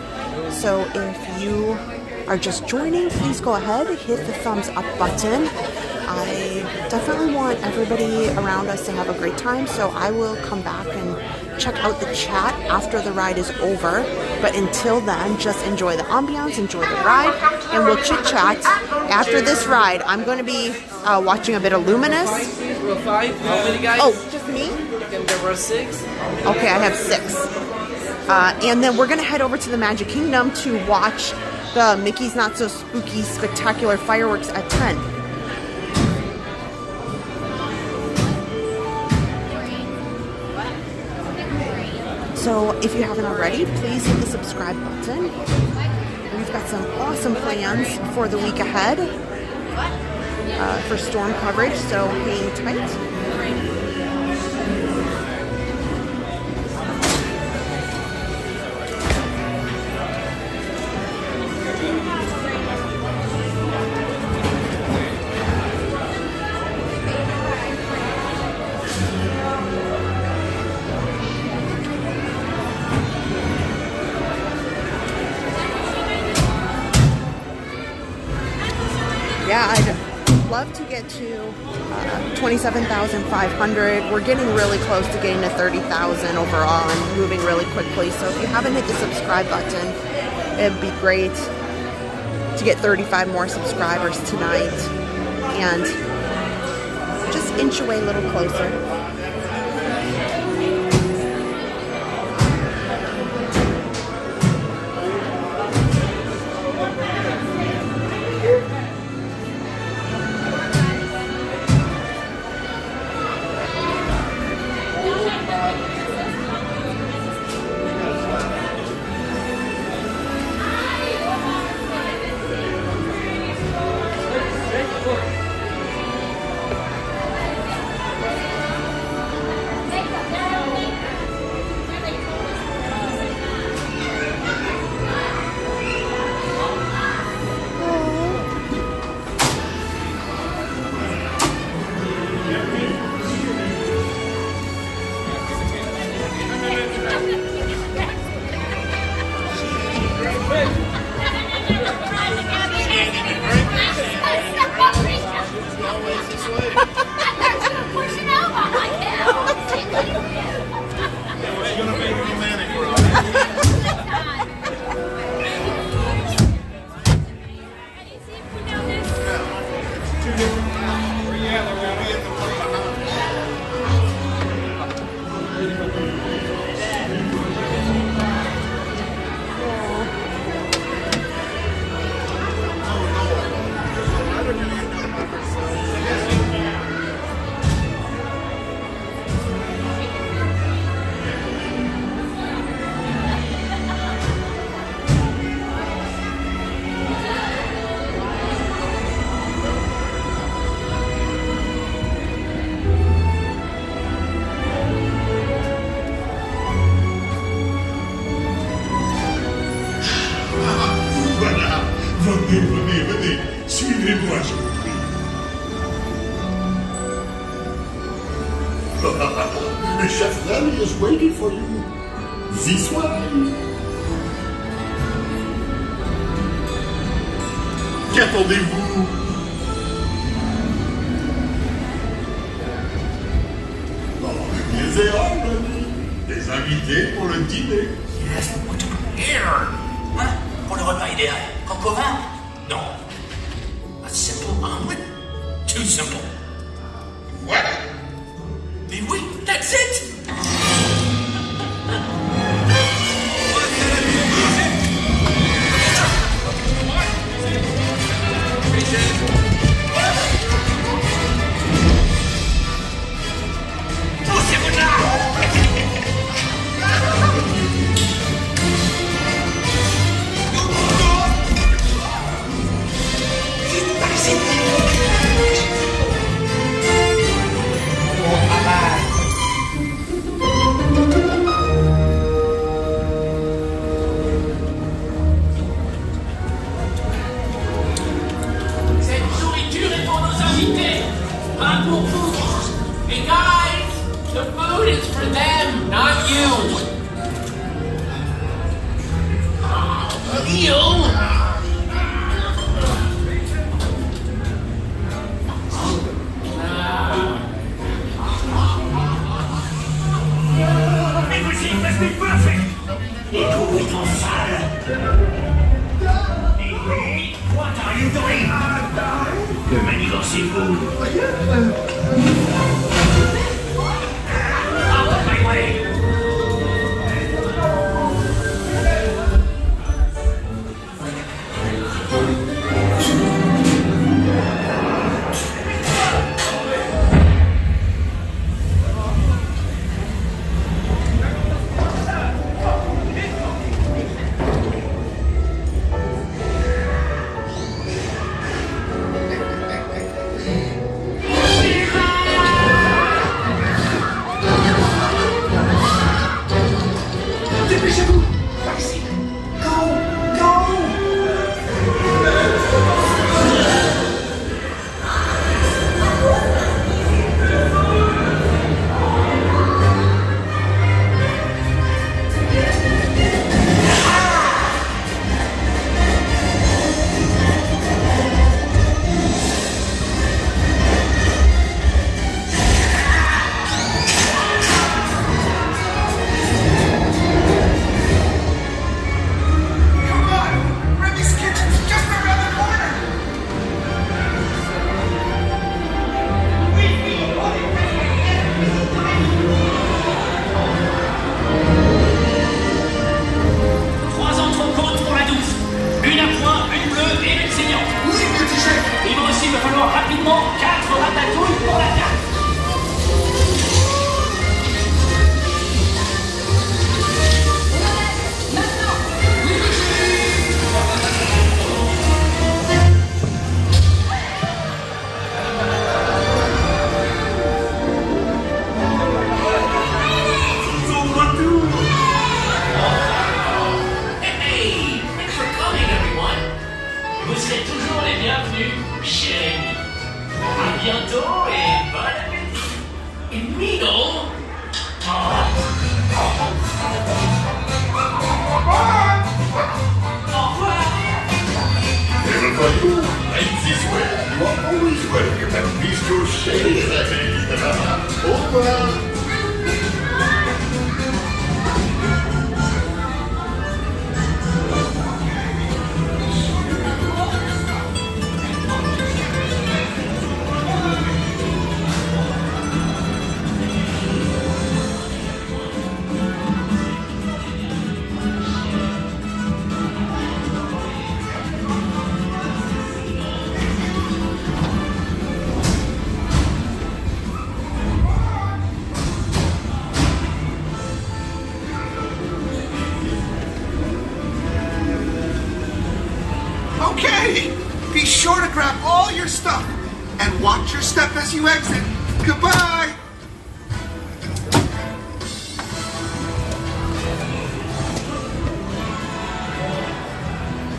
Speaker 1: So if you are just joining, please go ahead, hit the thumbs up button. I definitely want everybody around us to have a great time, so I will come back and check out the chat after the ride is over. But until then, just enjoy the ambiance, enjoy the ride, and we'll chit-chat. After this ride, I'm going to be watching a bit of Luminous.
Speaker 19: Row 5, how many guys?
Speaker 1: Oh, just me?
Speaker 19: You can go row 6.
Speaker 1: Okay, I have 6. And then we're going to head over to the Magic Kingdom to watch the Mickey's Not So Spooky Spectacular Fireworks at 10. So if you haven't already, please hit the subscribe button. We've got some awesome plans for the week ahead for storm coverage, so hang tight. Yeah, I'd love to get to 27,500. We're getting really close to getting to 30,000 overall and moving really quickly. So if you haven't hit the subscribe button, it'd be great to get 35 more subscribers tonight and just inch away a little closer.
Speaker 3: Venez, suivez-moi, je vous prie. Le chef Remy is waiting for you. This way. Qu'attendez-vous? Des erreurs, Remy. Des invités pour le dîner.
Speaker 20: Yes, what to prepare? Hein? Pour le repas idéal. Coq au vin? Non. A simple omelet? Too simple.
Speaker 3: What?
Speaker 20: Mais oui, that's it!
Speaker 14: just be perfect. Les trous est en salle. What are you doing? Que manigancez-vous? Out of my way.
Speaker 21: You exit. Goodbye.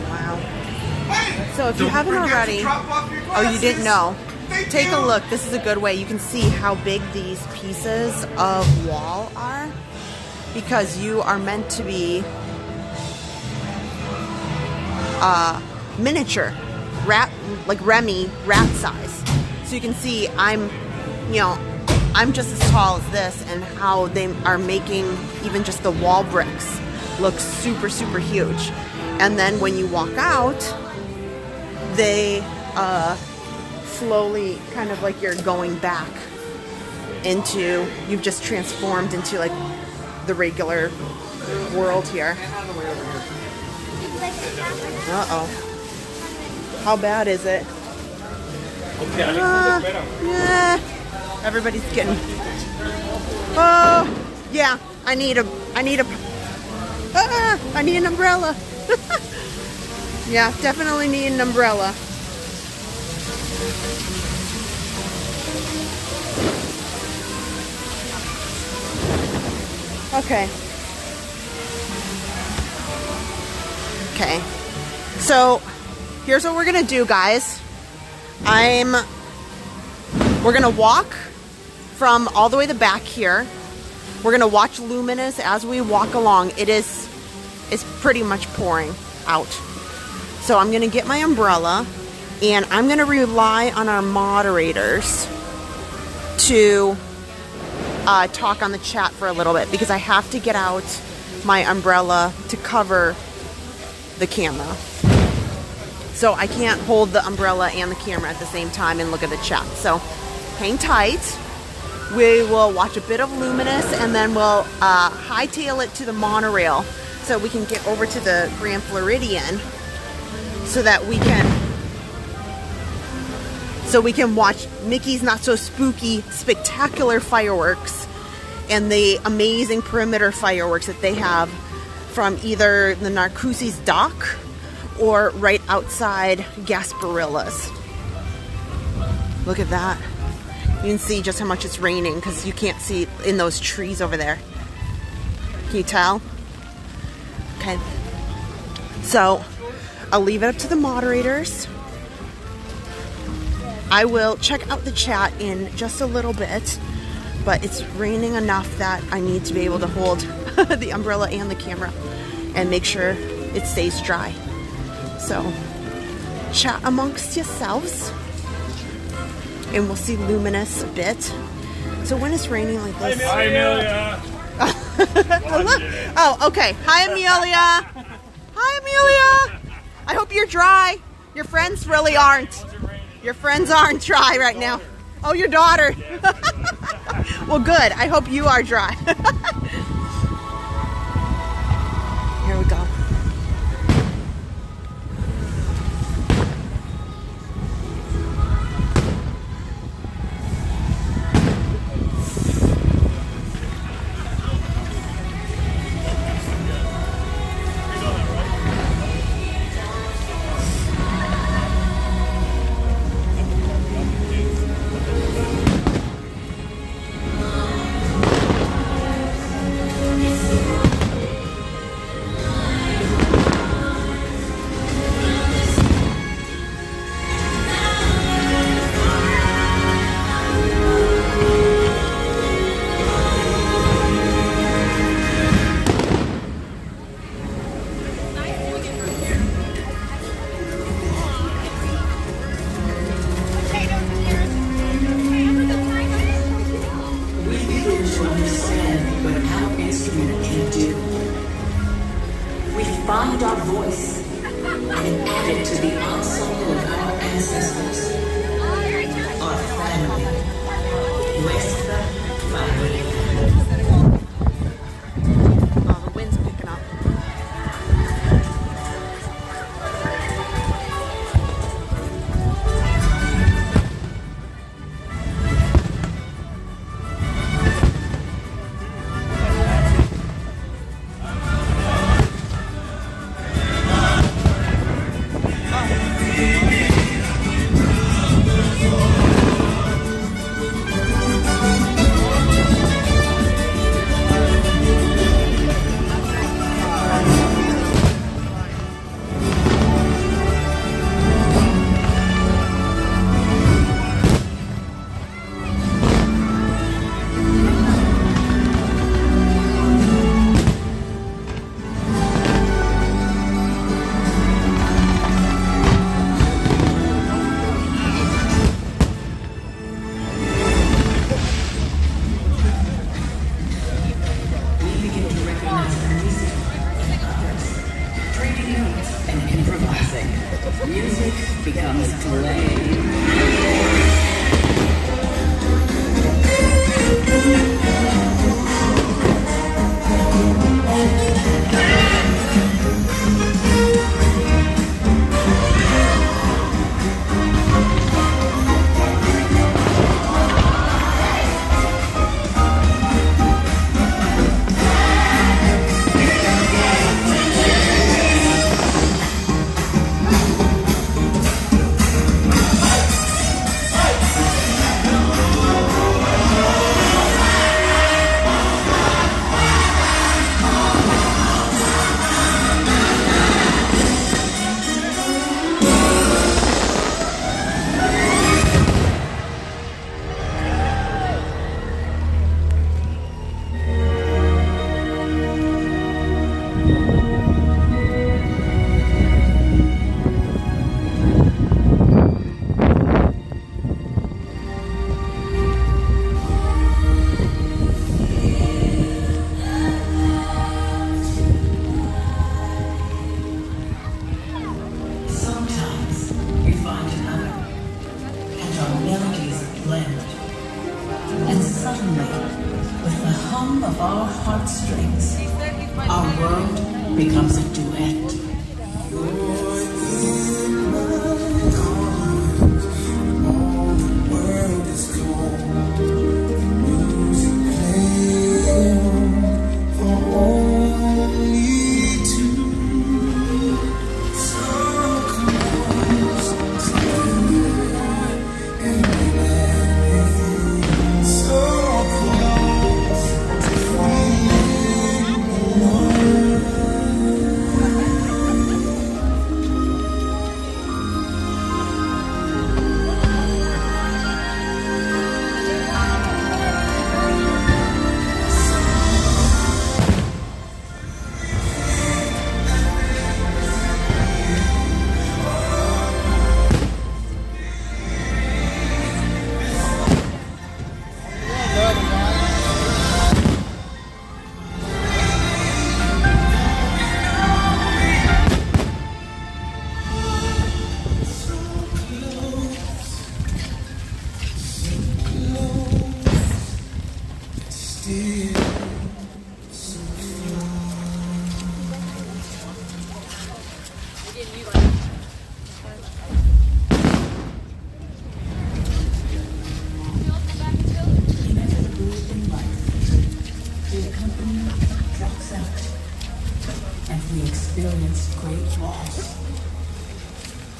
Speaker 1: Wow. So if you haven't already, oh, you didn't know, take a look. This is a good way. You can see how big these pieces of wall are because you are meant to be miniature, rat, like Remy, rat size. So you can see I'm just as tall as this, and how they are making even just the wall bricks look super, super huge. And then when you walk out, they slowly, kind of like you're going back into, you've just transformed into like the regular world here. Uh-oh. How bad is it? Yeah, everybody's getting. Oh, yeah. I need an umbrella. Yeah, definitely need an umbrella. Okay. Okay. So, here's what we're gonna do, guys. We're gonna walk from all the way to the back here. We're gonna watch Luminous as we walk along. It's pretty much pouring out. So I'm gonna get my umbrella, and I'm gonna rely on our moderators to talk on the chat for a little bit, because I have to get out my umbrella to cover the camera. So I can't hold the umbrella and the camera at the same time and look at the chat. So hang tight. We will watch a bit of Luminous and then we'll hightail it to the monorail so we can get over to the Grand Floridian so that we can watch Mickey's Not So Spooky spectacular fireworks and the amazing perimeter fireworks that they have from either the Narcoossee's dock or right outside Gasparilla's. Look at that. You can see just how much it's raining because you can't see in those trees over there. Can you tell? Okay. So I'll leave it up to the moderators. I will check out the chat in just a little bit, but it's raining enough that I need to be able to hold the umbrella and the camera and make sure it stays dry. So chat amongst yourselves and we'll see Luminous a bit. So when it's raining like this...
Speaker 6: Hi, Amelia!
Speaker 1: Oh, okay. Hi, Amelia! Hi, Amelia! I hope you're dry. Your friends really aren't. Your friends aren't dry right now. Oh, your daughter. Well, good. I hope you are dry. Here we go.
Speaker 2: Find our voice and add it to the ensemble of our ancestors, our family, nuestra familia.
Speaker 1: Oh, the wind's picking up.
Speaker 2: world becomes a duet.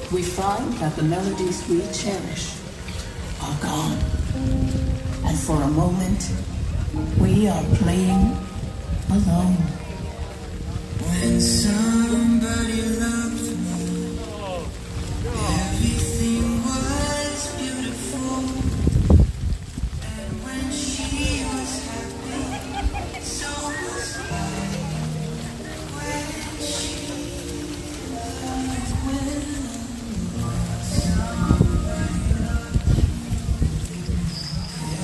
Speaker 2: We find that the melodies we cherish are gone. And for a moment, we are playing alone.
Speaker 8: When somebody loved me, everything was beautiful. And when she was happy, so was I. When she loved, when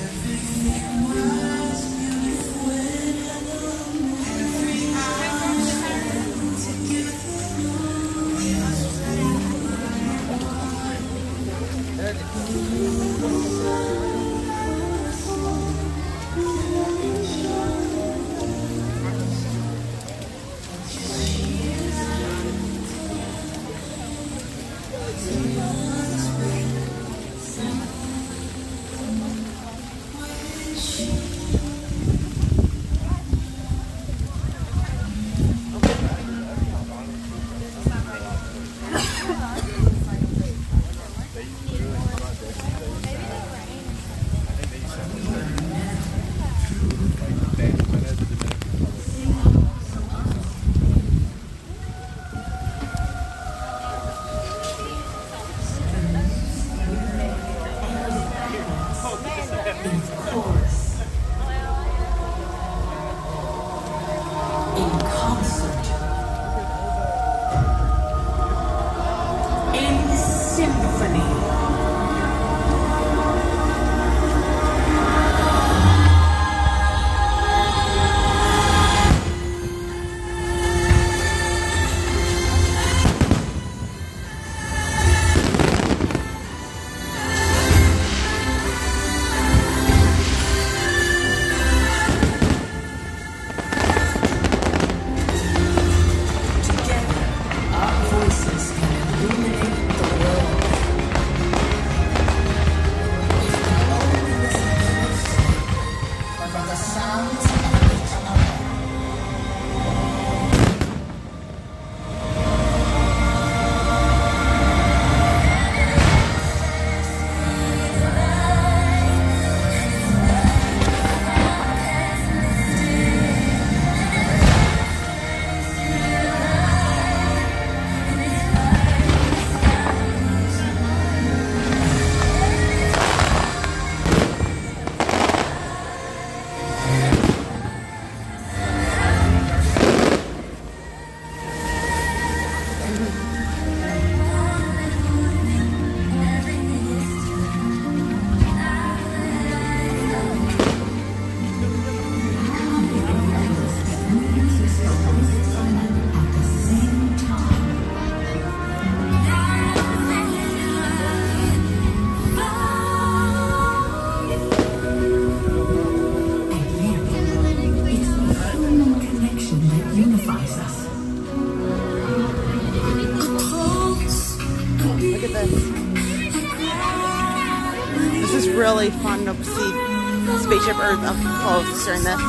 Speaker 8: everything was beautiful.
Speaker 1: really fun to see Spaceship Earth up close during this.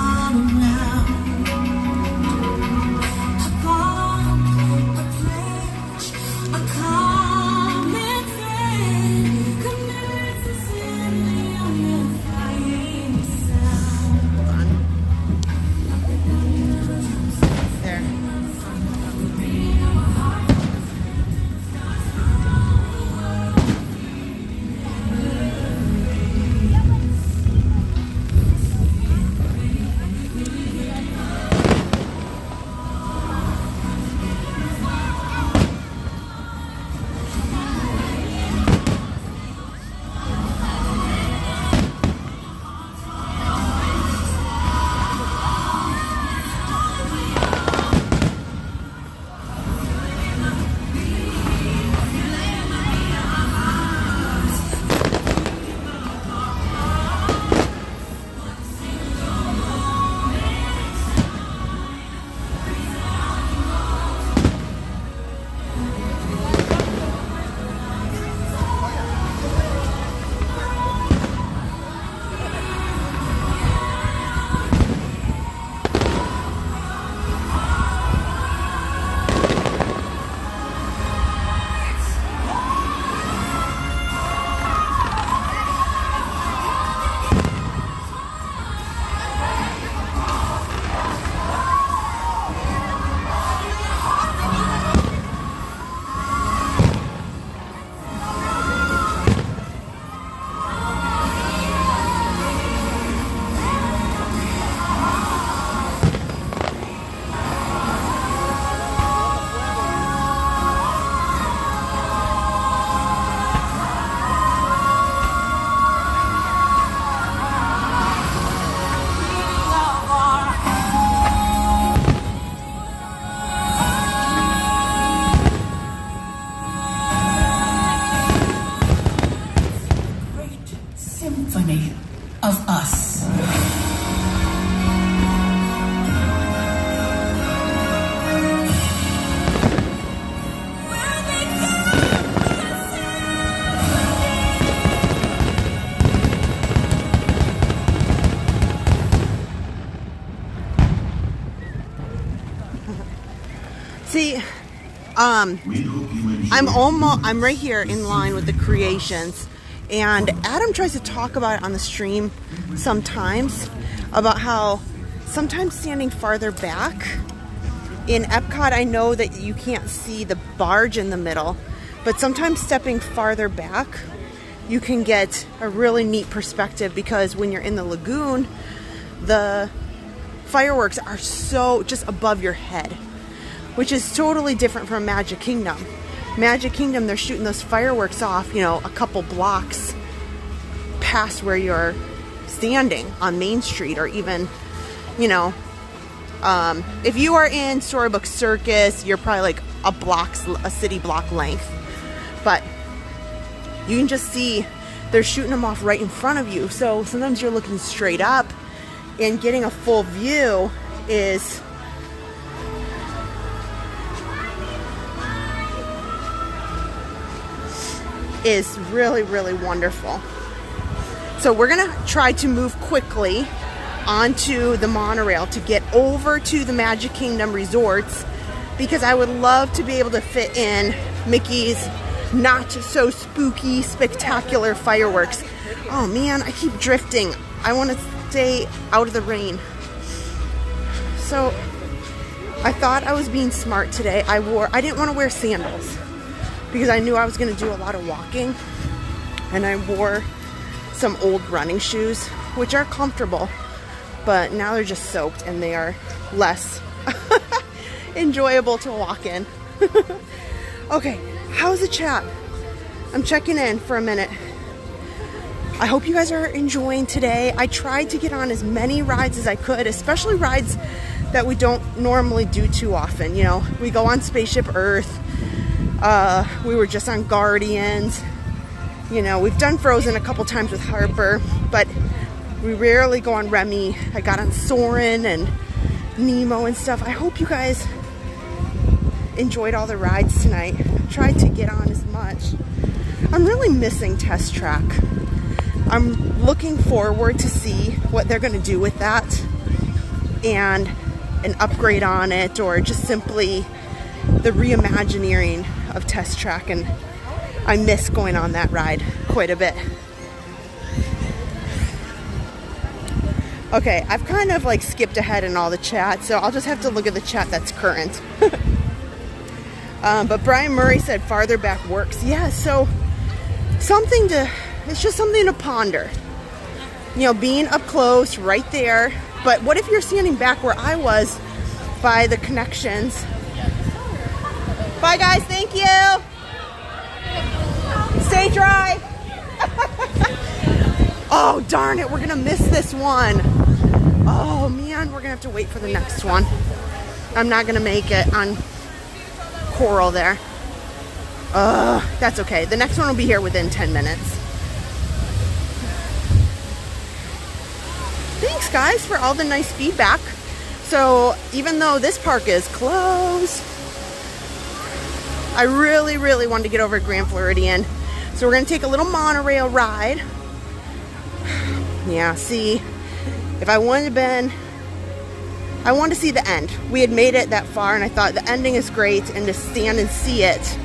Speaker 2: Of us.
Speaker 1: See, I'm right here in line with the creations. And Adam tries to talk about it on the stream sometimes, about how sometimes standing farther back in Epcot, I know that you can't see the barge in the middle, but sometimes stepping farther back, you can get a really neat perspective, because when you're in the lagoon, the fireworks are so just above your head, which is totally different from Magic Kingdom. Magic Kingdom, they're shooting those fireworks off, you know, a couple blocks past where you're standing on Main Street, or even, you know, if you are in Storybook Circus, you're probably like a city block length. But you can just see they're shooting them off right in front of you. So sometimes you're looking straight up, and getting a full view is really, really wonderful. So we're gonna try to move quickly onto the monorail to get over to the Magic Kingdom resorts, because I would love to be able to fit in Mickey's not so spooky, spectacular fireworks. Oh man, I keep drifting. I want to stay out of the rain. So I thought I was being smart today. I didn't want to wear sandals, because I knew I was going to do a lot of walking, and I wore some old running shoes, which are comfortable, but now they're just soaked and they are less enjoyable to walk in. Okay, how's the chat? I'm checking in for a minute. I hope you guys are enjoying today. I tried to get on as many rides as I could, especially rides that we don't normally do too often. You know, we go on Spaceship Earth. We were just on Guardians. You know, we've done Frozen a couple times with Harper, but we rarely go on Remy. I got on Soarin and Nemo and stuff. I hope you guys enjoyed all the rides tonight. Tried to get on as much. I'm really missing Test Track. I'm looking forward to see what they're going to do with that and an upgrade on it, or just simply the reimagining of Test Track. And I miss going on that ride quite a bit. Okay, I've kind of like skipped ahead in all the chat, so I'll just have to look at the chat that's current. But Brian Murray said farther back works. Yeah, so it's just something to ponder. You know, being up close right there. But what if you're standing back where I was by the connections? Bye guys, thank you. Stay dry. Oh darn it, we're gonna miss this one. Oh man, we're gonna have to wait for the next one. I'm not gonna make it on Coral there. That's okay. The next one will be here within 10 minutes. Thanks guys for all the nice feedback. So even though this park is closed, I really, really wanted to get over to Grand Floridian. So we're gonna take a little monorail ride. Yeah, see, if I wanted to see the end. We had made it that far and I thought the ending is great, and to stand and see it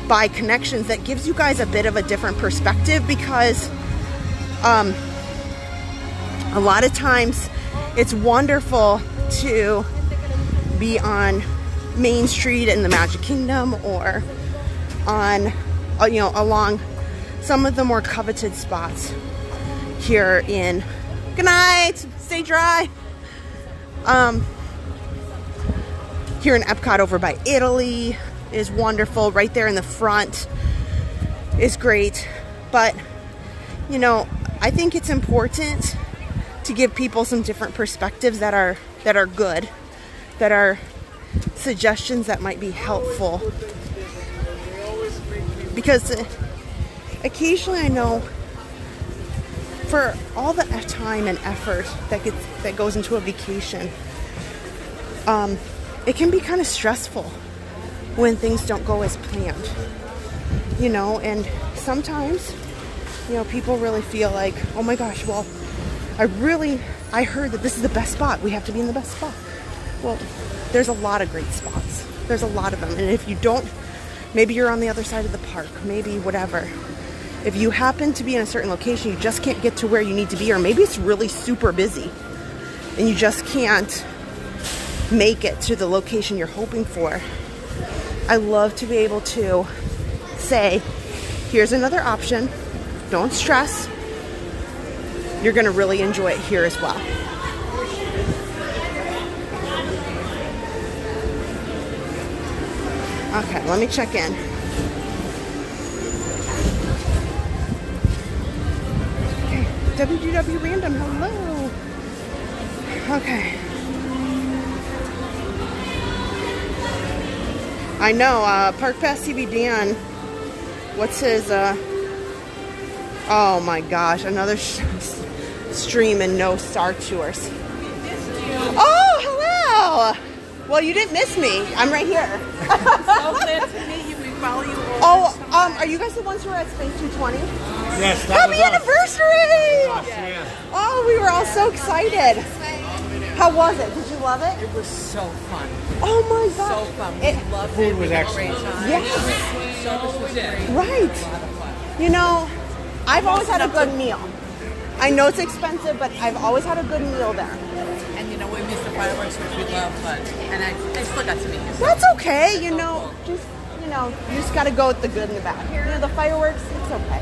Speaker 1: by connections, that gives you guys a bit of a different perspective, because a lot of times it's wonderful to be on Main Street in the Magic Kingdom, or on, you know, along some of the more coveted spots here in, good night, stay dry. Here in Epcot over by Italy is wonderful. Right there in the front is great. But, you know, I think it's important to give people some different perspectives that are good, that are suggestions that might be helpful. Because occasionally I know for all the time and effort that goes into a vacation, it can be kind of stressful when things don't go as planned, you know. And sometimes, you know, people really feel like, oh my gosh, well, I heard that this is the best spot. We have to be in the best spot. Well, there's a lot of great spots. There's a lot of them. And if you don't, maybe you're on the other side of the park, maybe whatever. If you happen to be in a certain location, you just can't get to where you need to be, or maybe it's really super busy and you just can't make it to the location you're hoping for. I love to be able to say, here's another option. Don't stress. You're going to really enjoy it here as well. Okay, let me check in. Okay, WGW Random, hello. Okay. I know, Park Pass TV Dan, what's his, oh my gosh, another stream and no Star Tours. Oh, hello! Well, you didn't miss me. I'm right here.
Speaker 5: So glad to meet you. We follow you all.
Speaker 1: Oh, are you guys the ones who were at Space 220?
Speaker 6: Yes,
Speaker 1: Happy anniversary!
Speaker 6: Gosh, yeah.
Speaker 1: Oh, we were all so excited. How was it? Did you love it?
Speaker 5: It was so fun.
Speaker 1: Oh my gosh.
Speaker 5: So fun. We loved it.
Speaker 6: Food was
Speaker 5: We had a
Speaker 6: excellent.
Speaker 5: great time.
Speaker 1: Yes.
Speaker 5: Service was great.
Speaker 1: Right. You know, I've always had a good meal. I know it's expensive, but I've always had a good meal there.
Speaker 5: And you know, we missed the fireworks, which we love, but I still got to meet you.
Speaker 1: That's okay. You know, you just got to go with the good and the bad. You know, the fireworks, it's okay.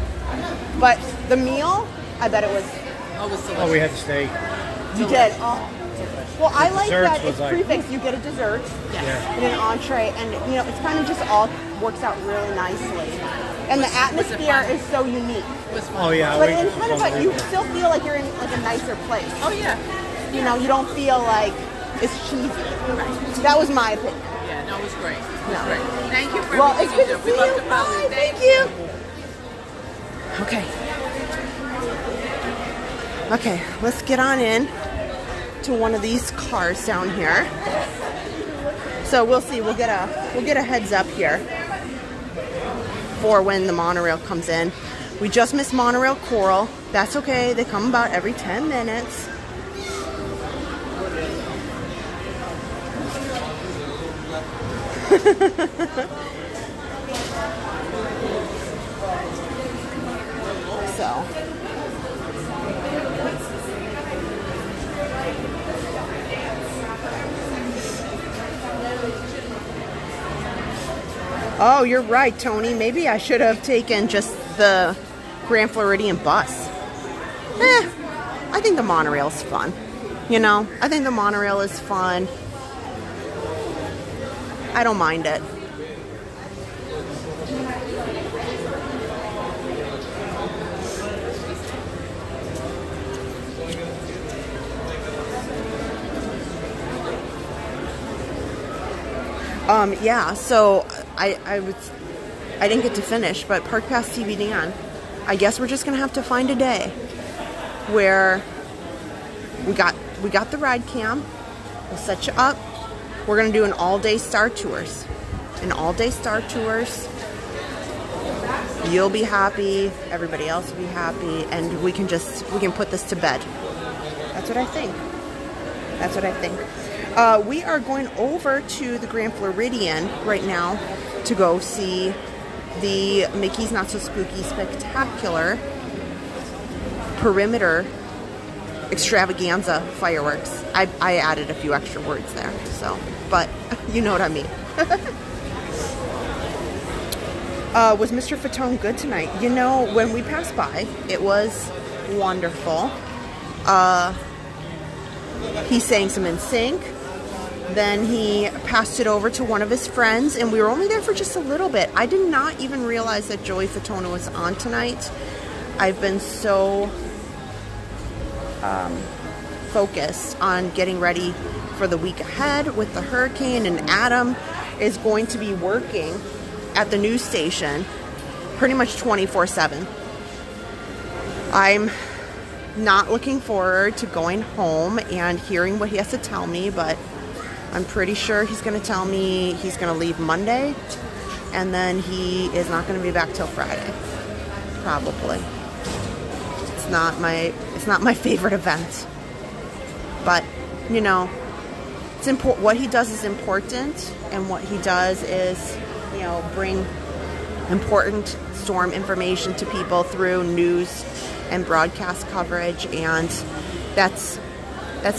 Speaker 1: But the meal, I bet it was.
Speaker 5: Oh, it was delicious.
Speaker 6: Oh, we had to stay.
Speaker 1: You did. Oh. Well, I like
Speaker 6: desserts
Speaker 1: that
Speaker 6: was
Speaker 1: it's
Speaker 6: like-
Speaker 1: prefix. You get a dessert and an entree, and you know, it's kind of just all works out really nicely. And the atmosphere is so unique.
Speaker 6: Oh yeah.
Speaker 1: But in kind of like, you still feel like you're in like a nicer place.
Speaker 5: Oh yeah.
Speaker 1: You know, you don't feel like it's cheesy. That was my opinion.
Speaker 5: Yeah, no, it was great. It was great. Thank you for
Speaker 1: Well, it's
Speaker 5: everything
Speaker 1: good
Speaker 5: you
Speaker 1: to
Speaker 5: do. We
Speaker 1: see
Speaker 5: love
Speaker 1: you.
Speaker 5: to follow you.
Speaker 1: Bye. Thank you. Okay, let's get on in to one of these cars down here. So we'll see. We'll get a heads up here for when the monorail comes in. We just missed Monorail Coral. That's okay. They come about every 10 minutes. So. Oh, you're right, Tony. Maybe I should have taken just the Grand Floridian bus. I think the monorail is fun. You know, I think the monorail is fun. I don't mind it. Yeah, so I didn't get to finish, but Park Pass TV Dan, I guess we're just gonna have to find a day where we got the ride cam. We'll set you up. We're gonna do an all-day Star Tours. You'll be happy. Everybody else will be happy, and we can put this to bed. That's what I think. We are going over to the Grand Floridian right now to go see the Mickey's Not So Spooky Spectacular Perimeter Extravaganza fireworks. I added a few extra words there, so, but you know what I mean. Was Mr. Fatone good tonight? You know, when we passed by, it was wonderful. He sang some NSYNC. Then he passed it over to one of his friends, and we were only there for just a little bit. I did not even realize that Joey Fatone was on tonight. I've been so focused on getting ready for the week ahead with the hurricane, and Adam is going to be working at the news station pretty much 24/7. I'm not looking forward to going home and hearing what he has to tell me, but I'm pretty sure he's going to tell me he's going to leave Monday, and then he is not going to be back till Friday. Probably. It's not my favorite event. But, you know, it's important. What he does is important, and what he does is, you know, bring important storm information to people through news and broadcast coverage, and that's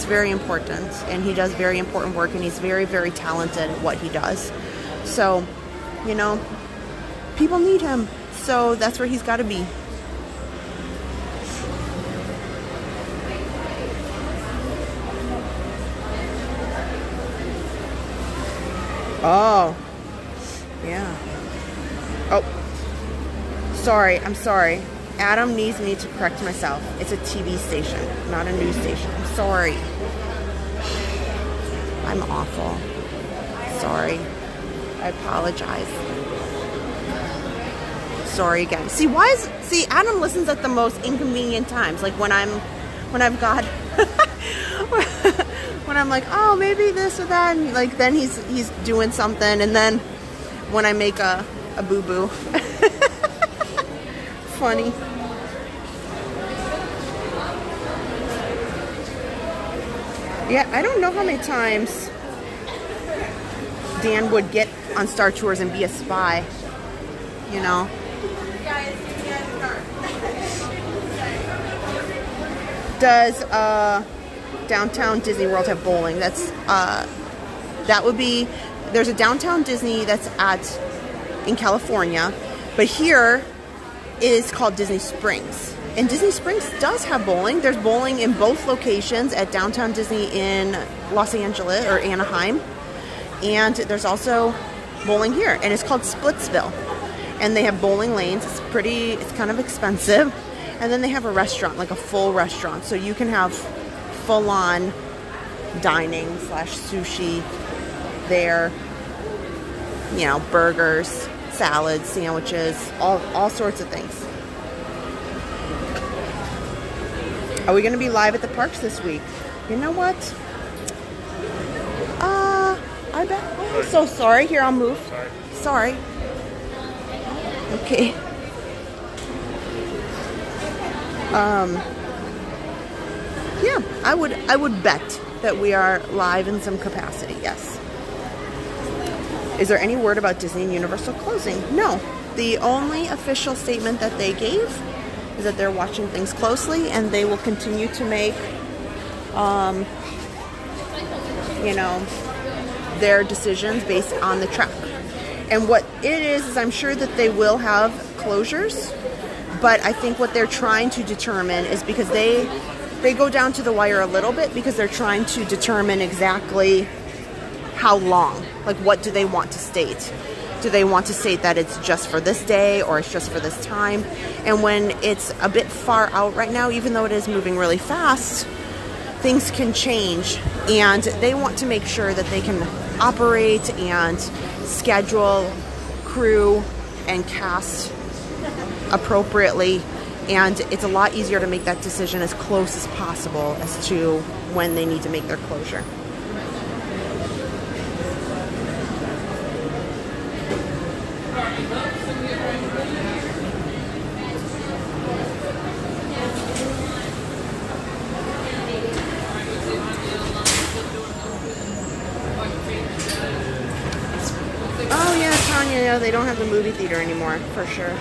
Speaker 1: very important, and he does very important work, and he's very, very talented at what he does. So, you know, people need him, so that's where he's got to be. Oh, yeah. Oh, sorry, I'm sorry. Adam needs me to correct myself. It's a TV station, not a news station. I'm sorry. I'm awful. Sorry. I apologize. Sorry again. See, Adam listens at the most inconvenient times. Like when I've got when I'm like, oh, maybe this or that, and like then he's doing something, and then when I make a boo-boo. Funny. Yeah, I don't know how many times Dan would get on Star Tours and be a spy, you know. Does Downtown Disney World have bowling? That's that would be, there's a Downtown Disney that's in California, but here it is called Disney Springs. And Disney Springs does have bowling. There's bowling in both locations at Downtown Disney in Los Angeles or Anaheim. And there's also bowling here, and it's called Splitsville. And they have bowling lanes. It's kind of expensive. And then they have a restaurant, like a full restaurant. So you can have full-on dining / sushi there. You know, burgers, salads, sandwiches, all sorts of things. Are we going to be live at the parks this week? You know what? I bet. Oh, I'm so sorry. Here, I'll move. Sorry. Okay. Yeah, I would bet that we are live in some capacity, yes. Is there any word about Disney and Universal closing? No. The only official statement that they gave is that they're watching things closely and they will continue to make, you know, their decisions based on the track. And what it is I'm sure that they will have closures, but I think what they're trying to determine is because they go down to the wire a little bit because they're trying to determine exactly how long. Like, what do they want to state? Do they want to state that it's just for this day or it's just for this time? And when it's a bit far out right now, even though it is moving really fast, things can change. And they want to make sure that they can operate and schedule crew and cast appropriately. And it's a lot easier to make that decision as close as possible as to when they need to make their closure. Oh yeah, Tanya, they don't have the movie theater anymore, for sure.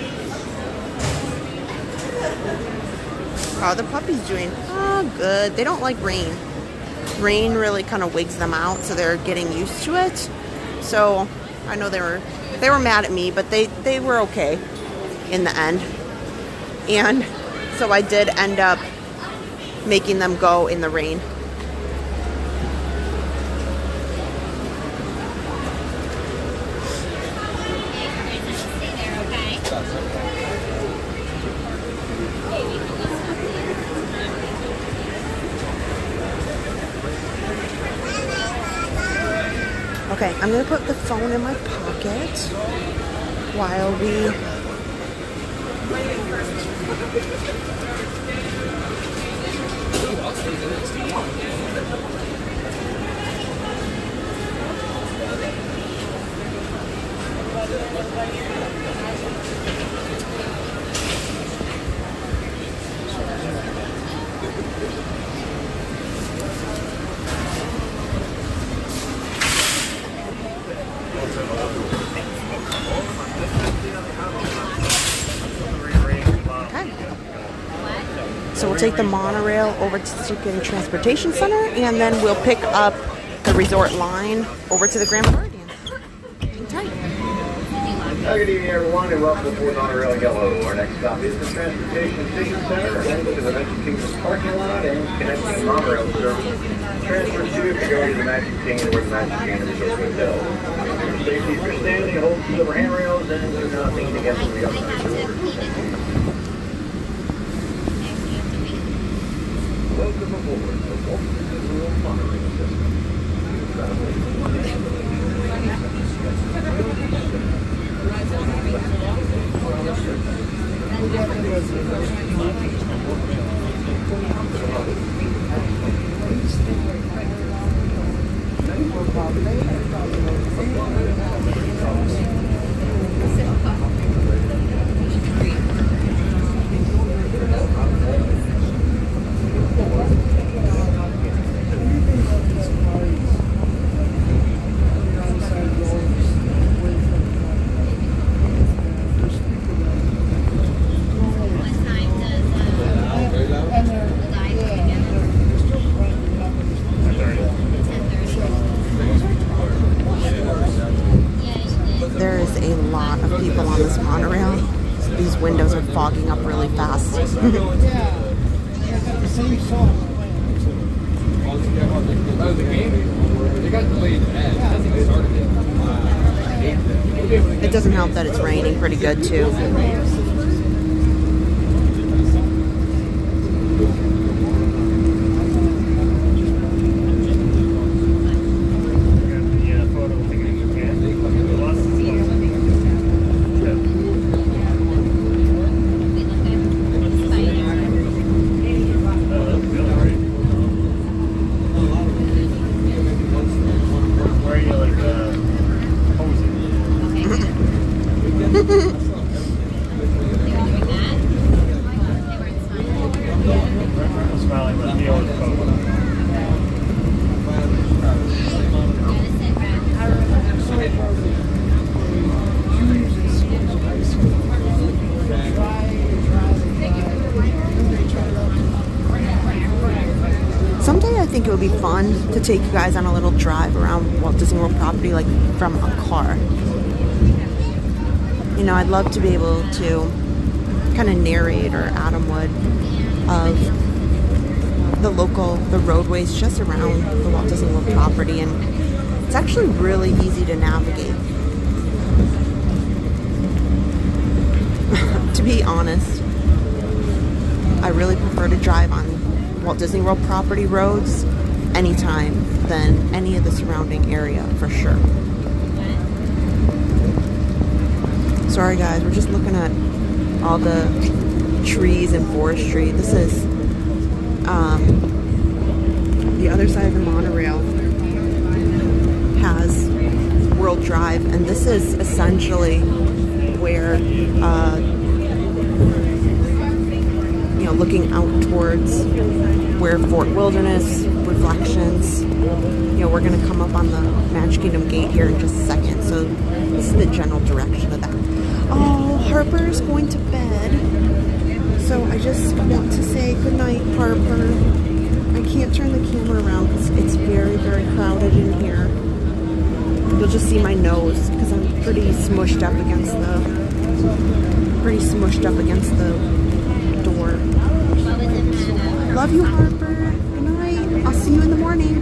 Speaker 1: How are the puppies doing? Oh, good. They don't like rain. Rain really kind of wigs them out, so they're getting used to it. So I know they were mad at me, but they were okay in the end. And so I did end up making them go in the rain. Okay, I'm going to put the phone in my pocket while we... So we'll take the monorail over to the Chicken Transportation Center, and then we'll pick up the resort line over to the Grand Floridian. Hang tight.
Speaker 7: Good evening, everyone, and welcome aboard Monorail Yellow. Our next stop is the Transportation Station Center, heading to the Magic Kingdom parking lot and connecting monorail service. Transfer to go to the Magic Kingdom where the Magic Kingdom Resort Hotel. For safety, if you're standing, hold to the handrails and do not lean against the outside doors. Welcome aboard the Walt Disney World Monorail System.
Speaker 1: There is a lot of people on this monorail. These windows are fogging up really fast. It doesn't help that it's raining pretty good too. be fun to take you guys on a little drive around Walt Disney World property, like from a car. You know, I'd love to be able to kind of narrate, or Adam would, of the roadways just around the Walt Disney World property, and it's actually really easy to navigate. To be honest, I really prefer to drive on Walt Disney World property roads anytime than any of the surrounding area, for sure. Sorry guys, we're just looking at all the trees and forestry. This is the other side of the monorail has World Drive, and this is essentially where you know, looking out towards where Fort Wilderness, Reflections, you know, we're going to come up on the Magic Kingdom gate here in just a second. So this is the general direction of that. Oh, Harper's going to bed. So I just want to say goodnight, Harper. I can't turn the camera around because it's very, very crowded in here. You'll just see my nose because I'm pretty smushed up against the door. Love you, Harper. Good night. I'll see you in the morning.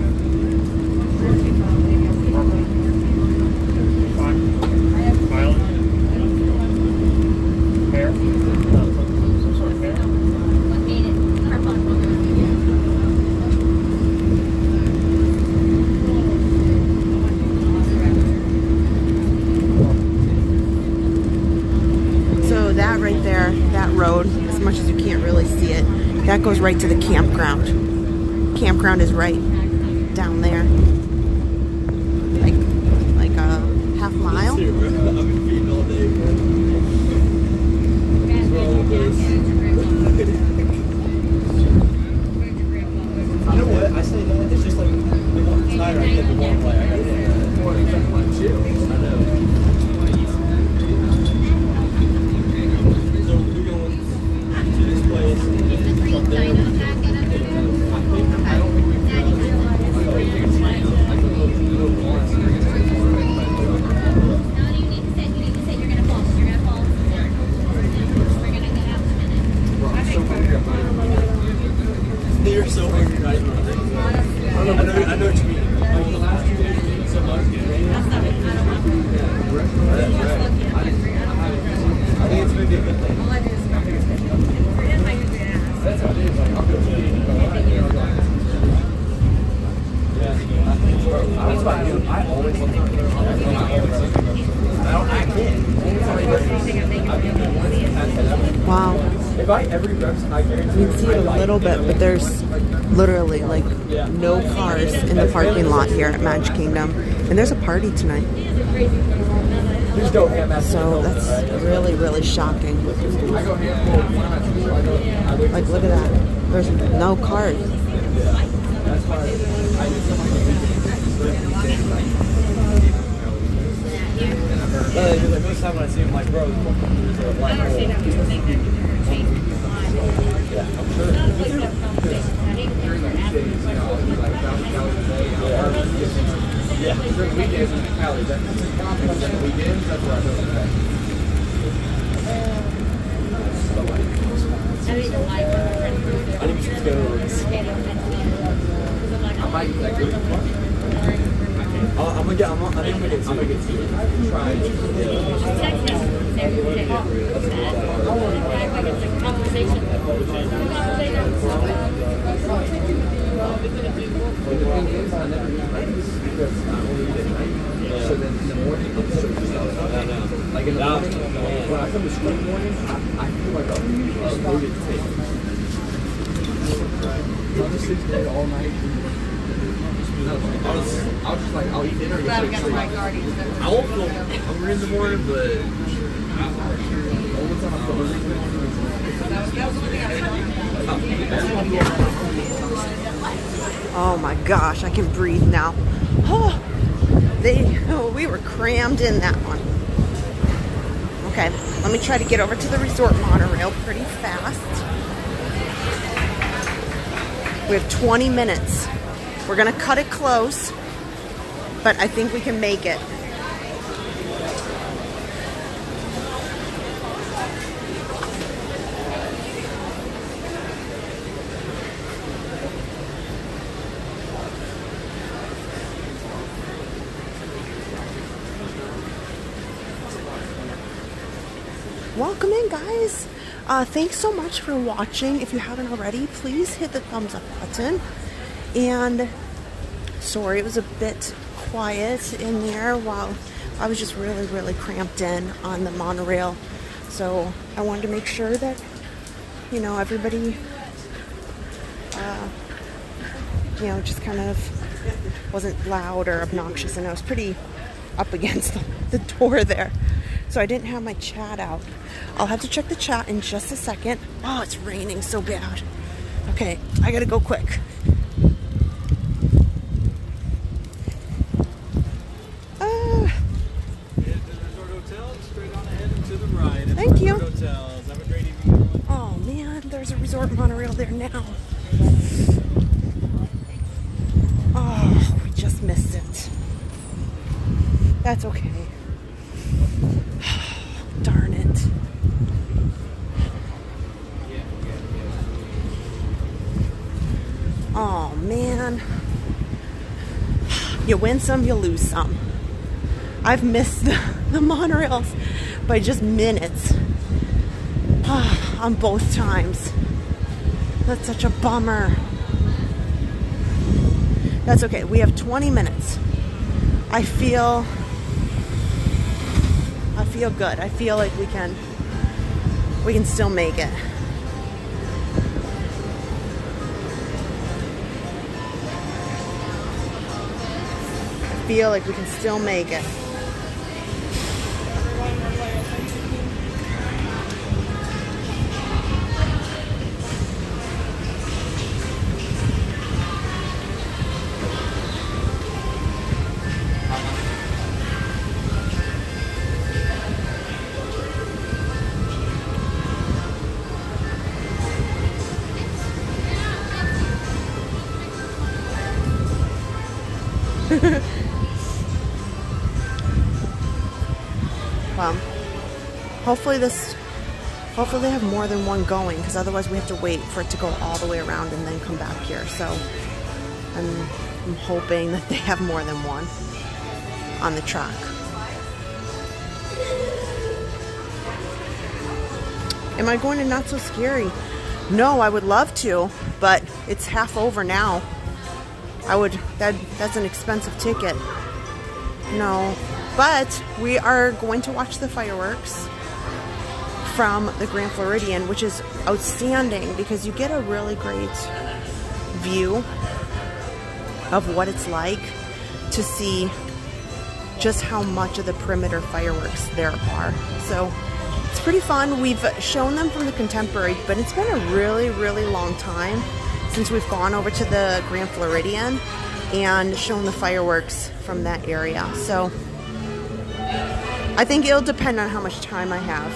Speaker 1: So that right there, that road, as much as you can't really see it, that goes right to the campground. Campground is right down there. Like a half mile.
Speaker 13: You know what? I say that. It's just like tonight I get the one play. I got to chill. I know. So we're going to this place. You're so hungry right now. I know what you mean. Like the last 2 days, we eat so much. I think it's going to be a good thing. That's how it is. Like, I'll go to the that's what I do. I always want to I can't.
Speaker 1: Wow.
Speaker 13: If I every reps, I guarantee
Speaker 1: you can see it a little bit, but there's literally like no cars in the parking lot here at Magic Kingdom, and there's a party tonight. So that's really, really shocking. Like, look at that. There's no cars.
Speaker 13: Most time when I see him, like, bro, yeah, I'm sure. Yeah, during weekends in Cali, that's the weekends, that's where I go to that. I think we should go. I might like really fun. I'm gonna get two. Try. So then in the morning, like in the morning, when I come to school in the morning, I feel like a loaded tape. I'll just sit there all night. I was just like, I'll eat dinner.
Speaker 5: Glad we got the right guardians.
Speaker 13: I won't feel hungry in the morning, but all the time I feel hungry in the morning.
Speaker 1: Oh my gosh, I can breathe now. Oh, we were crammed in that one. Okay, let me try to get over to the resort monorail pretty fast. We have 20 minutes We're gonna cut it close, but I think we can make it. Welcome in, guys. Thanks so much for watching. If you haven't already, please hit the thumbs up button. And sorry, it was a bit quiet in there while I was just really cramped in on the monorail. So I wanted to make sure that, you know, everybody, you know, just kind of wasn't loud or obnoxious. And I was pretty up against the door there. So I didn't have my chat out. I'll have to check the chat in just a second. Oh, it's raining so bad. Okay, I gotta go quick. Thank you. Oh man, there's a resort monorail there now. Oh, we just missed it. That's okay. Darn it. Oh man. You win some, you lose some. I've missed the monorails by just minutes on both times. That's such a bummer. That's okay. We have 20 minutes. I feel good. I feel like we can still make it. I feel like we can still make it. Well, hopefully they have more than one going, because otherwise we have to wait for it to go all the way around and then come back here. So I'm hoping that they have more than one on the track. Am I going to Not So Scary? No, I would love to, but it's half over now. That's an expensive ticket. No, but we are going to watch the fireworks from the Grand Floridian, which is outstanding because you get a really great view of what it's like to see just how much of the perimeter fireworks there are. So it's pretty fun. We've shown them from the Contemporary, but it's been a really long time since we've gone over to the Grand Floridian and shown the fireworks from that area. So I think it'll depend on how much time I have.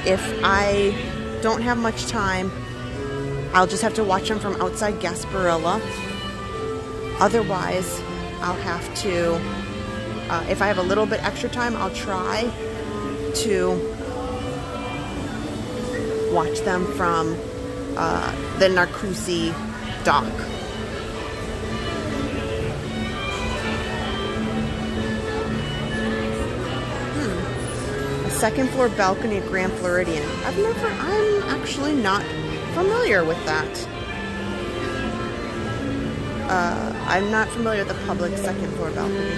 Speaker 1: If I don't have much time, I'll just have to watch them from outside Gasparilla. Otherwise, I'll have to, if I have a little bit extra time, I'll try to watch them from the Nawrocki dock. Second floor balcony at Grand Floridian. I'm actually not familiar with that. I'm not familiar with the public second floor balcony.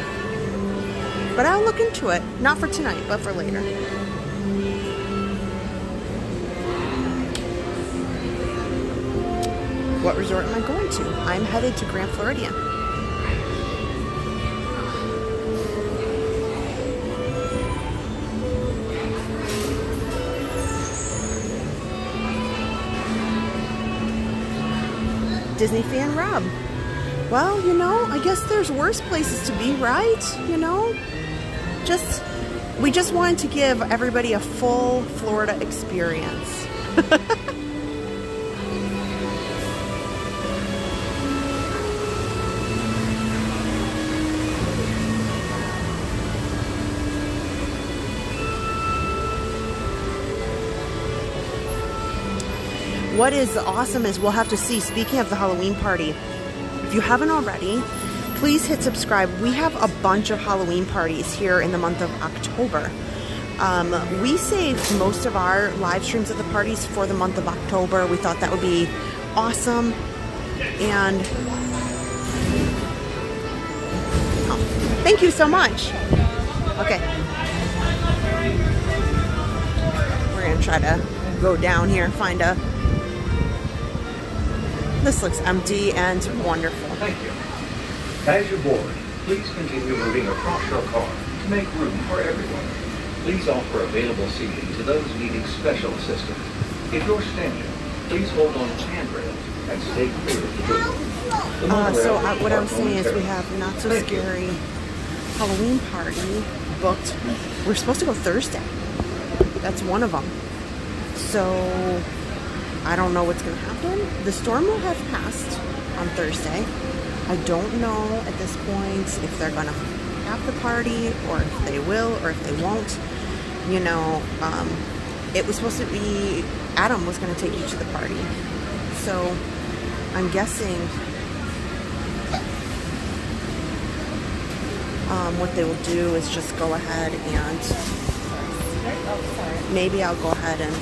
Speaker 1: But I'll look into it. Not for tonight, but for later. What resort am I going to? I'm headed to Grand Floridian. Disney fan Rob. Well, you know, I guess there's worse places to be, right? You know? We just wanted to give everybody a full Florida experience. what is awesome is we'll have to see, speaking of the Halloween party, if you haven't already, please hit subscribe. We have a bunch of Halloween parties here in the month of October. We saved most of our live streams of the parties for the month of October. We thought that would be awesome. And oh, thank you so much. Okay. We're gonna try to go down here and find a... This looks empty and wonderful.
Speaker 9: Thank you. As you board, please continue moving across your car to make room for everyone. Please offer available seating to those needing special assistance. If you're standing, please hold on to handrails and stay clear of the door.
Speaker 1: So what I was saying is we have Not So Scary Halloween party booked. We're supposed to go Thursday. That's one of them. So I don't know what's going to happen. The storm will have passed on Thursday. I don't know at this point if they're going to have the party or if they will or if they won't. You know, it was supposed to be, Adam was going to take you to the party. So I'm guessing what they will do is just go ahead and maybe I'll go ahead and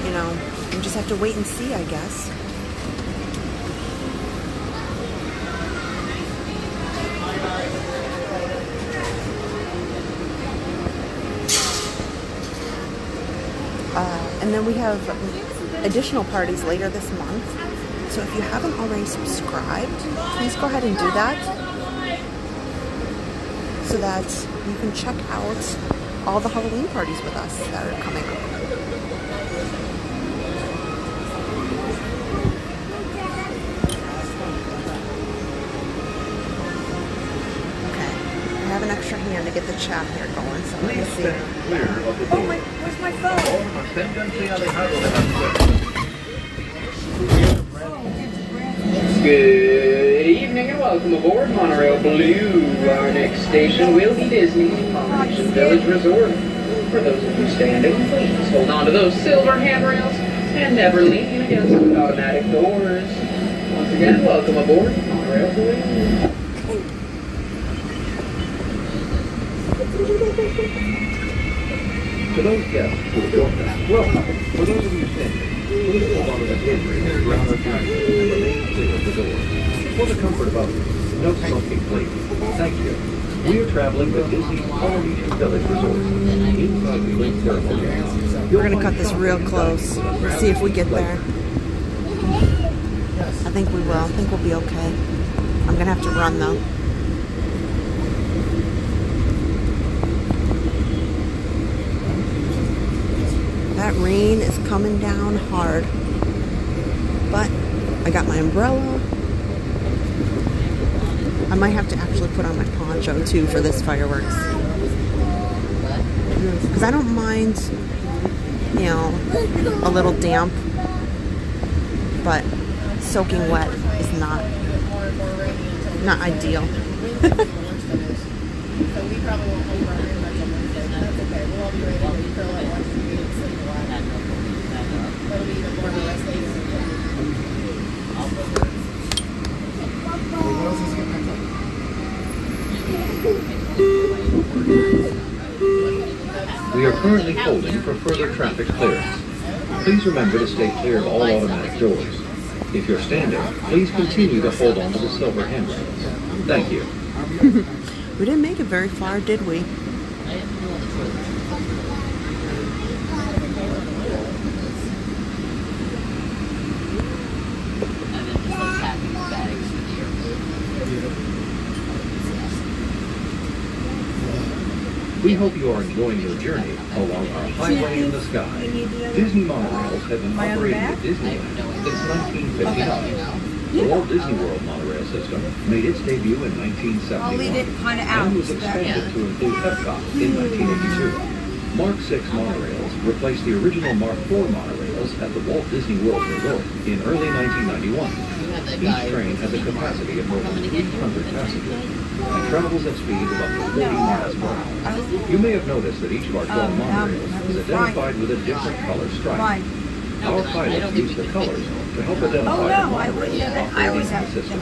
Speaker 1: you know, you just have to wait and see, I guess. And then we have additional parties later this month. So if you haven't already subscribed, please go ahead and do that so that you can check out all the Halloween parties with us that are coming up. Okay, I have an extra hand to get the chat here going, so let me see. Oh my, where's my phone?
Speaker 22: Good evening and welcome aboard Monorail Blue. Our next station will be Disney's Polynesian Village Resort. For those of you standing, please hold on to those silver handrails and never lean against the automatic doors. Once again, welcome aboard Monorail Blue.
Speaker 9: To those guests who have joined us, welcome. For those of you standing, please hold on to the handrails around our time and remain clear of the doors. For the comfort of others, no smoking, please. Thank you. We are traveling to Disney's Polynesian Village Resort. Inside the great ceremony.
Speaker 1: We're going to cut this real close. Let's see if we get there. I think we will. I think we'll be okay. I'm going to have to run though. That rain is coming down hard. But I got my umbrella. I might have to actually put on my poncho too for this fireworks. Because I don't mind, you know, a little damp. But soaking wet is not ideal.
Speaker 5: So we probably won't leave our room until Wednesday. That's okay. We'll all be ready to curl up once we get sleep a while. That'll be even more of a rest day than
Speaker 9: We are currently holding for further traffic clearance. Please remember to stay clear of all automatic doors. If you're standing, please continue to hold on to the silver handrails. Thank you.
Speaker 1: We didn't make it very far, did we?
Speaker 9: We hope you are enjoying your journey along our highway in the sky. Disney monorails have been operating at Disneyland since 1959. The Walt Disney World monorail system made its debut in 1971
Speaker 5: I'll leave it kind of out.
Speaker 9: and was expanded to include Epcot in 1982. Mark 6 monorails replaced the original Mark 4 monorails at the Walt Disney World Resort in early 1991. Each train has a capacity of more than 300 passengers and travels at speeds of up to 40 miles per hour. You may have noticed that each of our 12 monorails is identified with a different color stripe. Our pilots use the colors to help identify the monorails operating in the system.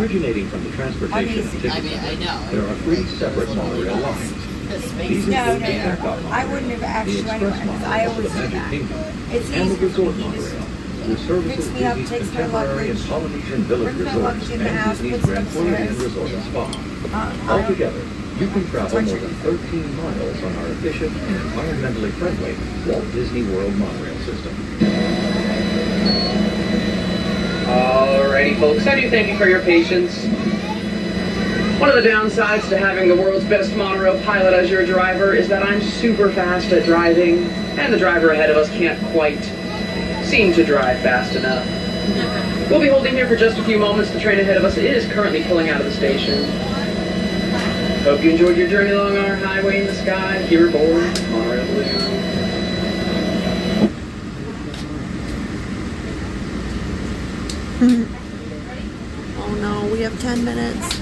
Speaker 9: Originating from the transportation and ticket center, there are 3 separate monorail lines. These include the Epcot monorail, the express monorail to the Magic Kingdom, and the resort monorail, which services Disney's contemporary and Polynesian village resorts and Disney's Grand Floridian Resort and Spa. Altogether, you can travel more than 13 miles on our efficient and environmentally friendly Walt Disney World monorail system.
Speaker 22: Alrighty, folks, I do thank you for your patience. One of the downsides to having the world's best monorail pilot as your driver is that I'm super fast at driving, and the driver ahead of us can't quite seem to drive fast enough. We'll be holding here for just a few moments. The train ahead of us is currently pulling out of the station. Hope you enjoyed your journey along our highway in the sky here aboard Monorail Blue.
Speaker 1: Oh no, we have 10 minutes.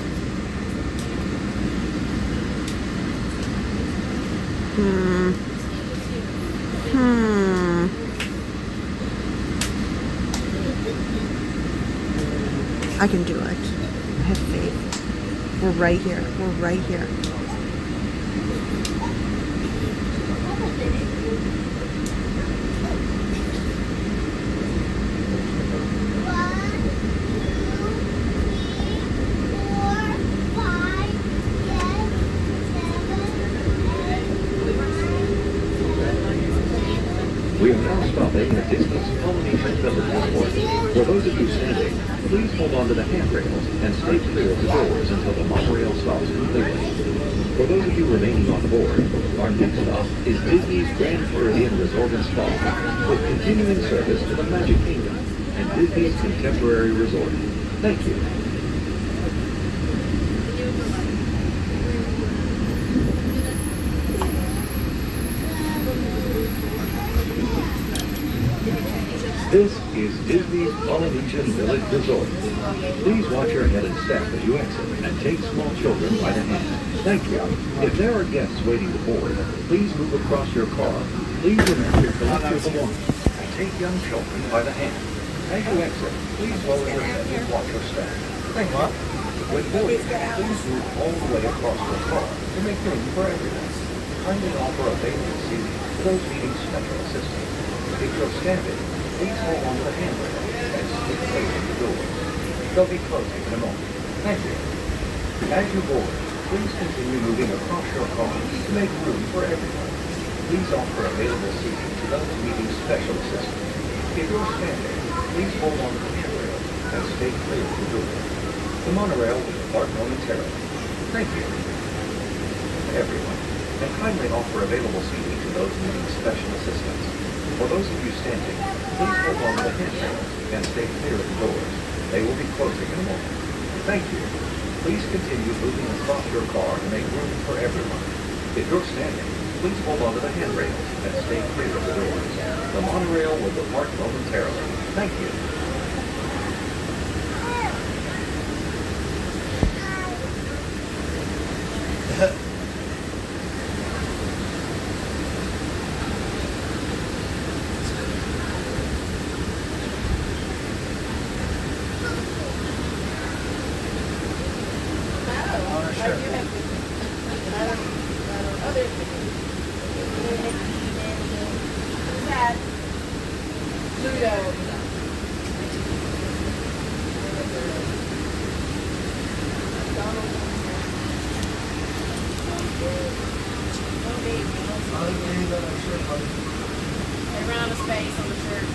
Speaker 1: I can do it. I have faith. We're right here. We're right here.
Speaker 9: We are now stopping at Disney's Polynesian Village Resort. For those of you standing, please hold on to the handrails and stay clear of the doors until the monorail stops completely. For those of you remaining on board, our next stop is Disney's Grand Floridian Resort and Spa, with continuing service to the Magic Kingdom and Disney's Contemporary Resort. Thank you. This is Disney's Polynesian Village Resort. Please watch your head and step as you exit and take small children by the hand. Thank you. If there are guests waiting to board, please move across your car. Please remember to collect your belongings and take young children by the hand. As you exit, please lower your head and watch your step. Thank you. When boarding, please move all the way across your car to make room for everyone. Kindly offer available seating to those needing special assistance. If you're standing, please hold on to the handrail and stay clear of the doors. They'll be closing in a moment. Thank you. As you board, please continue moving across your car to make room for everyone. Please offer available seating to those needing special assistance. If you're standing, please hold on to the handrail and stay clear of the doors. The monorail will depart momentarily. Thank you. Everyone, and kindly offer available seating to those needing special assistance. For those of you standing, please hold on to the handrails and stay clear of the doors. They will be closing in a moment. Thank you. Please continue moving across your car to make room for everyone. If you're standing, please hold on to the handrails and stay clear of the doors. The monorail will depart momentarily. Thank you.
Speaker 5: They ran out of space on the shirt.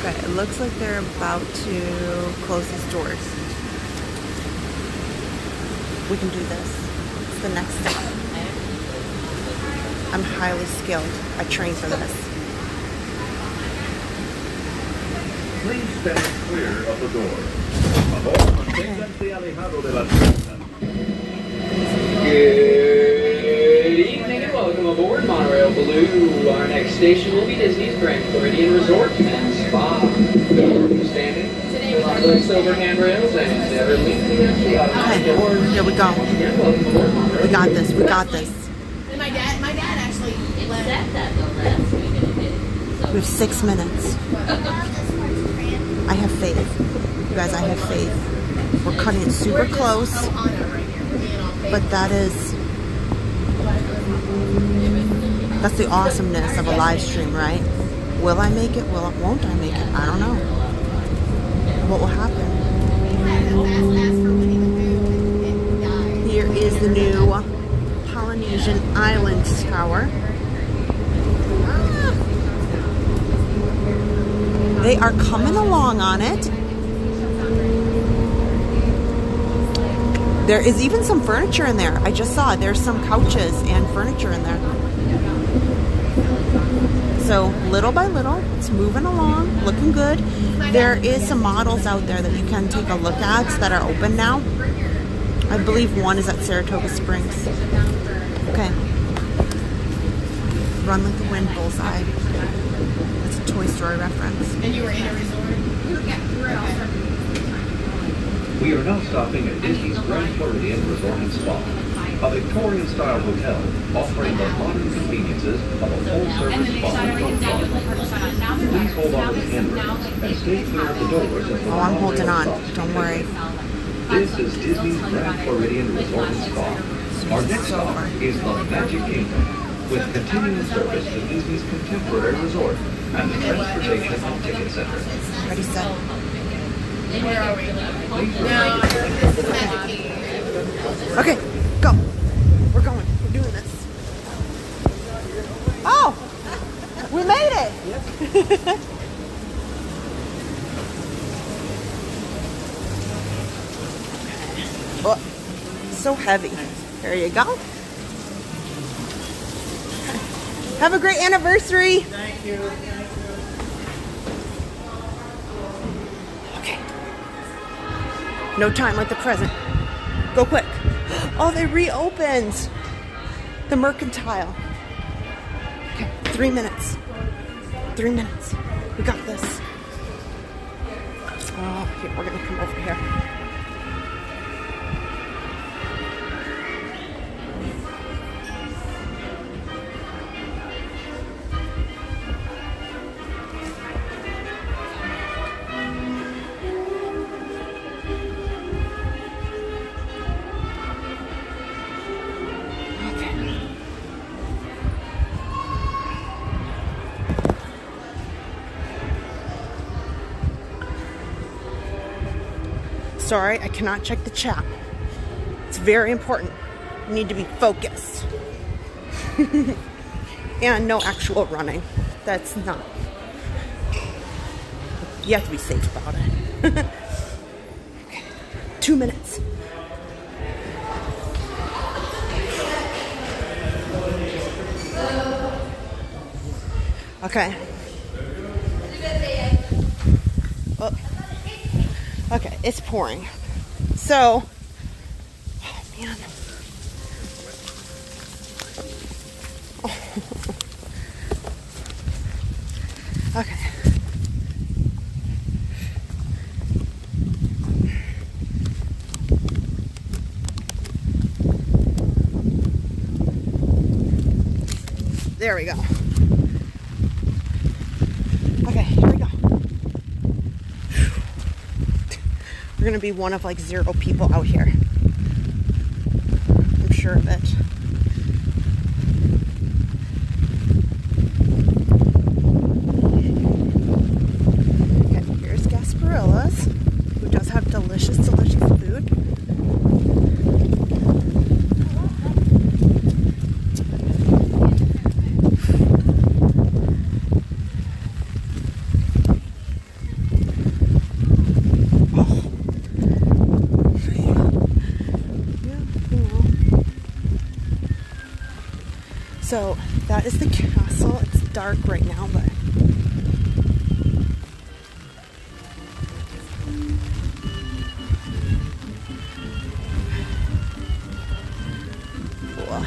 Speaker 1: Okay, it looks like they're about to close these doors. We can do this. It's the next step. I'm highly skilled. I trained for this.
Speaker 9: Please stand clear of the door. Manténganse alejado de la puerta.
Speaker 22: Good evening and welcome aboard Monorail Blue. Our next station will be Disney's Grand Floridian Resort and Spa. Door standing. The silver handrails and never leave the
Speaker 1: Okay, here we go. We got this. We got this.
Speaker 5: And my dad actually
Speaker 18: Said that the last week and it did.
Speaker 1: We have 6 minutes. I have faith. You guys, I have faith. We're cutting it super close. But that's the awesomeness of a live stream, right? Will I make it? Won't I make it? I don't know. What will happen? Here is the new Polynesian Island Tower. They are coming along on it. There is even some furniture in there. I just saw there's some couches and furniture in there. So little by little, it's moving along, looking good. There is some models out there that you can take a look at that are open now. I believe one is at Saratoga Springs. Okay. Run like the wind, bullseye. That's a Toy Story reference.
Speaker 5: And you were in a resort? Yeah, we were at All-Star.
Speaker 9: We are now stopping at Disney's Grand Floridian Resort and Spa, a Victorian-style hotel offering the modern conveniences of a full-service spa and golf club. Please hold on to the handrails and stay clear of the doors as the
Speaker 1: Oh, I'm holding on. Don't worry.
Speaker 9: This is Disney's Grand Floridian Resort and Spa. Our next stop is the Magic Kingdom, with continuing service to Disney's Contemporary Resort and the Transportation and Ticket Center.
Speaker 1: Ready, set.
Speaker 5: Where are we? No, this is Magic Kingdom.
Speaker 1: Okay, go. We're going. We're doing this. Oh, we made it. Yep. Oh, so heavy. There you go. Have a great anniversary.
Speaker 6: Thank you.
Speaker 1: Okay. No time like the present. Go quick. Oh, they reopened the Mercantile. Okay, 3 minutes. 3 minutes. We got this. Oh, here, we're gonna come over here. Sorry, I cannot check the chat. It's very important. You need to be focused. And no actual running. That's not. You have to be safe about it. Okay. 2 minutes. Okay. Oh. Okay, it's pouring. So, oh man. Oh. Okay. There we go. Okay, here we go. We're gonna be one of like 0 people out here. I'm sure of it. Okay, here's Gasparilla's, who does have delicious, delicious food. So that is the castle. It's dark right now, but cool.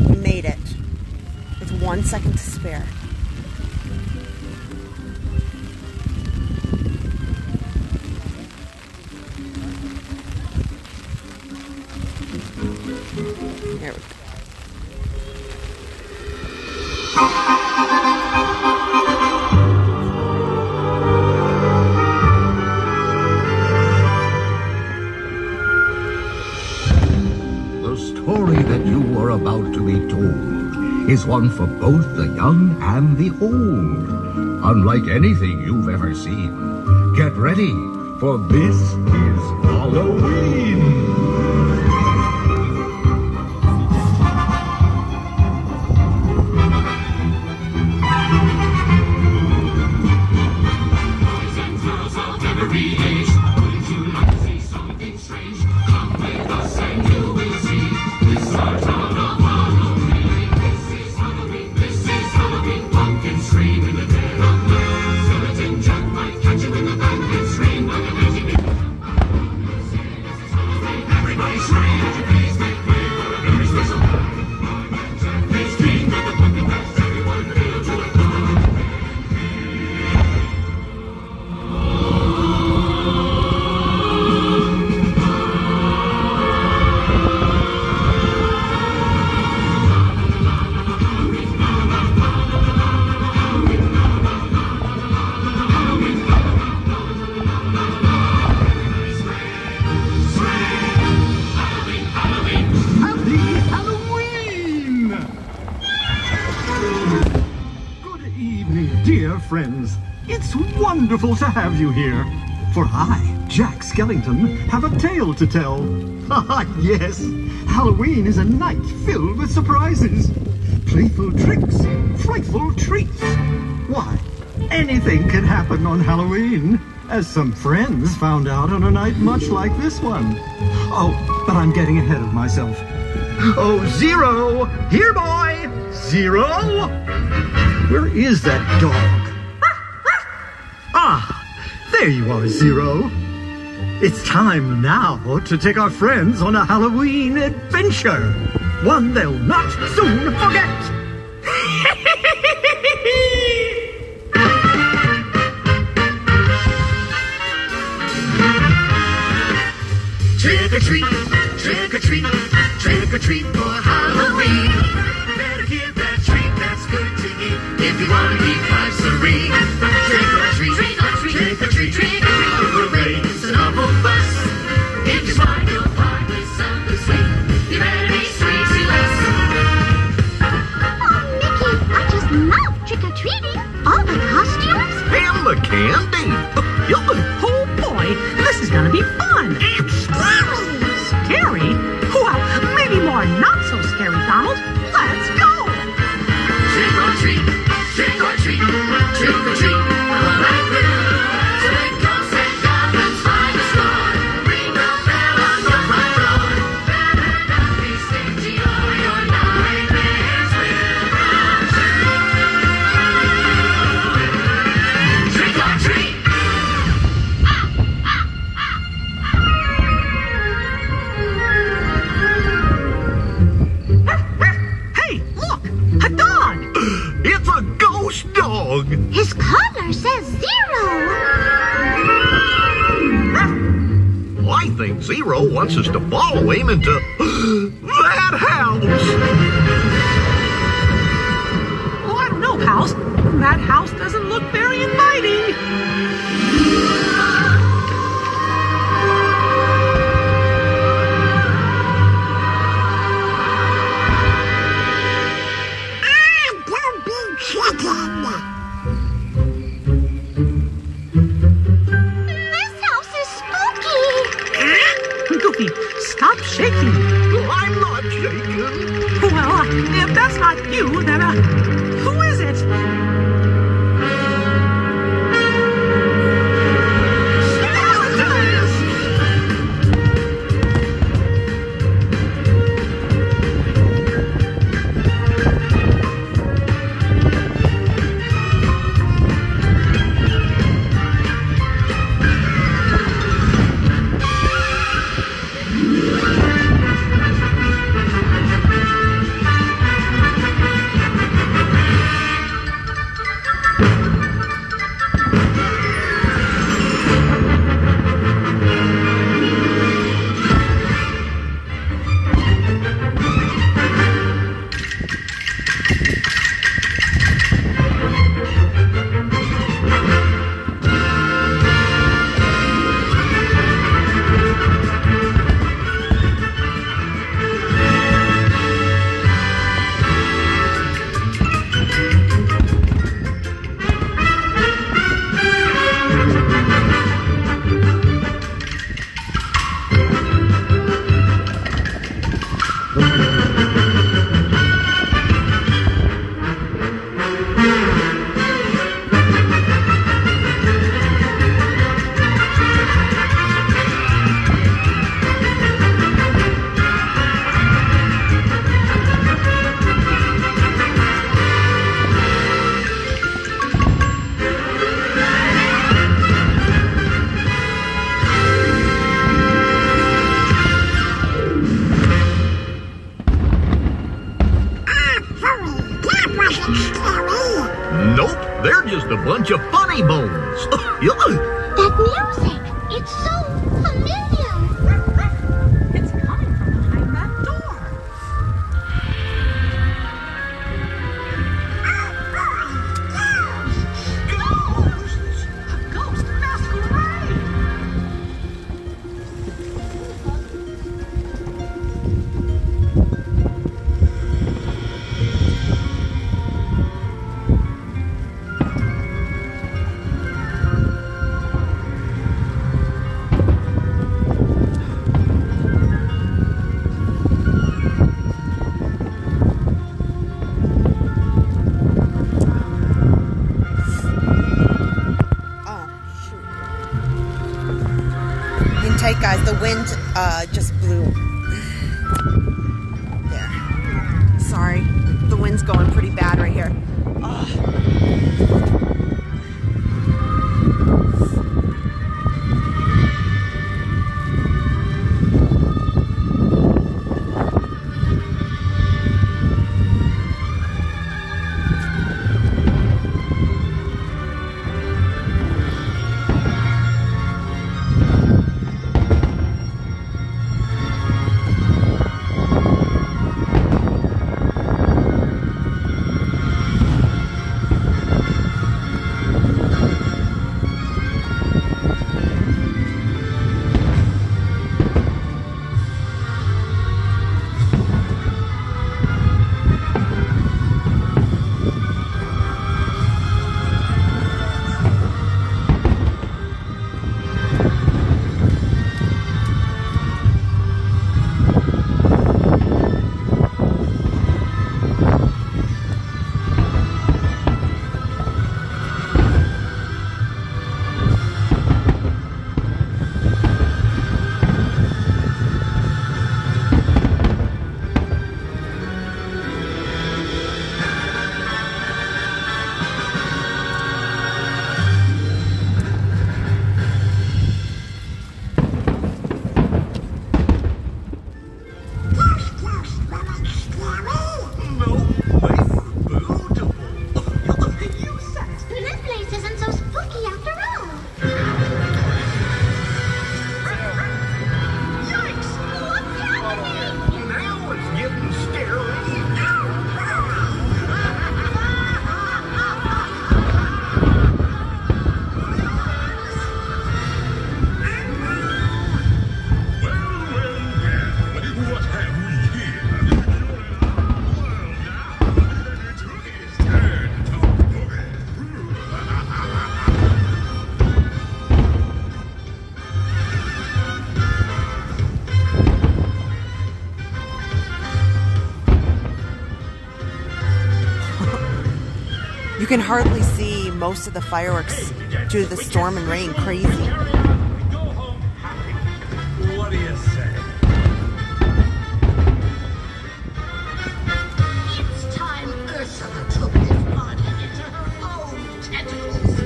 Speaker 1: We made it. With 1 second to spare. There we go.
Speaker 11: The story that you are about to be told is one for both the young and the old. Unlike anything you've ever seen. Get ready, for this is Halloween!
Speaker 12: Friends, it's wonderful to have you here. For I, Jack Skellington, have a tale to tell. Ah, yes, Halloween is a night filled with surprises. Playful tricks, frightful treats. Why, anything can happen on Halloween, as some friends found out on a night much like this one. Oh, but I'm getting ahead of myself. Oh, Zero! Here, boy! Zero! Where is that dog? Ah, there you are, Zero. It's time now to take our friends on a Halloween adventure. One they'll not soon forget.
Speaker 8: Trick or treat, trick or treat, trick or treat for Halloween. Better give that treat that's good to eat if you want to keep life serene. Trick or treat, trick or treat, trick or treat, trick or treat. We'll raise an awful fuss. If you're smart, you'll find me something sweet. You better be sweet to us.
Speaker 10: Oh, Mickey, I just love trick-or-treating. All the costumes.
Speaker 11: And the candy.
Speaker 15: Oh boy, this is gonna be fun. Scary? Well, maybe more not so scary, Donald. Let's go!
Speaker 8: Trick or treat, trick or treat, trick or treat. All night through. So let ghosts and goblins find the store. Ring the bell on your front door. Better not be stingy or your nightmares will come true. Trick or treat.
Speaker 15: Hey, look! A dog!
Speaker 11: It's a ghost dog!
Speaker 10: His collar says 0.
Speaker 11: I think Zero wants us to follow him into that house.
Speaker 15: Oh, I don't know, Pals. That house doesn't look very inviting.
Speaker 10: This house is spooky.
Speaker 15: Goofy, stop shaking.
Speaker 11: I'm not shaking.
Speaker 15: Well, if that's not you, then who is it?
Speaker 11: a bunch of funny bones.
Speaker 10: That music! It's so familiar!
Speaker 4: It's coming from behind that door. Ghosts! A ghost masquerade!
Speaker 1: Tight, guys. The wind just blew. There. Sorry. The wind's going pretty bad right here. You can hardly see most of the fireworks due to the storm and rain. Crazy.
Speaker 8: What do you say?
Speaker 10: It's time Ursula took this party into her own tentacles.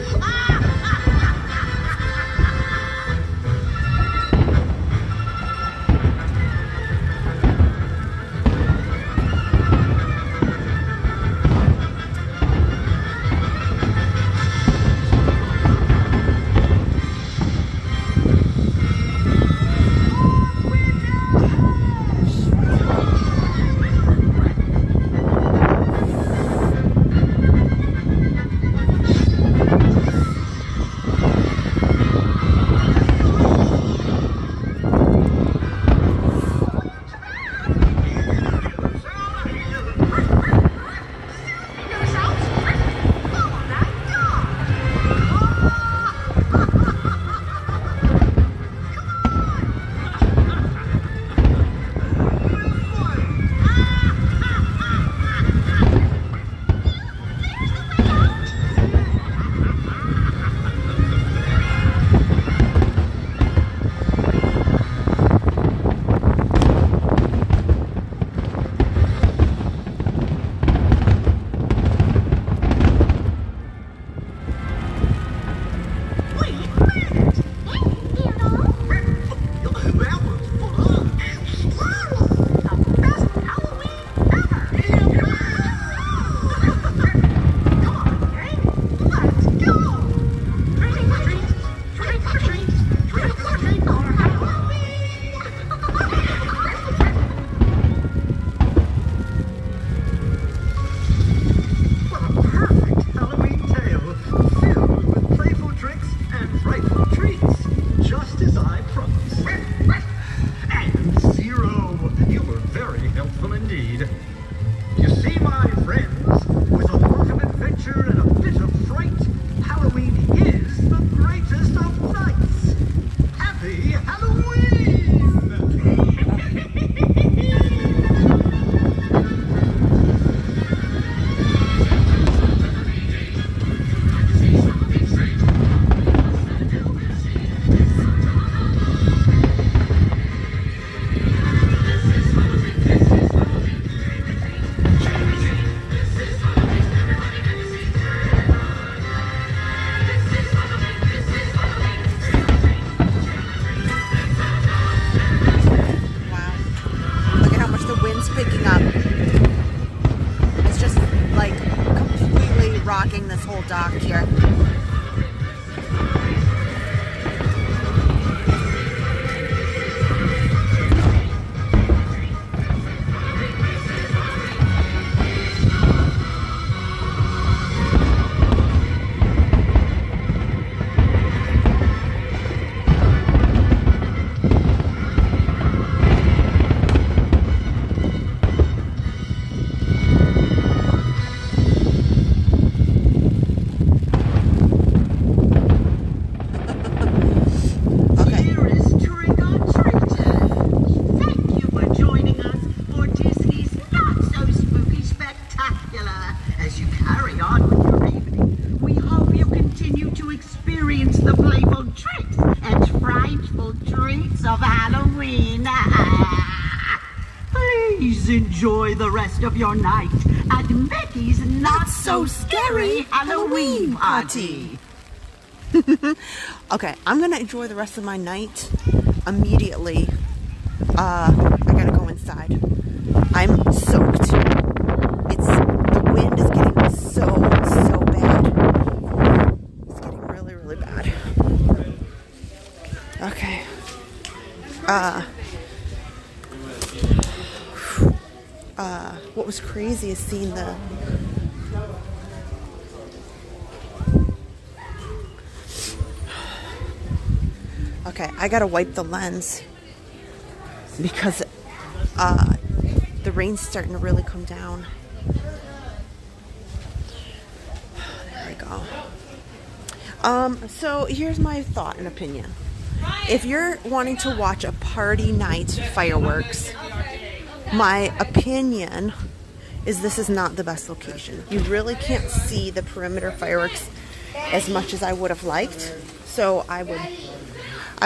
Speaker 16: of Halloween. Please enjoy the rest of your night at Mickey's Not So Scary Halloween Party.
Speaker 1: Okay, I'm gonna enjoy the rest of my night immediately. I gotta go inside. I'm soaked. The wind is getting so bad. It's getting really, really bad. Okay. What was crazy is seeing the okay, I gotta wipe the lens because the rain's starting to really come down. There we go. So here's my thought and opinion. If you're wanting to watch a party night fireworks, my opinion is this is not the best location. You really can't see the perimeter fireworks as much as I would have liked. So I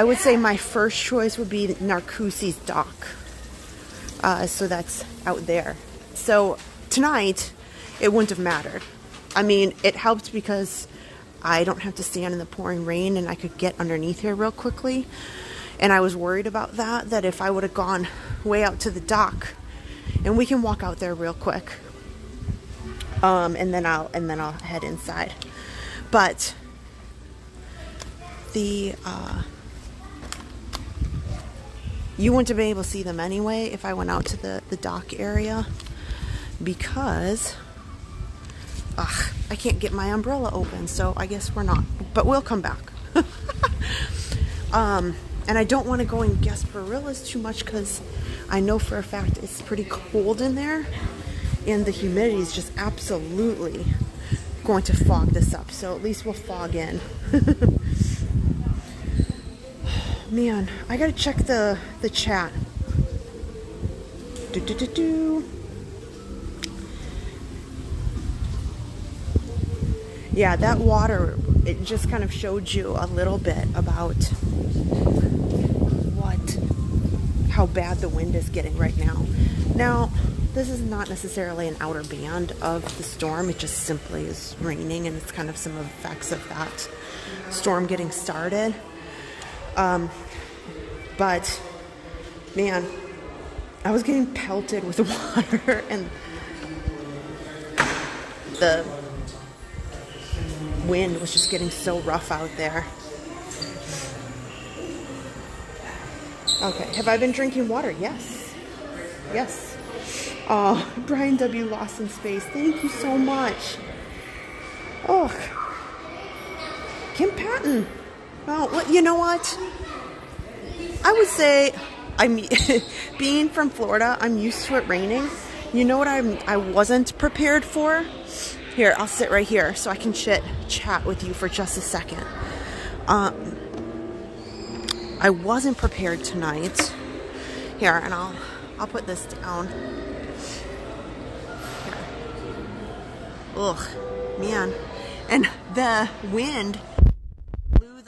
Speaker 1: would say my first choice would be Nawrocki's dock. So that's out there. So tonight, it wouldn't have mattered. I mean, it helped because I don't have to stand in the pouring rain and I could get underneath here real quickly. And I was worried about that if I would have gone way out to the dock, and we can walk out there real quick. And then I'll head inside. But you wouldn't have been able to see them anyway if I went out to the dock area, because I can't get my umbrella open, so I guess we're not, but we'll come back. And I don't want to go in Gasparilla's too much because I know for a fact it's pretty cold in there and the humidity is just absolutely going to fog this up, so at least we'll fog in. Man, I gotta check the chat. Yeah, that water, it just kind of showed you a little bit about how bad the wind is getting right now. Now, this is not necessarily an outer band of the storm. It just simply is raining, and it's kind of some effects of that storm getting started. But man, I was getting pelted with water, and the wind was just getting so rough out there. Okay, have I been drinking water? Yes. Yes. Oh, Brian W. Lost in Space, thank you so much. Oh, Kim Patton. Well, you know what? I would say, being from Florida, I'm used to it raining. You know what I wasn't prepared for? Here, I'll sit right here so I can chat with you for just a second. I wasn't prepared tonight. Here, and I'll put this down. Here. Ugh, man. And the wind blew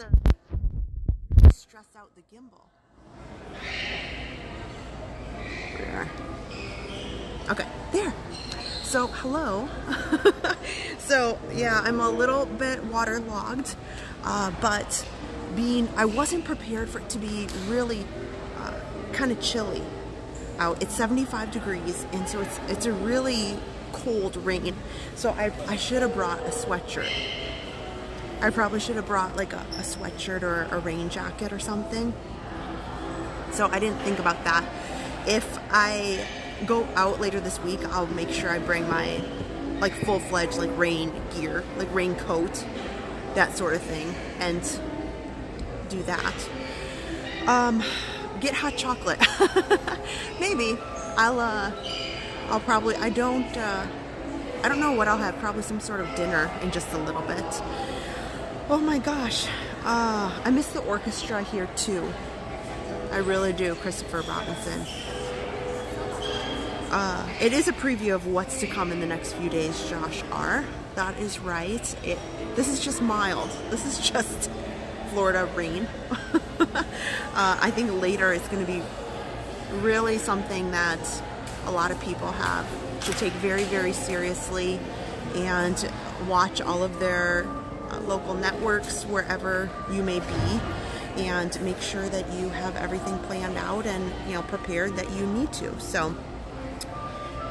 Speaker 1: stress out the gimbal. There. Okay, there. So, hello. So, yeah, I'm a little bit waterlogged, but I wasn't prepared for it to be really kind of chilly out. It's 75 degrees, and so it's a really cold rain. So I should have brought a sweatshirt. I probably should have brought like a sweatshirt or a rain jacket or something. So I didn't think about that. If I go out later this week, I'll make sure I bring my like full-fledged like rain gear, like raincoat, that sort of thing, and do that. Get hot chocolate. Maybe I'll probably, I don't know what I'll have. Probably some sort of dinner in just a little bit. Oh my gosh, I miss the orchestra here too. I really do. Christopher Robinson. It is a preview of what's to come in the next few days, Josh R. That is right. This is just mild. This is just Florida rain. I think later it's going to be really something that a lot of people should take very, very seriously and watch all of their local networks wherever you may be, and make sure that you have everything planned out and, you know, prepared that you need to. So,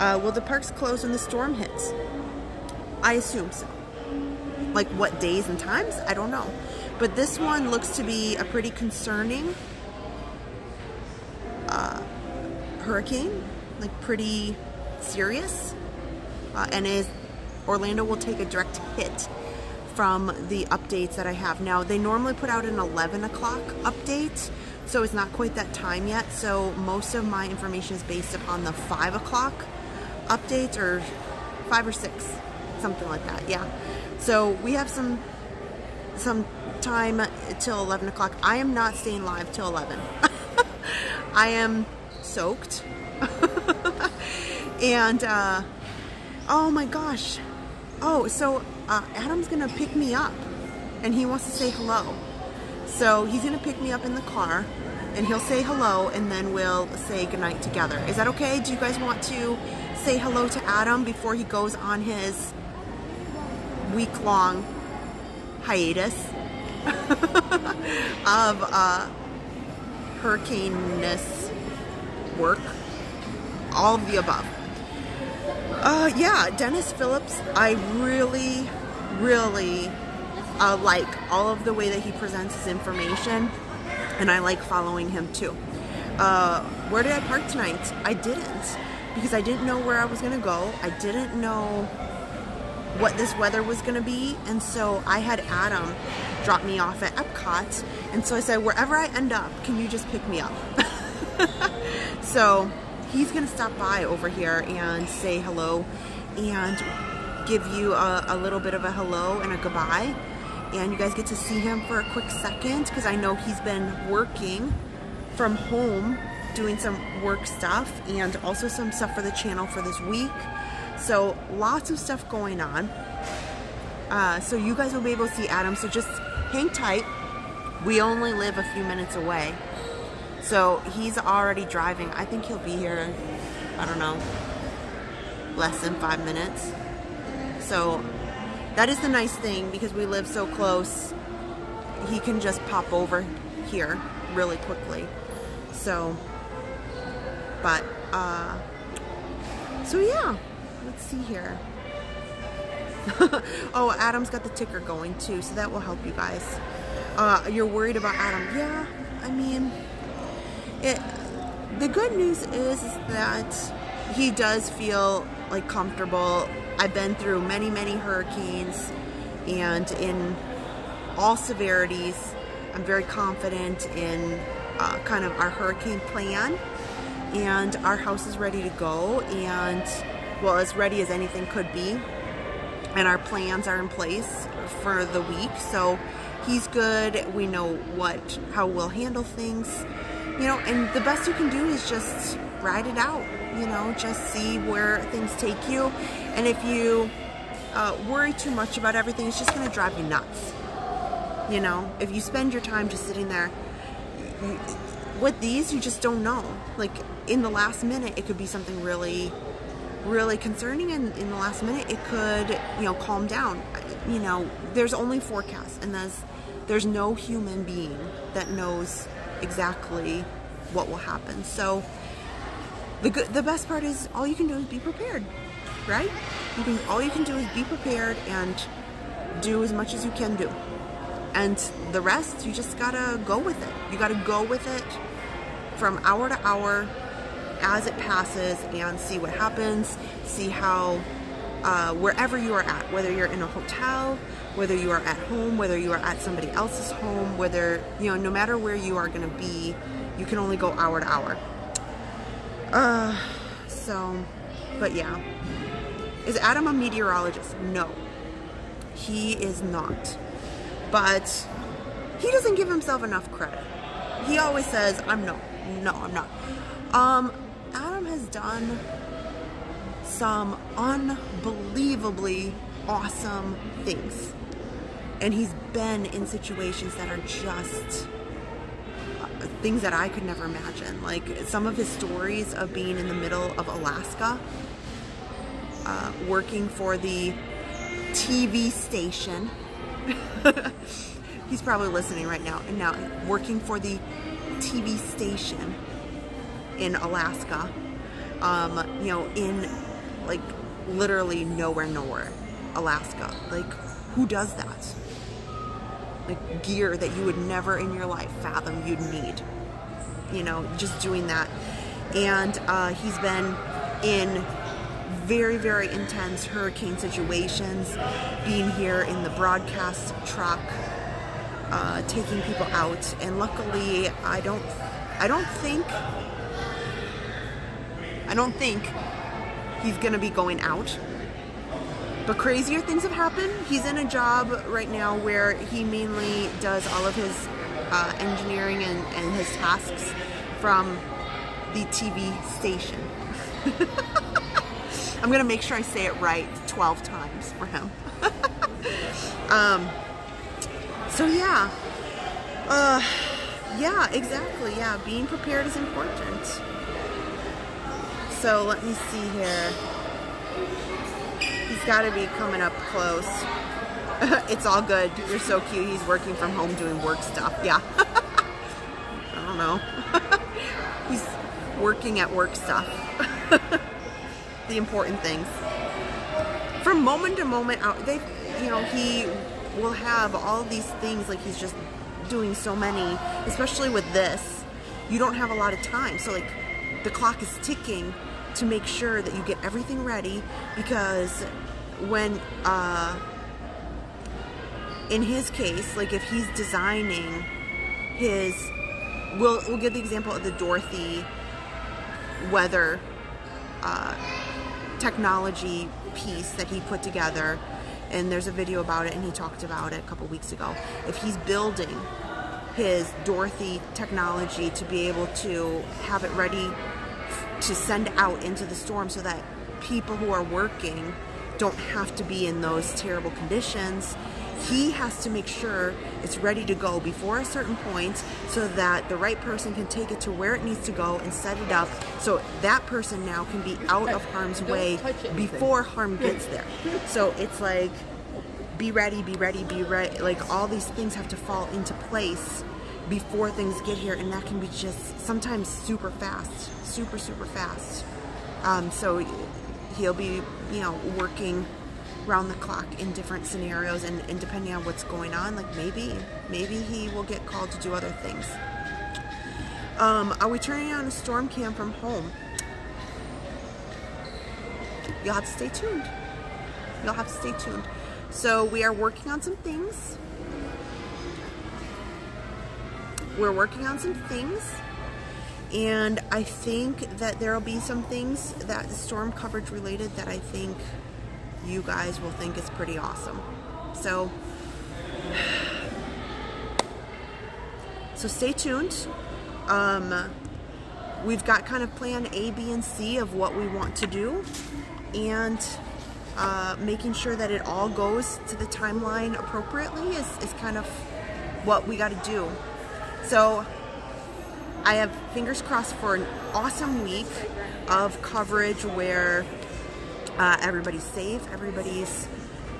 Speaker 1: will the parks close when the storm hits? I assume so. Like what days and times? I don't know. But this one looks to be a pretty concerning hurricane, like pretty serious, and Orlando will take a direct hit from the updates that I have. Now, they normally put out an 11 o'clock update, so it's not quite that time yet. So most of my information is based upon the 5 o'clock updates, or 5 or 6, something like that. Yeah. So we have some time till 11 o'clock. I am not staying live till 11. I am soaked. And, oh my gosh. Oh, so Adam's gonna pick me up and he wants to say hello. So he's gonna pick me up in the car and he'll say hello and then we'll say goodnight together. Is that okay? Do you guys want to say hello to Adam before he goes on his week-long hiatus of hurricane-ness work? All of the above. Yeah, Dennis Phillips, I really, really like all of the way that he presents his information, and I like following him too. Where did I park tonight? I didn't, because I didn't know where I was going to go. I didn't know what this weather was going to be, and so I had Adam drop me off at Epcot, and so I said, wherever I end up, can you just pick me up? So he's going to stop by over here and say hello and give you a little bit of a hello and a goodbye, and you guys get to see him for a quick second, because I know he's been working from home doing some work stuff and also some stuff for the channel for this week. So lots of stuff going on. So you guys will be able to see Adam, so just hang tight. We only live a few minutes away. So he's already driving. I think he'll be here, I don't know, less than 5 minutes. So that is the nice thing, because we live so close. He can just pop over here really quickly. So, but, so yeah, let's see here. Oh, Adam's got the ticker going too, so that will help you guys. You're worried about Adam. Yeah, I mean, the good news is that he does feel like comfortable. I've been through many, many hurricanes, and in all severities, I'm very confident in kind of our hurricane plan, and our house is ready to go, and well, as ready as anything could be, and our plans are in place for the week. So he's good. We know how we'll handle things, you know, and the best you can do is just ride it out, you know, just see where things take you. And if you worry too much about everything, it's just going to drive you nuts. You know, if you spend your time just sitting there, with these, you just don't know. Like, in the last minute, it could be something really, really concerning, and in the last minute, it could, you know, calm down. You know, there's only forecasts, and there's no human being that knows exactly what will happen. So the best part is all you can do is be prepared, right? All you can do is be prepared and do as much as you can do. And the rest, you just gotta go with it. You gotta go with it from hour to hour as it passes and see what happens, see how, wherever you are at, whether you're in a hotel, whether you are at home, whether you are at somebody else's home, whether, you know, no matter where you are gonna be, you can only go hour to hour. So, but yeah. Is Adam a meteorologist? No, he is not. But he doesn't give himself enough credit. He always says, I'm not. Adam has done some unbelievably awesome things. And he's been in situations that are just things that I could never imagine. Like some of his stories of being in the middle of Alaska, working for the TV station. He's probably listening right now. And now working for the TV station in Alaska, you know, in like literally nowhere, Alaska. Like, who does that? Like gear that you would never in your life fathom you'd need. You know, just doing that. And he's been in very, very intense hurricane situations, being here in the broadcast truck, taking people out. And luckily, I don't think he's gonna be going out. But crazier things have happened. He's in a job right now where he mainly does all of his engineering and his tasks from the TV station. I'm gonna make sure I say it right 12 times for him. So yeah. Yeah, exactly. Yeah, being prepared is important. So let me see here. He's got to be coming up close. It's all good. You're so cute. He's working from home doing work stuff. Yeah. I don't know. He's working at work stuff. The important things. From moment to moment, you know, he will have all these things. Like he's just doing so many. Especially with this, you don't have a lot of time. So like, the clock is ticking to make sure that you get everything ready, because when in his case, like if he's designing his, we'll give the example of the Dorothy weather technology piece that he put together, and there's a video about it and he talked about it a couple weeks ago. If he's building his Dorothy technology to be able to have it ready to send out into the storm so that people who are working don't have to be in those terrible conditions, he has to make sure it's ready to go before a certain point so that the right person can take it to where it needs to go and set it up so that person now can be out of harm's way before harm gets there. So it's like, be ready, be ready, be ready. Like all these things have to fall into place before things get here, and that can be just sometimes super fast, super fast. So he'll be, you know, working round the clock in different scenarios, and depending on what's going on, like maybe he will get called to do other things. Are we turning on a storm cam from home? You'll have to stay tuned. You'll have to stay tuned. So we are working on some things. We're working on some things, and I think that there will be some things that the storm coverage related that I think you guys will think is pretty awesome. So stay tuned. We've got kind of plan A, B, and C of what we want to do, and making sure that it all goes to the timeline appropriately is kind of what we got to do. So I have fingers crossed for an awesome week of coverage where everybody's safe, everybody's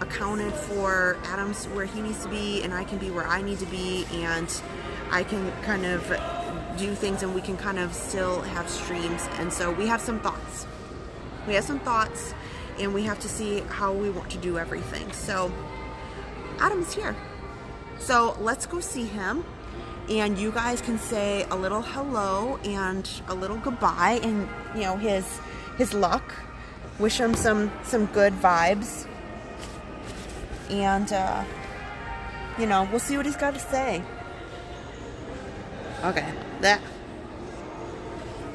Speaker 1: accounted for, Adam's where he needs to be, and I can be where I need to be, and I can kind of do things, and we can kind of still have streams. And so we have some thoughts. We have some thoughts, and we have to see how we want to do everything. So Adam's here. So let's go see him. And you guys can say a little hello and a little goodbye, and you know his luck. Wish him some good vibes, and you know, we'll see what he's got to say. Okay,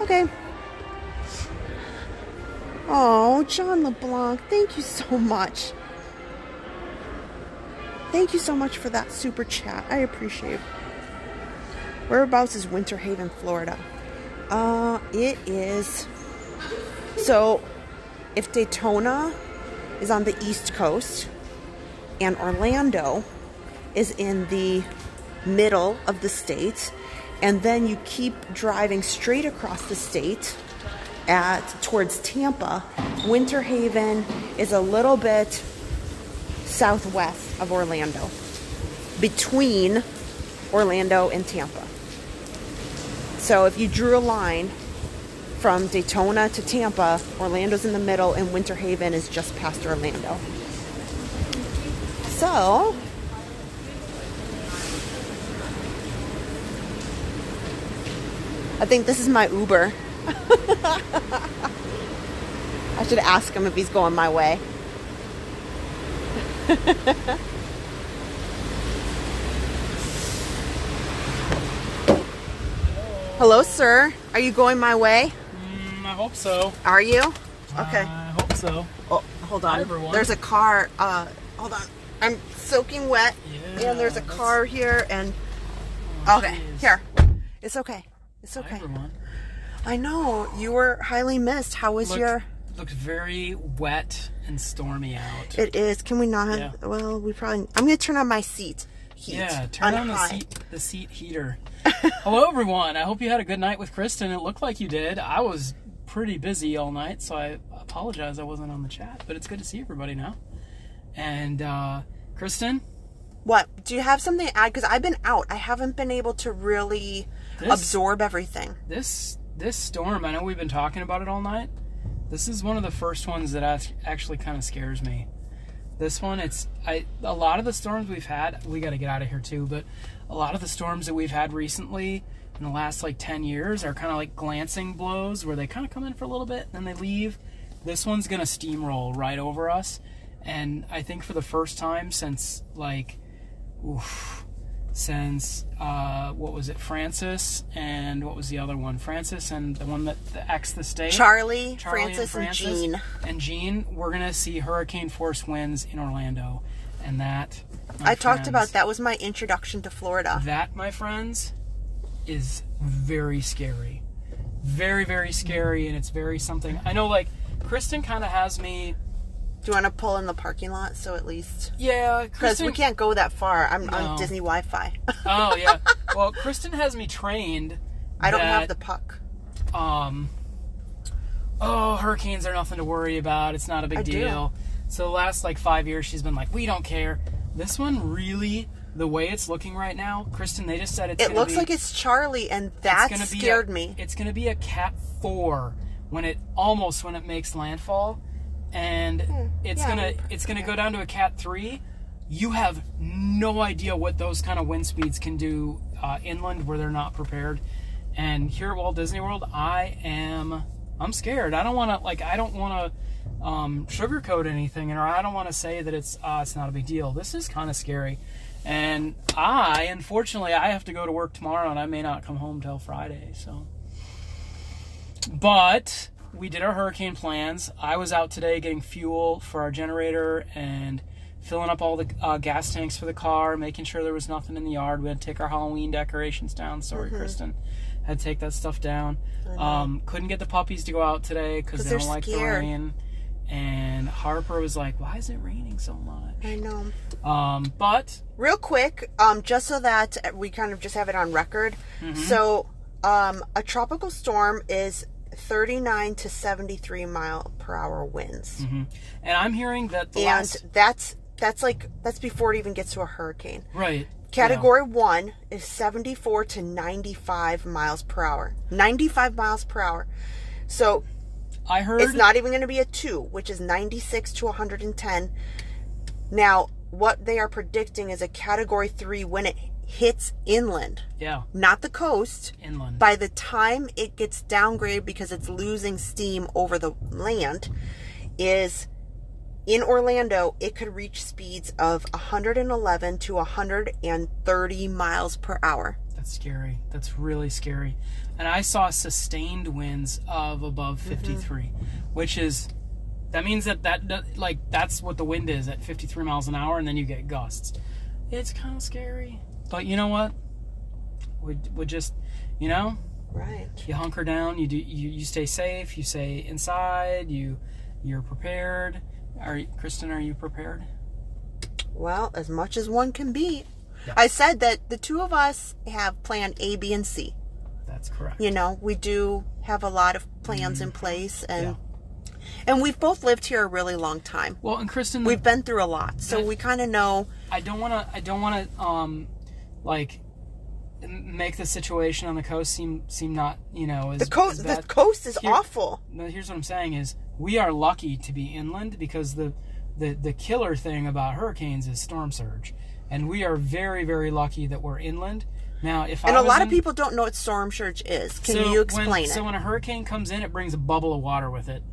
Speaker 1: okay. Oh, John LeBlanc, thank you so much. Thank you so much for that super chat. I appreciate it. Whereabouts is Winter Haven, Florida? It is, so if Daytona is on the East Coast and Orlando is in the middle of the state, and then you keep driving straight across the state towards Tampa. Winter Haven is a little bit southwest of Orlando, between Orlando and Tampa. So if you drew a line from Daytona to Tampa, Orlando's in the middle and Winter Haven is just past Orlando. So I think this is my Uber. I should ask him if he's going my way. Hello, sir. Are you going my way?
Speaker 17: I hope so.
Speaker 1: Are you? Okay.
Speaker 17: I hope so.
Speaker 1: Oh, hold on.
Speaker 17: Hi, everyone.
Speaker 1: There's a car. Hold on. I'm soaking wet.
Speaker 17: Yeah,
Speaker 1: and there's a car here. And okay, here. It's okay. It's okay.
Speaker 17: Hi, everyone.
Speaker 1: I know you were highly missed. How was your?
Speaker 17: Looks very wet and stormy out.
Speaker 1: It is. Can we not?
Speaker 17: Yeah.
Speaker 1: Well, we probably. I'm gonna turn on my seat heat.
Speaker 17: Yeah, turn on the seat heater. Hello, everyone. I hope you had a good night with Kristen. It looked like you did. I was pretty busy all night, so I apologize I wasn't on the chat. But it's good to see everybody now. And Kristen,
Speaker 1: what? Do you have something to add? Because I've been out. I haven't been able to really absorb everything.
Speaker 17: This storm, I know we've been talking about it all night. This is one of the first ones that actually kind of scares me. This one, a lot of the storms we've had, we got to get out of here too, but a lot of the storms that we've had recently in the last like 10 years are kind of like glancing blows where they kind of come in for a little bit and then they leave. This one's going to steamroll right over us. And I think for the first time since like, what was it, Francis, and what was the other one? Francis and the one that the state?
Speaker 1: Charlie, Francis, and Jean.
Speaker 17: And Jean, we're going to see hurricane force winds in Orlando. And that,
Speaker 1: I talked about that was my introduction to Florida.
Speaker 17: That, my friends, is very scary. Very, very scary, and it's very something. I know, like, Kristen kind of has me...
Speaker 1: Do you want to pull in the parking lot so at least?
Speaker 17: Yeah,
Speaker 1: because we can't go that far. I'm on Disney Wi-Fi.
Speaker 17: Oh, yeah. Well, Kristen has me trained.
Speaker 1: I don't have the puck.
Speaker 17: Hurricanes are nothing to worry about. It's not a big deal. So the last like 5 years, she's been like, we don't care. This one really, the way it's looking right now, Kristen, they just said
Speaker 1: it looks like it's Charlie, and that scared me.
Speaker 17: It's going to be a Cat 4 when it makes landfall. And it's gonna go down to a Cat 3. You have no idea what those kind of wind speeds can do inland where they're not prepared. And here at Walt Disney World, I'm scared. I don't want to sugarcoat anything, or I don't want to say that it's not a big deal. This is kind of scary. And unfortunately, I have to go to work tomorrow, and I may not come home till Friday. So, but we did our hurricane plans. I was out today getting fuel for our generator and filling up all the gas tanks for the car, making sure there was nothing in the yard. We had to take our Halloween decorations down. Sorry, Kristen. Had to take that stuff down. Couldn't get the puppies to go out today because they don't like the rain. And Harper was like, why is it raining so much?
Speaker 1: I know.
Speaker 17: But
Speaker 1: real quick, just so that we kind of just have it on record. So a tropical storm is 39 to 73 mile per hour winds.
Speaker 17: And I'm hearing that
Speaker 1: that's before it even gets to a hurricane.
Speaker 17: Right.
Speaker 1: Category 1 is 74 to 95 miles per hour. 95 miles per hour. So
Speaker 17: I heard
Speaker 1: it's not even going to be a 2, which is 96 to 110. Now, what they are predicting is a Category 3 when it hits inland.
Speaker 17: Yeah.
Speaker 1: Not the coast.
Speaker 17: Inland.
Speaker 1: By the time it gets downgraded because it's losing steam over the land, is in Orlando, it could reach speeds of 111 to 130 miles per hour.
Speaker 17: That's scary. That's really scary. And I saw sustained winds of above 53, which is, that means that's what the wind is at 53 miles an hour, and then you get gusts. It's kind of scary. But you know what? We just,
Speaker 1: right.
Speaker 17: You hunker down. You stay safe. You stay inside. You're prepared. Kristen, are you prepared?
Speaker 1: Well, as much as one can be. I said that the two of us have plan A, B, and C.
Speaker 17: That's correct.
Speaker 1: You know, we do have a lot of plans in place, and we've both lived here a really long time.
Speaker 17: Well, and Kristen,
Speaker 1: we've been through a lot, so we kind of know.
Speaker 17: I don't want to like make the situation on the coast seem not, you know, as
Speaker 1: the coast is awful.
Speaker 17: No, here's what I'm saying is we are lucky to be inland because the killer thing about hurricanes is storm surge, and we are very, very lucky that we're inland. Now, a lot
Speaker 1: of people don't know what storm surge is. Can you explain it?
Speaker 17: So when a hurricane comes in, it brings a bubble of water with it.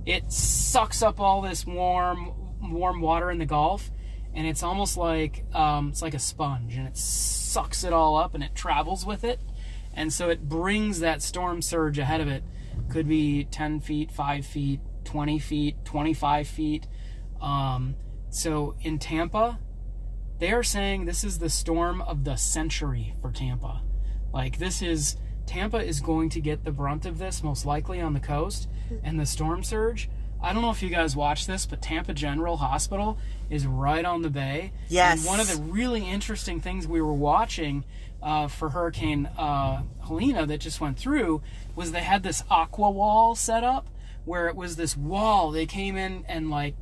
Speaker 17: It sucks up all this warm water in the Gulf, and it's almost like it's like a sponge, and it sucks it all up and it travels with it, and so it brings that storm surge ahead of it. Could be 10 feet, 5 feet, 20 feet, 25 feet. So in Tampa, they are saying this is the storm of the century for Tampa. Like, Tampa is going to get the brunt of this, most likely on the coast, and the storm surge. I don't know if you guys watch this, but Tampa General Hospital is right on the bay.
Speaker 1: Yes.
Speaker 17: And one of the really interesting things we were watching for Hurricane Helena that just went through was they had this aqua wall set up, where it was this wall. They came in and, like,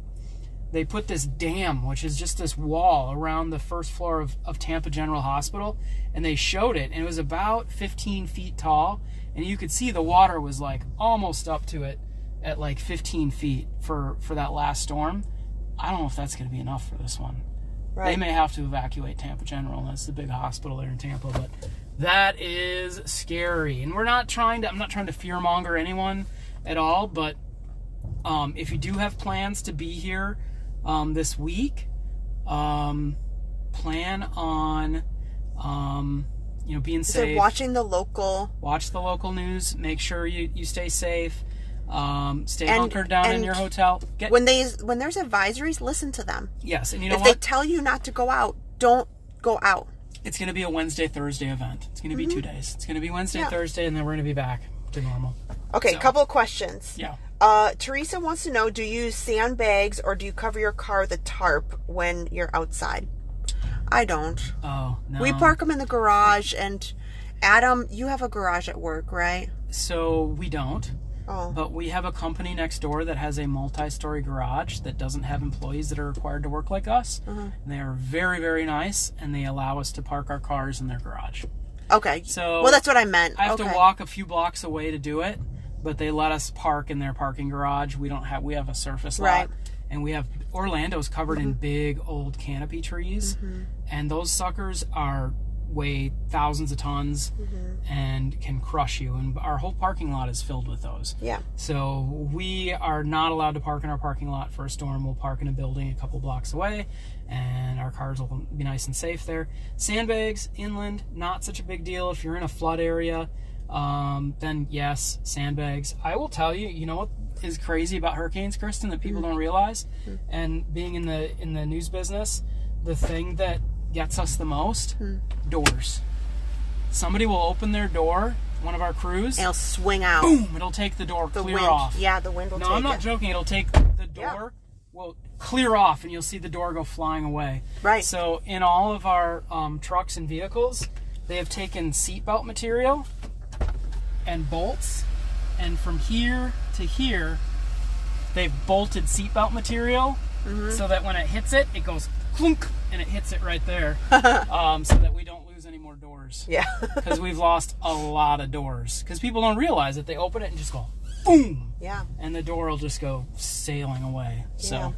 Speaker 17: they put this dam, which is just this wall around the first floor of Tampa General Hospital, and they showed it, and it was about 15 feet tall, and you could see the water was, like, almost up to it at, like, 15 feet for that last storm. I don't know if that's going to be enough for this one. Right. They may have to evacuate Tampa General. That's the big hospital there in Tampa, but that is scary. And I'm not trying to fearmonger anyone at all, but if you do have plans to be here this week, plan on being safe.
Speaker 1: Watch
Speaker 17: the local news. Make sure you stay safe. Stay hunkered down in your hotel.
Speaker 1: When there's advisories, listen to them.
Speaker 17: Yes, and you know
Speaker 1: if
Speaker 17: what?
Speaker 1: they tell you not to go out, don't go out.
Speaker 17: It's going to be a Wednesday, Thursday event. It's going to be 2 days. It's going to be Wednesday, Thursday, and then we're going to be back to normal.
Speaker 1: Okay, a couple of questions.
Speaker 17: Yeah.
Speaker 1: Teresa wants to know, do you use sandbags or do you cover your car with a tarp when you're outside? I don't.
Speaker 17: Oh, no.
Speaker 1: We park them in the garage, and Adam, you have a garage at work, right?
Speaker 17: So we don't.
Speaker 1: Oh.
Speaker 17: But we have a company next door that has a multi-story garage that doesn't have employees that are required to work like us. And they are very, very nice, and they allow us to park our cars in their garage.
Speaker 1: Okay.
Speaker 17: So
Speaker 1: well, that's what I meant.
Speaker 17: I have to walk a few blocks away to do it, but they let us park in their parking garage. We have a surface lot. And we have Orlando's covered in big old canopy trees, and those suckers weigh thousands of tons and can crush you, and our whole parking lot is filled with those.
Speaker 1: Yeah.
Speaker 17: So we are not allowed to park in our parking lot for a storm. We'll park in a building a couple blocks away, and our cars will be nice and safe there. Sandbags inland, not such a big deal. If you're in a flood area, then yes, sandbags. I will tell you, you know what is crazy about hurricanes, Kristen, that people don't realize, and being in the news business, the thing that gets us the most, doors. Somebody will open their door, one of our crews,
Speaker 1: and it'll swing out.
Speaker 17: Boom! It'll take the door clear off.
Speaker 1: Yeah, the wind will take it.
Speaker 17: No, I'm not joking. It'll take the door, will clear off, and you'll see the door go flying away.
Speaker 1: Right.
Speaker 17: So in all of our trucks and vehicles, they have taken seatbelt material and bolts, and from here to here, they've bolted seatbelt material so that when it hits it, it goes clunk, and it hits it right there, so that we don't lose any more doors.
Speaker 1: Yeah.
Speaker 17: Because we've lost a lot of doors. Because people don't realize that they open it and just go boom.
Speaker 1: Yeah.
Speaker 17: And the door will just go sailing away. So,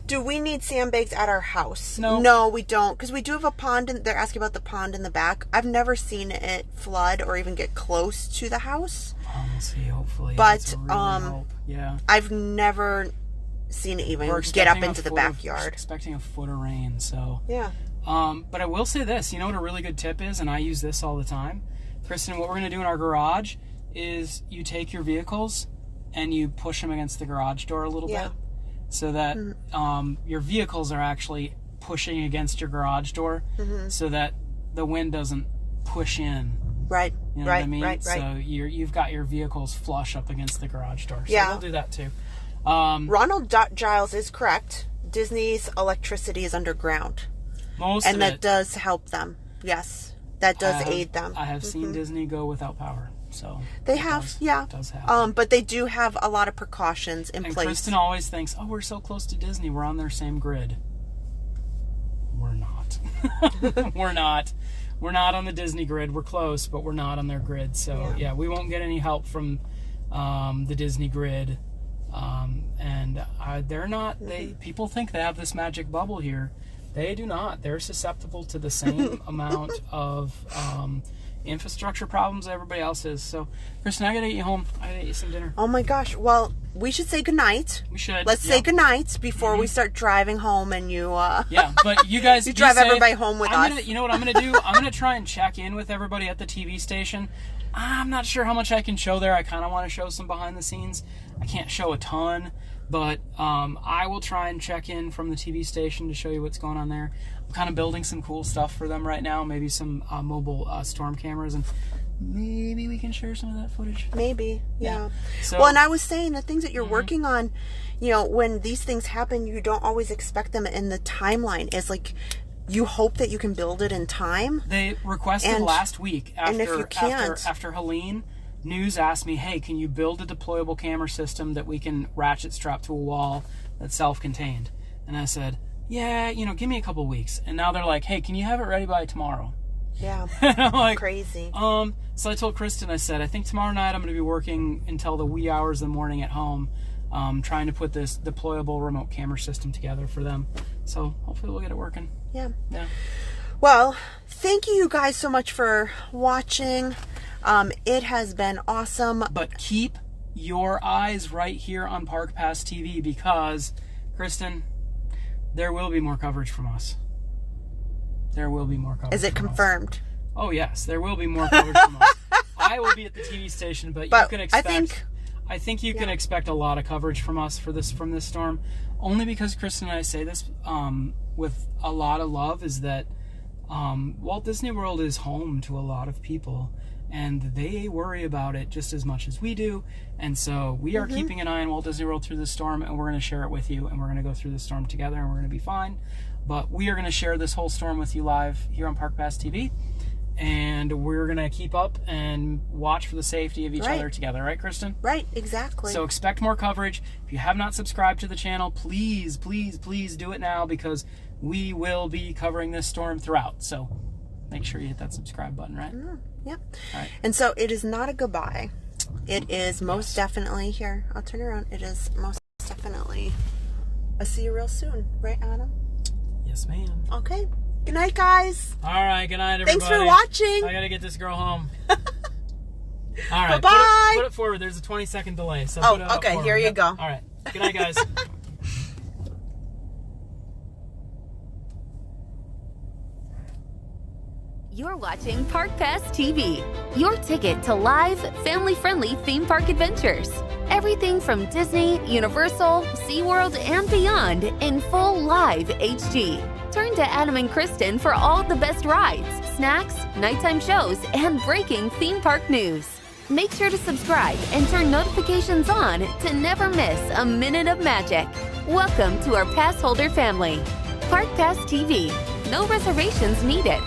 Speaker 1: do we need sandbags at our house?
Speaker 17: No.
Speaker 1: No, we don't. Because we do have a pond. They're asking about the pond in the back. I've never seen it flood or even get close to the house.
Speaker 17: We'll see, hopefully.
Speaker 1: But,
Speaker 17: hope. Yeah.
Speaker 1: I've never seen it even get up into the backyard.
Speaker 17: We're expecting a foot of rain, so.
Speaker 1: Yeah.
Speaker 17: But I will say this, you know what a really good tip is, and I use this all the time? Kristen, what we're going to do in our garage is you take your vehicles and you push them against the garage door a little bit, so that your vehicles are actually pushing against your garage door, so that the wind doesn't push in.
Speaker 1: Right.
Speaker 17: You know what I mean? So you've got your vehicles flush up against the garage door. So we'll do that too.
Speaker 1: Ronald Giles is correct. Disney's electricity is underground. and that does help them. Yes, that does aid them.
Speaker 17: I have seen Disney go without power, so
Speaker 1: they have, yeah.
Speaker 17: It does happen.
Speaker 1: But they do have a lot of precautions in place.
Speaker 17: Kristen always thinks, "Oh, we're so close to Disney. We're on their same grid." We're not. We're not. We're not on the Disney grid. We're close, but we're not on their grid. So yeah, we won't get any help from the Disney grid. And they're not. People think they have this magic bubble here. They do not. They're susceptible to the same amount of infrastructure problems everybody else is. So, Kristen, I gotta get you home. I gotta get you some dinner.
Speaker 1: Oh my gosh. Well, we should say goodnight.
Speaker 17: We should.
Speaker 1: Let's say goodnight before we start driving home and you
Speaker 17: yeah, but you guys
Speaker 1: you drive everybody home with us.
Speaker 17: You know what I'm gonna do? I'm gonna try and check in with everybody at the TV station. I'm not sure how much I can show there. I kind of want to show some behind the scenes. I can't show a ton, but I will try and check in from the TV station to show you what's going on there. I'm kind of building some cool stuff for them right now, maybe some mobile storm cameras, and maybe we can share some of that footage.
Speaker 1: Maybe, yeah.
Speaker 17: So,
Speaker 1: well, and I was saying the things that you're working on, you know, when these things happen, you don't always expect them in the timeline. It's like you hope that you can build it in time.
Speaker 17: They requested last week
Speaker 1: and if you can't,
Speaker 17: after Helene, News asked me, hey, can you build a deployable camera system that we can ratchet strap to a wall that's self-contained? And I said, yeah, you know, give me a couple weeks. And now they're like, hey, can you have it ready by tomorrow?
Speaker 1: Yeah.
Speaker 17: And I'm like,
Speaker 1: crazy.
Speaker 17: So I told Kristen, I said, I think tomorrow night I'm going to be working until the wee hours of the morning at home, trying to put this deployable remote camera system together for them. So hopefully we'll get it working.
Speaker 1: Yeah.
Speaker 17: Yeah.
Speaker 1: Well, thank you guys so much for watching. It has been awesome.
Speaker 17: But keep your eyes right here on Park Pass TV because, Kristen, there will be more coverage from us. There will be more coverage.
Speaker 1: Is it confirmed?
Speaker 17: Oh yes, there will be more coverage from us. I will be at the TV station, but you can expect. I think you can expect a lot of coverage from us from this storm, only because Kristen and I say this with a lot of love. Is that Walt Disney World is home to a lot of people, and they worry about it just as much as we do. And so we are keeping an eye on Walt Disney World through the storm, and we're going to share it with you, and we're going to go through the storm together, and we're going to be fine. But we are going to share this whole storm with you live here on Park Pass TV, and we're going to keep up and watch for the safety of each other together. Right, Kristen?
Speaker 1: Right, exactly.
Speaker 17: So expect more coverage. If you have not subscribed to the channel, please, please, please do it now because we will be covering this storm throughout. So make sure you hit that subscribe button, right?
Speaker 1: Yep.
Speaker 17: All right.
Speaker 1: And so it is not a goodbye. It is most definitely, here, I'll turn around. It is most definitely a see you real soon. Right, Adam?
Speaker 17: Yes, ma'am.
Speaker 1: Okay. Good night, guys.
Speaker 17: All right. Good night, everybody.
Speaker 1: Thanks for watching.
Speaker 17: I got to get this girl home. All right.
Speaker 1: Bye-bye.
Speaker 17: Put it forward. There's a 20-second delay. So
Speaker 1: oh,
Speaker 17: put it up
Speaker 1: okay.
Speaker 17: forward.
Speaker 1: Here you go.
Speaker 17: All right. Good night, guys.
Speaker 3: You're watching Park Pass TV, your ticket to live, family-friendly theme park adventures. Everything from Disney, Universal, SeaWorld, and beyond in full live HD. Turn to Adam and Kristen for all the best rides, snacks, nighttime shows, and breaking theme park news. Make sure to subscribe and turn notifications on to never miss a minute of magic. Welcome to our Passholder family. Park Pass TV. No reservations needed.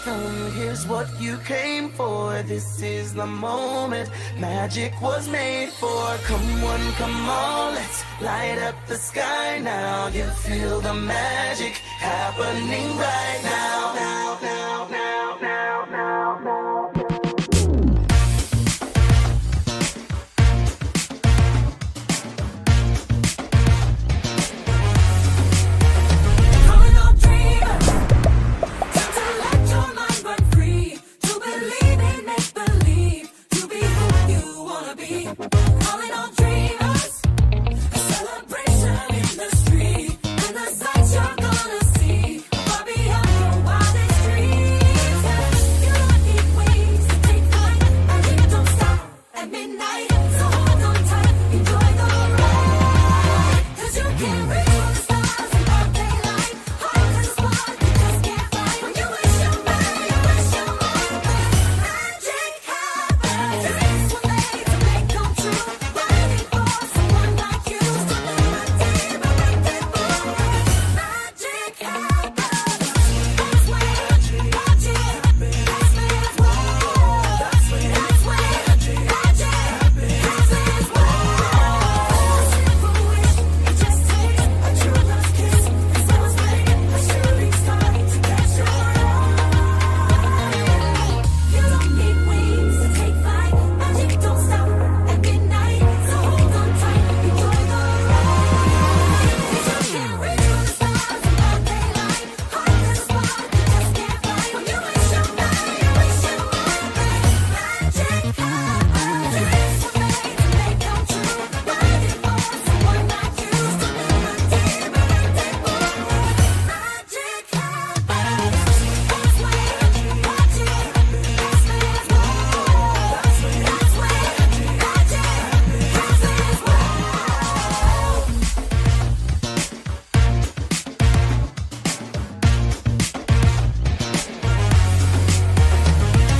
Speaker 19: welcome. Here's what you came for. This is the moment magic was made for. Come one, come all, let's light up the sky now. You feel the magic happening right now. Now, now, now, now, now, now.
Speaker 20: Calling all dreamers, a celebration in the street, and the sights you're gonna see far beyond your wildest dreams. You don't need wings to take flight, and you don't stop at midnight. So hold on tight, enjoy the ride, 'cause you can't reach for the stars in broad daylight. Hard as a spark, you just can't fly. When you wish your mind, you wish your mind. Magic happens. Dreams were made to make come true. Waiting for someone like you to live a deep unbreakable. Magic happens. That's when magic happens. That's when magic happens. That's when magic happens. Simple wish, it just takes a true love's kiss, and someone's made a shooting star to catch your eye. You don't need wings to take flight, magic don't stop at midnight. So hold on tight, enjoy the ride, 'cause you can't reach for the stars in broad daylight. Hard as a spark, you just can't fly. When you wish your mind, you wish your mind. Magic happens. Dreams were made to make come true. Waiting for someone like you to live a deep unbreakable. Magic happens. That's when magic happens. That's when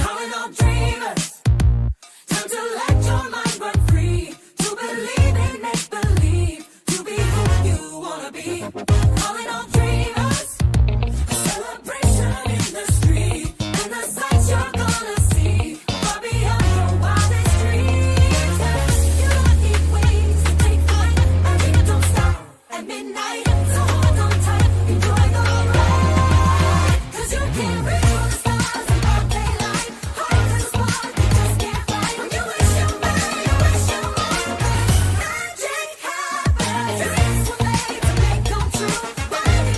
Speaker 20: calling all dreamers, time to let your mind run free, to believe in make-believe, to be who you wanna be. Calling all dreamers, a celebration in the street, and the sights you're gonna see far beyond your wildest dreams. You don't need wings to take flight, magic don't stop at midnight. So hold on tight, enjoy the ride, 'cause you can't reach for the stars in broad daylight. Hard as a spark, you just can't fly. When you wish your mind, you wish your mind. Magic happens. Dreams were made to make come true. Waiting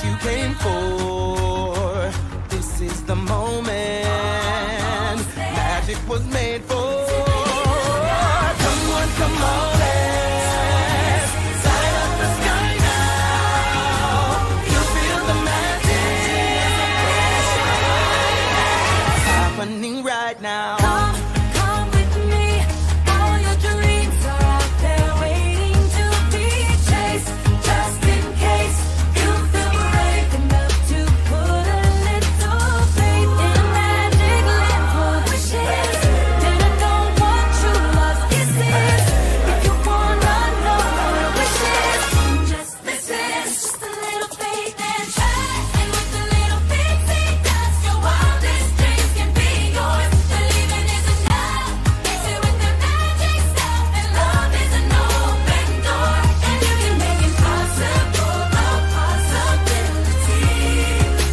Speaker 19: you came for. This is the moment magic was made for. Come on, come on, let's light up the sky now. You feel the magic happening right now.
Speaker 20: Come with me. All your dreams are out there waiting to be chased. Just in case you feel brave enough to put a little faith in a magic land full of wishes. And I know what true love kisses. If you wanna know what a wish is, just listen. Just a little faith and trust. And with a little pixie dust, your wildest dreams can be yours. Believing is enough. Mix it with the magic stuff, and love is an open door. And you can make impossible a possibility.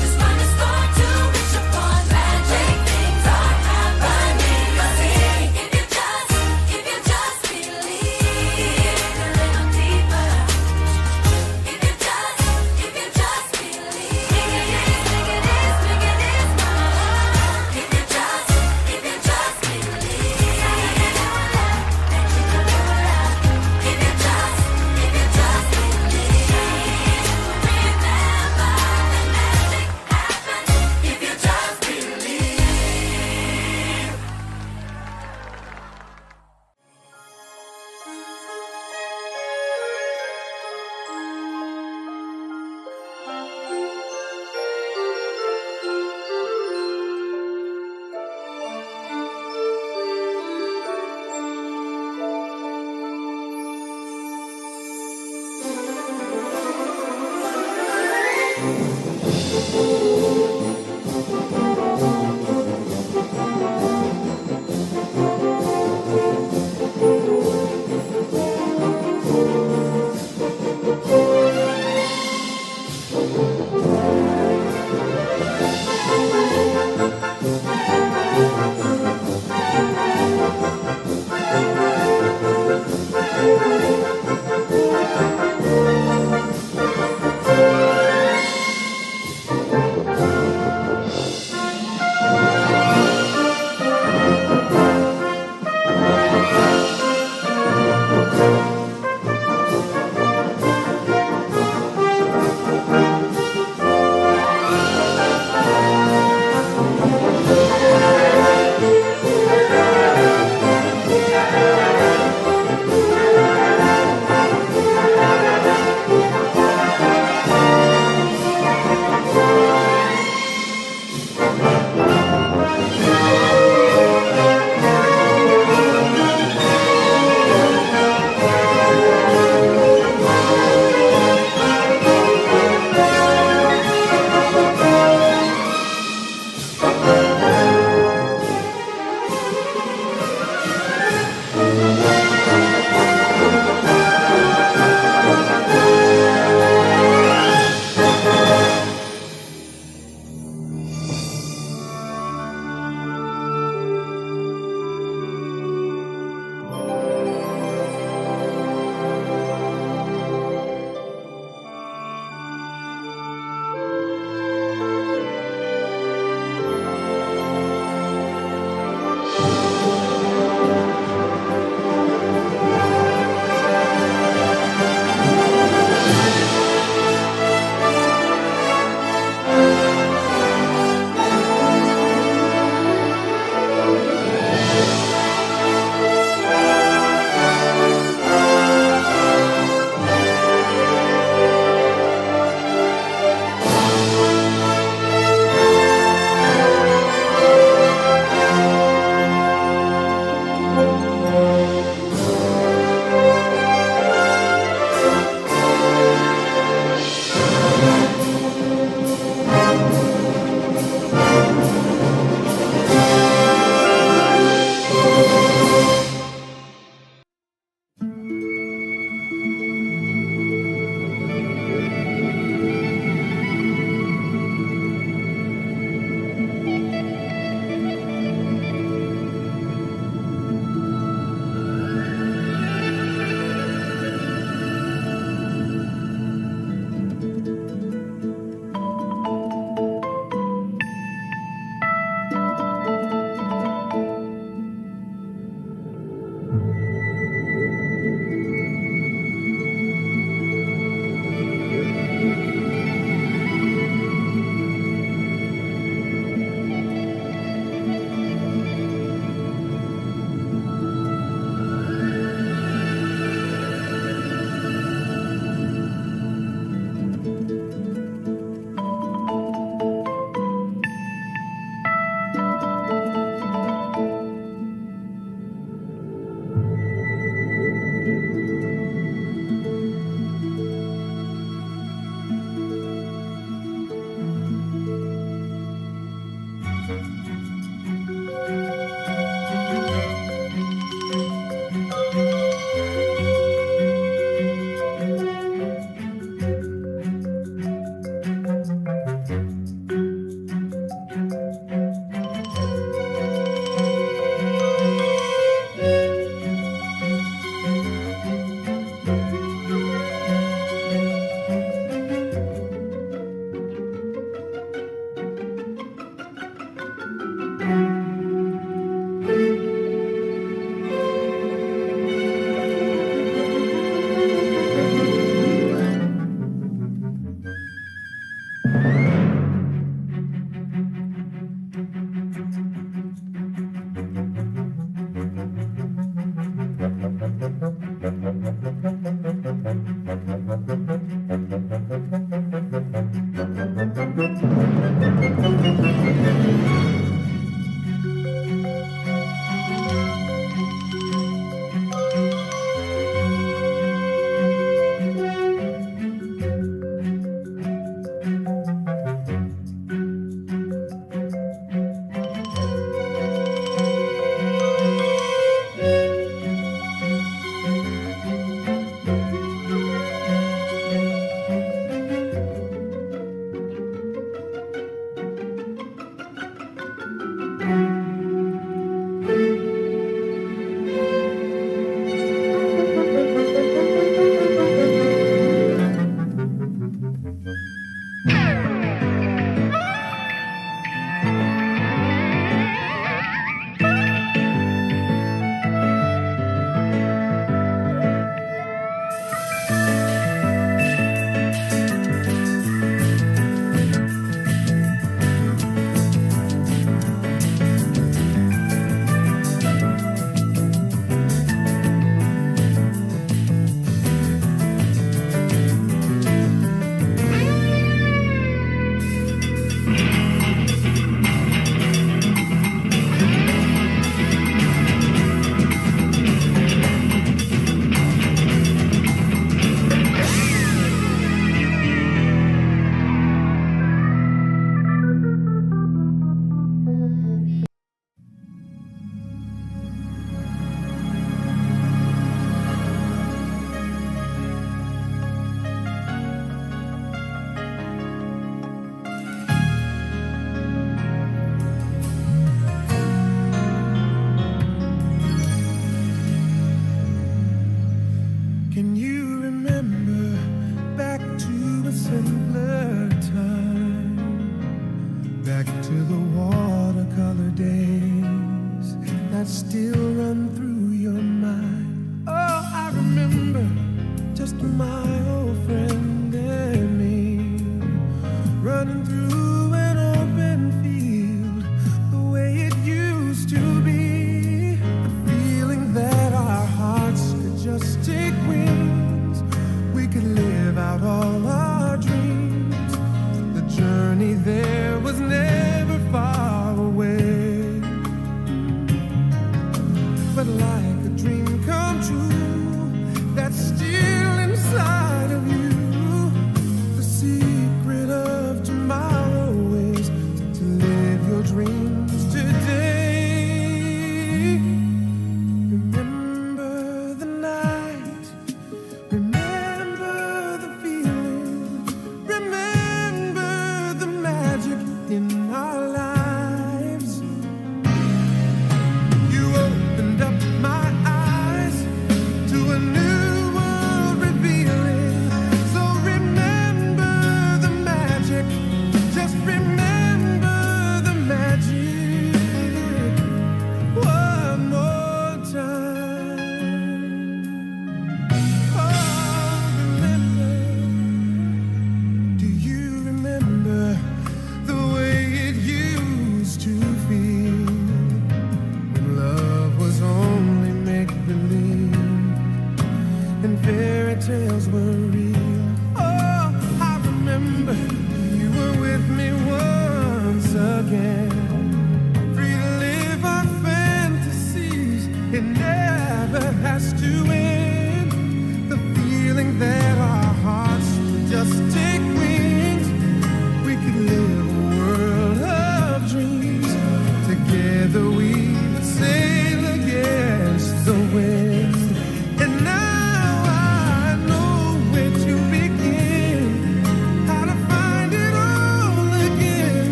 Speaker 20: Just find a spark to reach upon. Magic things are happening. You see, if you just believe a little deeper. If you just believe, make it is mine. If you just believe, if you just believe, remember the magic happens. If you just believe.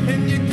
Speaker 14: And you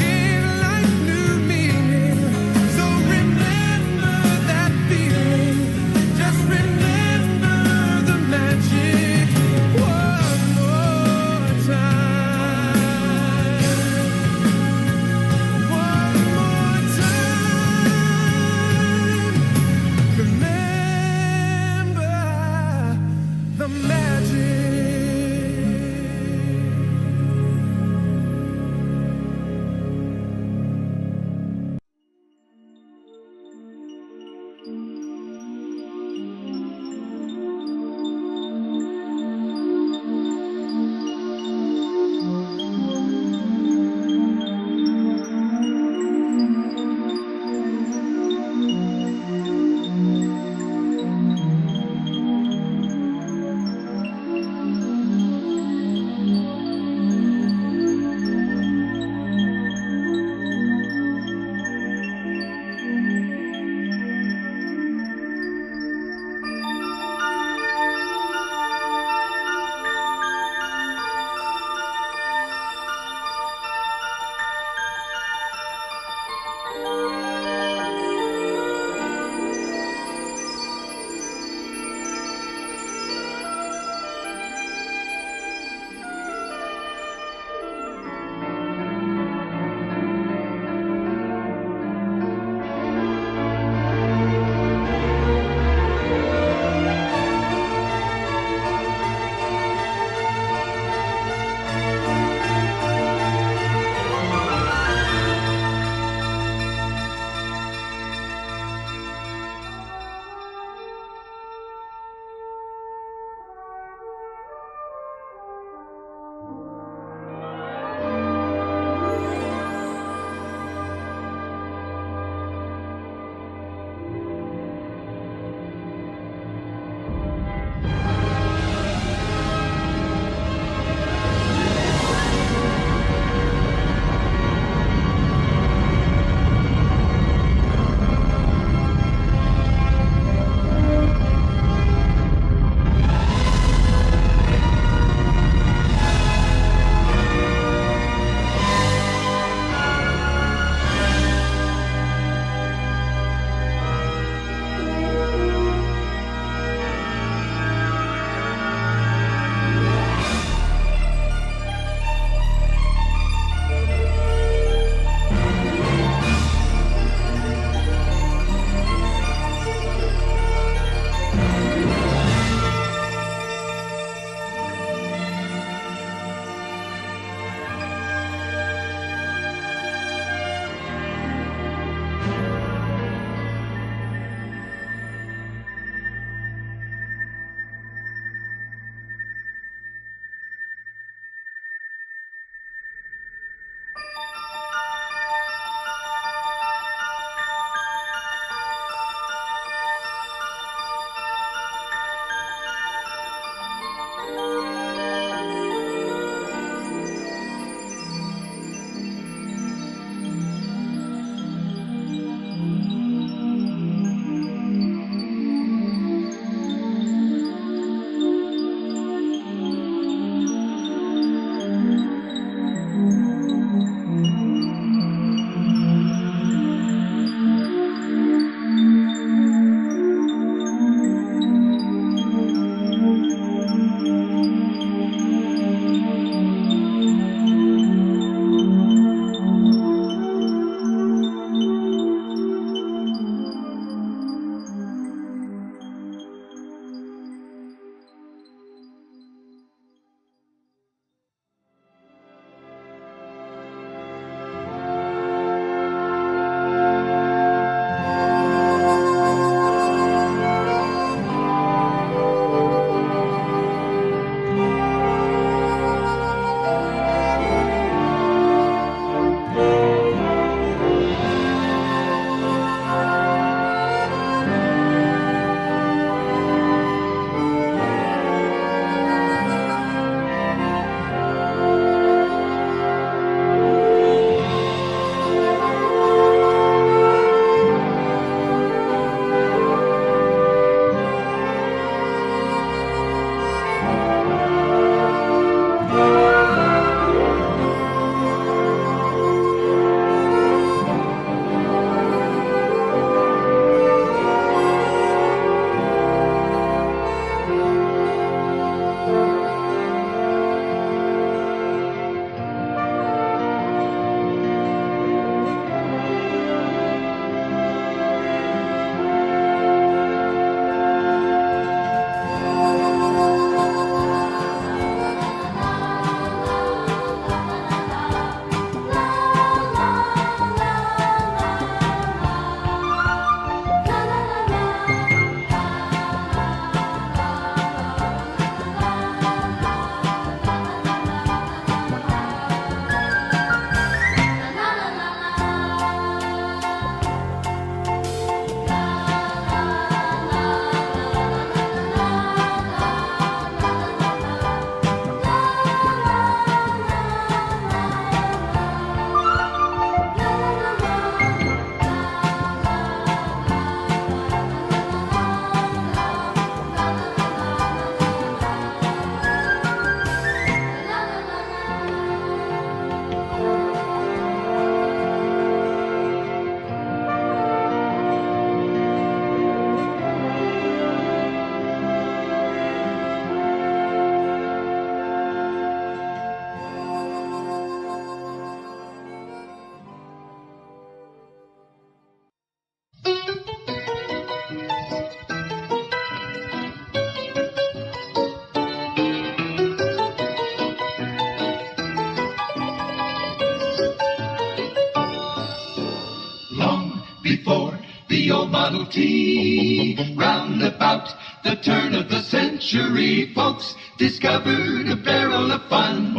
Speaker 14: old Model T. Round about the turn of the century, folks discovered a barrel of fun.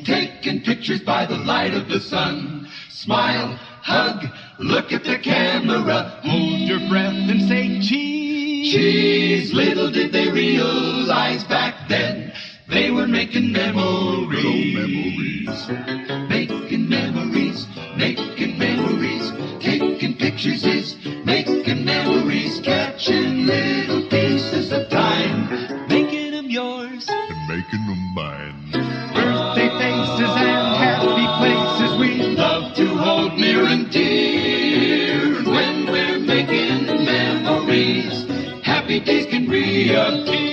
Speaker 14: Taking pictures by the light of the sun. Smile, hug, look at the camera. Hold your breath and say cheese. Cheese. Little did they realize back then they were making memories. Making memories, making memories. Taking pictures is making memories. Catching little pieces of time. Making them yours
Speaker 8: And making them mine.
Speaker 14: birthday faces and happy places we love to hold near and dear. And when we're making memories, happy days can reappear.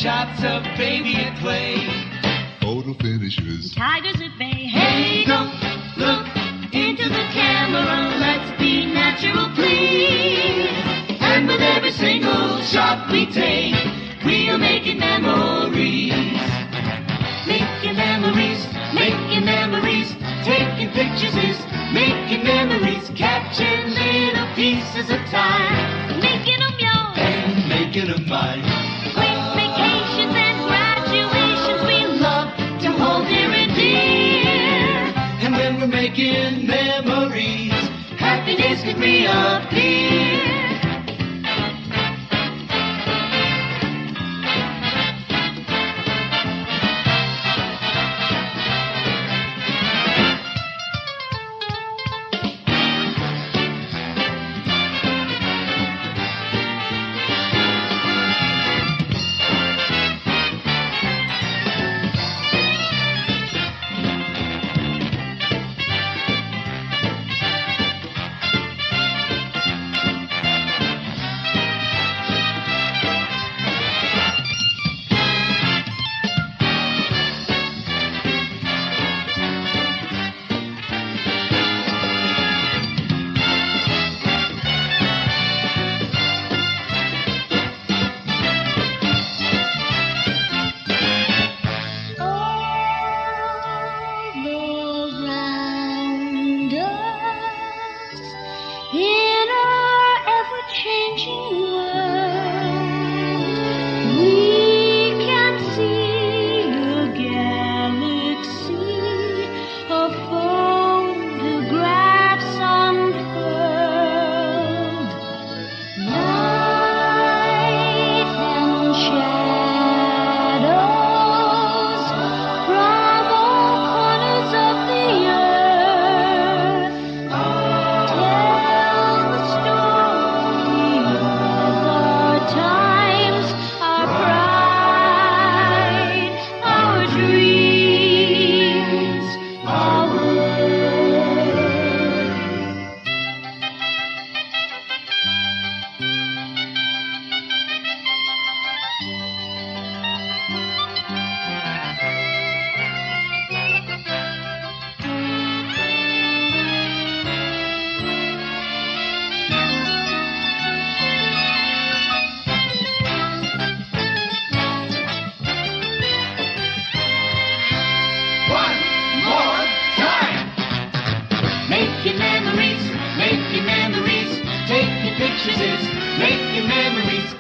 Speaker 14: Shots of baby and clay.
Speaker 8: Photo finishes.
Speaker 14: Tigers at bay. Hey, don't look into the camera. Let's be natural, please. And with every single shot we take, we are making memories. Making memories, making memories. Taking pictures is making memories. Catching little pieces of time. Making them yours. And making them mine. Making memories, happiness can reappear.
Speaker 20: In our ever-changing world, we can see a galaxy of photographs unfurled. Light and shadows from all corners of the earth tell the story of our times, our pride, our dreams, our world.
Speaker 8: One more time. Making memories, take your pictures, making memories.